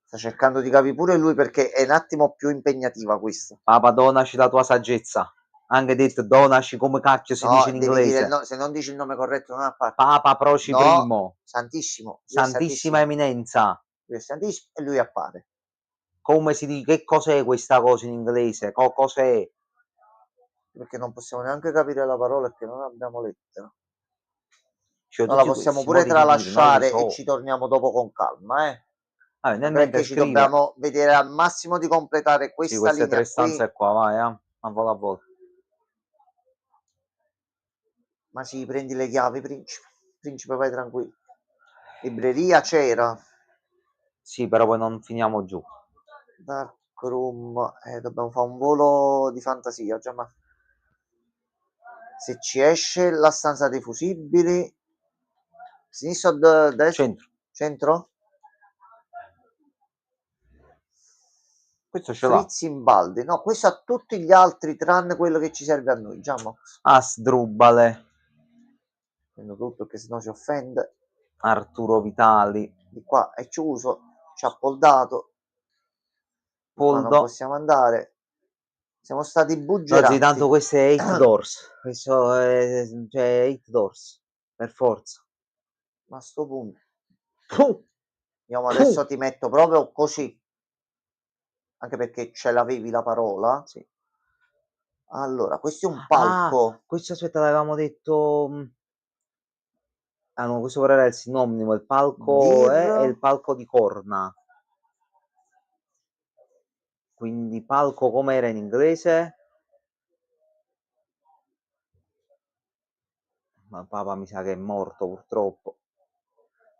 Sta cercando di capire pure lui perché è un attimo più impegnativa questa. Papa, donaci la tua saggezza. Anche detto, donaci come cacchio si dice in Devi dire inglese. se non dici il nome corretto non appare. Papa Proci No, primo. Santissimo. Santissima Eminenza. Lui è Santissimo e lui appare. Come si dice? Che cos'è questa cosa in inglese? Cos'è? Perché non possiamo neanche capire la parola perché non abbiamo lettera. Cioè, No, la tutti possiamo questi pure modi di dire, non li tralasciare e so. ci torniamo dopo con calma, Vabbè, nel Anche mentre perché ci scrive. dobbiamo vedere al massimo di completare Sì, questa queste linea 3 qui. stanze qua, vai, a vola a volta. Ma sì, prendi le chiavi, principe. Principe, vai tranquillo. Libreria c'era. Sì, però poi non finiamo giù. Dark room. Dobbiamo fare un volo di fantasia. Cioè, ma... Se ci esce la stanza dei fusibili. Sinistra o destra? Centro. Centro? Questo ce l'ha. Fritz Imbaldi. No, questo ha tutti gli altri tranne quello che ci serve a noi. Giammo. Asdrubale. Prendo tutto che sennò si offende. Arturo Vitali. Di qua è chiuso. Ci ha poldato. Di qua non Poldo. possiamo andare. Siamo stati No, buggerati. tanto questo è 8 doors. Questo è, cioè, 8 doors. Per forza. Ma a sto punto. Puh. Adesso ti metto proprio così. Anche perché ce l'avevi la parola. Sì. Allora, questo è un palco. Questo aspetta, l'avevamo detto. Ah no, questo però era il sinonimo, il palco è il palco di corna. Quindi palco com'era in inglese? Ma Papa mi sa che è morto purtroppo.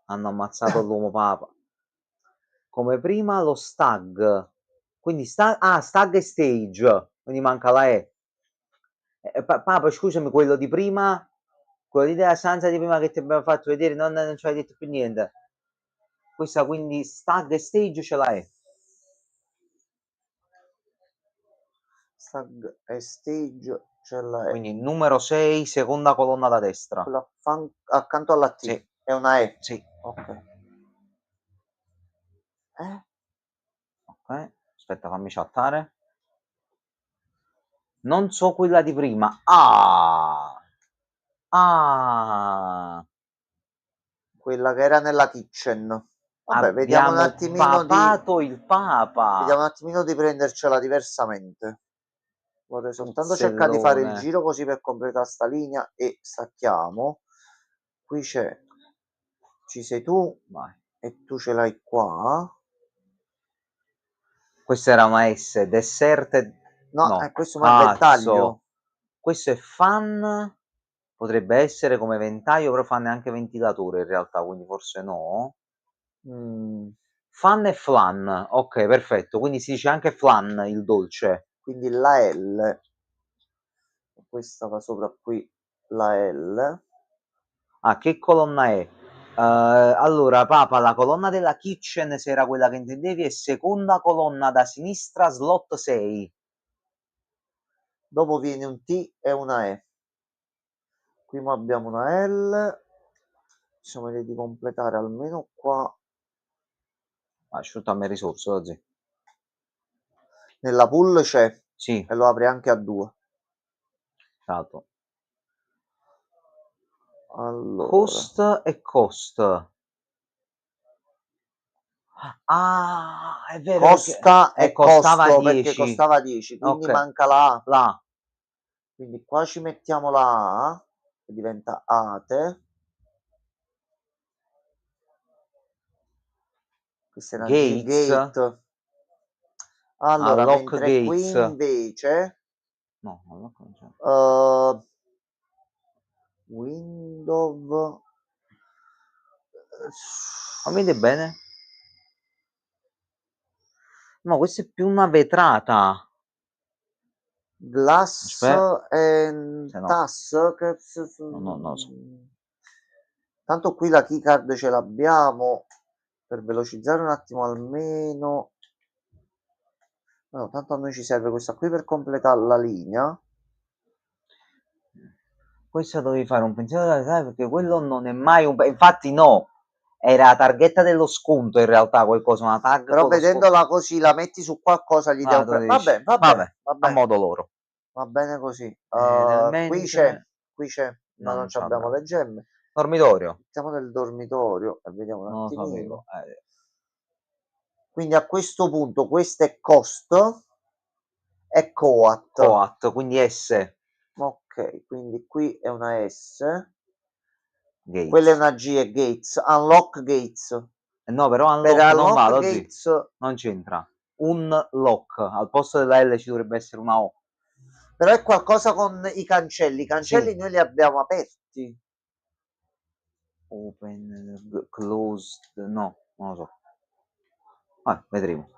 Hanno ammazzato l'uomo Papa. Come prima lo stag. Quindi stag e stage. Quindi manca la E. Papa, scusami, quello di prima, quello della stanza di prima che ti abbiamo fatto vedere, non ci hai detto più niente. Questa quindi stag e stage ce l'hai. Stag e stage ce l'hai. Quindi numero 6, seconda colonna da destra. Quella accanto alla T. Sì. È una E. Sì. Ok. Ok, aspetta, fammi chattare. Non so quella di prima. Ah! Quella che era nella kitchen. Vabbè, vediamo un Abbiamo attimino papato il Papa. Vediamo un attimino di prendercela diversamente. Vorrei soltanto cercare di fare il Puzzellone. giro così per completare sta linea e stacchiamo. Qui c'è. Ci sei tu. Vai. E tu ce l'hai qua. Questa era una S, dessert. No, questo è ventaglio. Questo è fan, potrebbe essere come ventaglio, però fan è anche ventilatore in realtà, quindi forse no. Fan e flan, ok, perfetto, quindi si dice anche flan il dolce. Quindi la L. Questa va sopra qui la L. Che colonna è? Allora, Papa, la colonna della kitchen, se era quella che intendevi, è seconda colonna da sinistra, slot 6. Dopo viene un T e una E. Qui abbiamo una L. Possiamo vedere di completare almeno qua. Sfruttami risorse oggi. Nella pool c'è. Sì. E lo apre anche a 2. Esatto. Allora. Cost e cost. Ah, è vero. Costa e costava costo 10. perché costava 10, quindi Ok. manca la A. La. Quindi qua ci mettiamo la A, che diventa Ate. Questa è una G, Gates. Gate. Allora, Unlock mentre qui gates. invece No, unlock non c'è. Window. Ma vede bene? No, questa è più una vetrata. Glass Aspetta. and Se no. TAS. No. Tanto qui la keycard ce l'abbiamo per velocizzare un attimo almeno. No, tanto a noi ci serve questa qui per completare la linea. Questa dovevi fare un pensiero della vetrata perché quello non è mai un... Infatti no, era la targhetta dello sconto in realtà qualcosa, una tag Però con lo sconto. vedendola così, la metti su qualcosa, gli dai un Tu dici, vabbè, vabbè, a vabbè. modo loro. Va bene così. Qui Mentre... c'è, ma No, non non ce abbiamo l'abbiamo. le gemme. Dormitorio. Siamo nel dormitorio e vediamo un Non lo attimino. sapevo. Quindi a questo punto questo è cost e coat. Coat, quindi S. Ok, quindi qui è una S. Gates. Quella è una G e Gates. Unlock Gates. No, però Per unlock non va, unlock oggi Gates. non c'entra. Un lock, al posto della L ci dovrebbe essere una O. Però è qualcosa con i cancelli. I cancelli Sì. noi li abbiamo aperti. Open, closed, no, non lo so. Vedremo.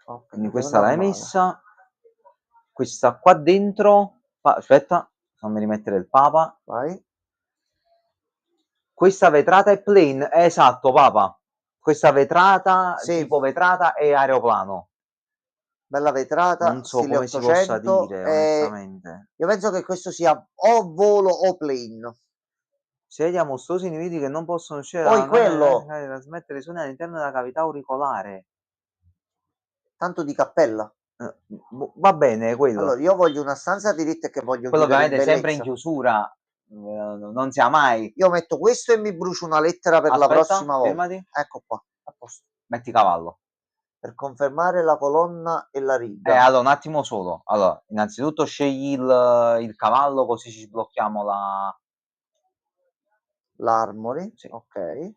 Ok, Quindi vediamo questa l'hai normale. messa. Questa qua dentro. Aspetta, fammi rimettere il Papa. Vai. Questa vetrata è plain, esatto, Papa. Questa vetrata, Sì. tipo vetrata è aeroplano. Bella vetrata, Non so stile come si possa 800. dire, onestamente. Io penso che questo sia o volo o plane. Sedie a mostruosi individui che non possono uscire Poi dalla quello, camera e trasmettere i suoni all'interno della cavità auricolare. tanto di cappella. Va bene, quello. Allora, io voglio una stanza diritta che voglio Quello chiudere in ovviamente sempre in bellezza. chiusura, non sia mai. Io metto questo e mi brucio una lettera per la prossima volta. Firmati. Ecco qua, a posto. Metti cavallo. Per confermare la colonna e la riga. Allora, un attimo solo. Allora, innanzitutto scegli il cavallo così ci sblocchiamo la... L'armory, Sì. ok.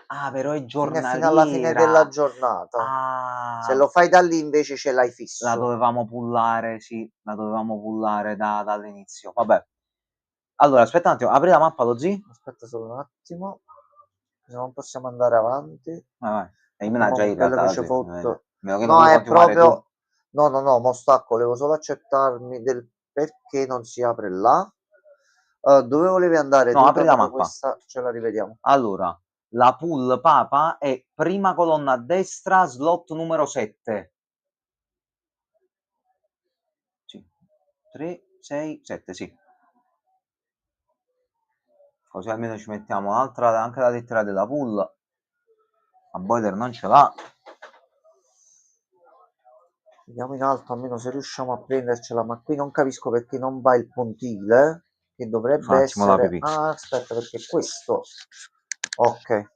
Ah, però è giornaliera. Fino alla fine della giornata. Ah, se lo fai da lì invece ce l'hai la fisso. dovevamo pullare, sì, la dovevamo pullare dall'inizio. Vabbè. Allora, aspetta un attimo, apri la mappa, lo zi? Aspetta solo un attimo. Se non possiamo andare avanti. Vai. E io me la Andiamo già con in quello realtà, che lo c'è zi. fatto. Meno che non No, vuoi è continuare tu. proprio... No, mo stacco, volevo solo accertarmi del perché non si apre là. Dove volevi andare? No, apri la Dopo mappa. questa ce la rivediamo. Allora, la pool Papa è prima colonna a destra, slot numero 7. Sì. 3, 6, 7, sì. Così almeno ci mettiamo anche la lettera della pool. La boiler non ce l'ha. Vediamo in alto almeno se riusciamo a prendercela, ma qui non capisco perché non va il pontile, che dovrebbe essere... Ah, aspetta, perché questo... Ok.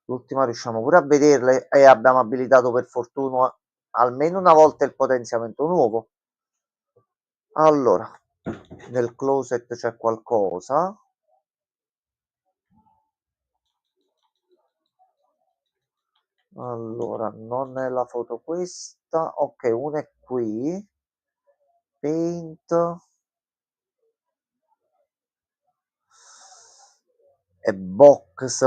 L'ultima riusciamo pure a vederle e abbiamo abilitato per fortuna almeno una volta il potenziamento nuovo. Allora, nel closet c'è qualcosa. Allora, non è la foto questa. Ok, una è qui. Paint. E box.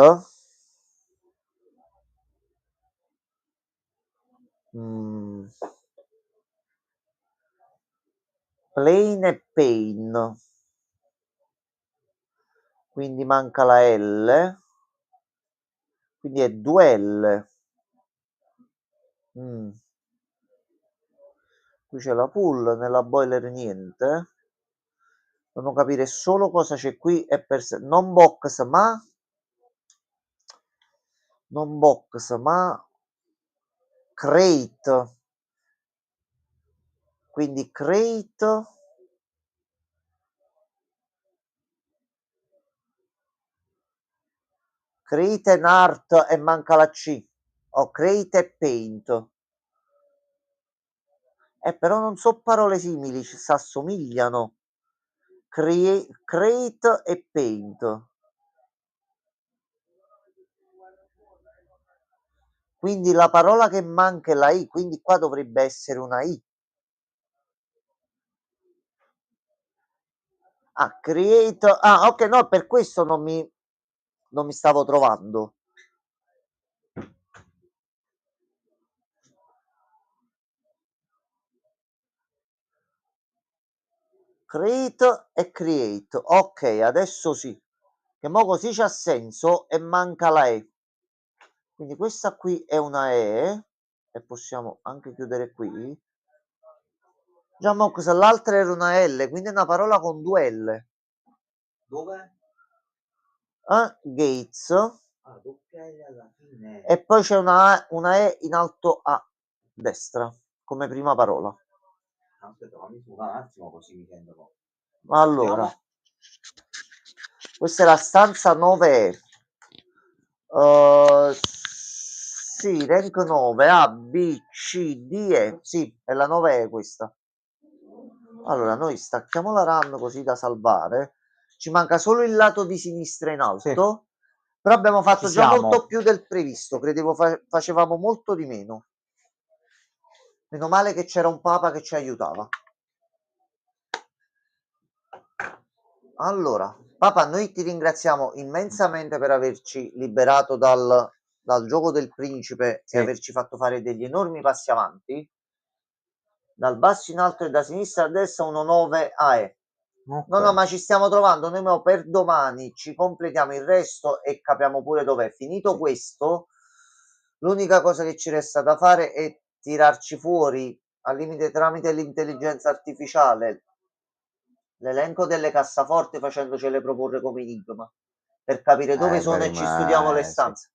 Plain e pain. quindi manca la L, quindi è 2L. Qui c'è la pool, nella boiler niente. Dobbiamo capire solo cosa c'è qui e per sé. Non box ma crate. Quindi crate and art e manca la C. Crate e paint. Però non so parole simili, si assomigliano. Crate e paint. Quindi la parola che manca è la I, quindi qua dovrebbe essere una I. Create. Ok, no, per questo non mi stavo trovando. Create e create. Ok, adesso sì. Che mo così c'ha senso e manca la E. Quindi questa qui è una E e possiamo anche chiudere qui. Già mo l'altra era una L, quindi è una parola con 2 L. Dove? Gates. Alla fine. E poi c'è una E in alto a destra come prima parola. Aspetta, fammi un attimo così mi sento. Allora, questa è la stanza 9E. Sì, rank 9, A, B, C, D, E. Sì, è la 9E questa. Allora, noi stacchiamo la RAM così da salvare. Ci manca solo il lato di sinistra in alto. Sì. Però abbiamo fatto già molto più del previsto. Credevo facevamo molto di meno. Meno male che c'era un papa che ci aiutava. Allora, Papa, noi ti ringraziamo immensamente per averci liberato dal gioco del principe e averci fatto fare degli enormi passi avanti. Dal basso in alto e da sinistra a destra 1-9 AE. Okay. No, ma ci stiamo trovando. Noi per domani ci completiamo il resto e capiamo pure dov'è. Finito questo, l'unica cosa che ci resta da fare è tirarci fuori, al limite tramite l'intelligenza artificiale, l'elenco delle cassaforti facendocele proporre come enigma per capire dove sono e ci studiamo le stanze.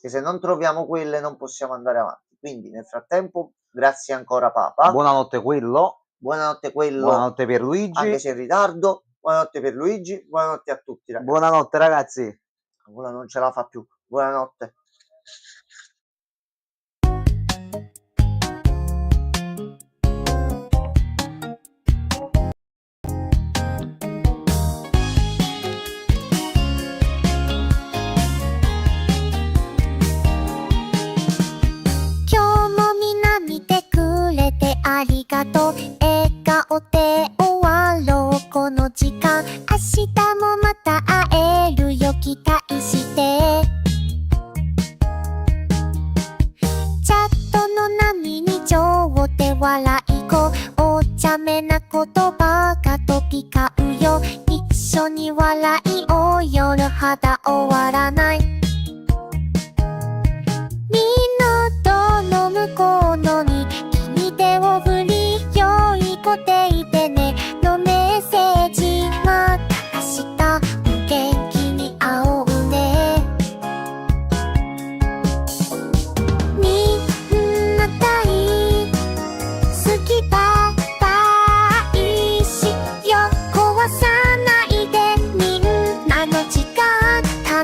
Che se non troviamo quelle non possiamo andare avanti. Quindi nel frattempo, grazie ancora Papa. Buonanotte quello. Buonanotte quello. Buonanotte Pierluigi. Anche se in ritardo. Buonanotte Pierluigi. Buonanotte a tutti ragazzi. Buonanotte ragazzi. Quella non ce la fa più. Buonanotte.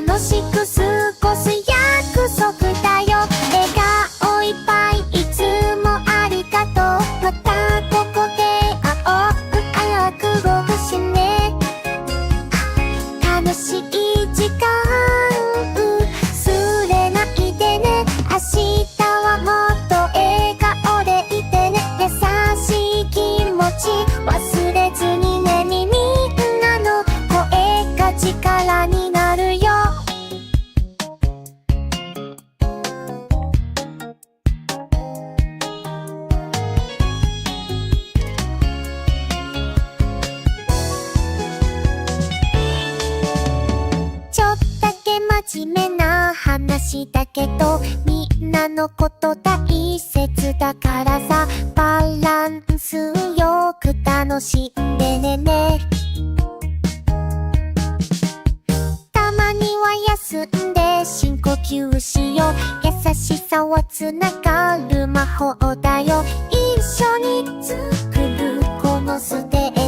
楽しく真面目な話だけどみんなのこと大切だからさ、バランスよく楽しんでね。たまには休んで深呼吸しよう。優しさはつながる魔法だよ。一緒に作るこのステージ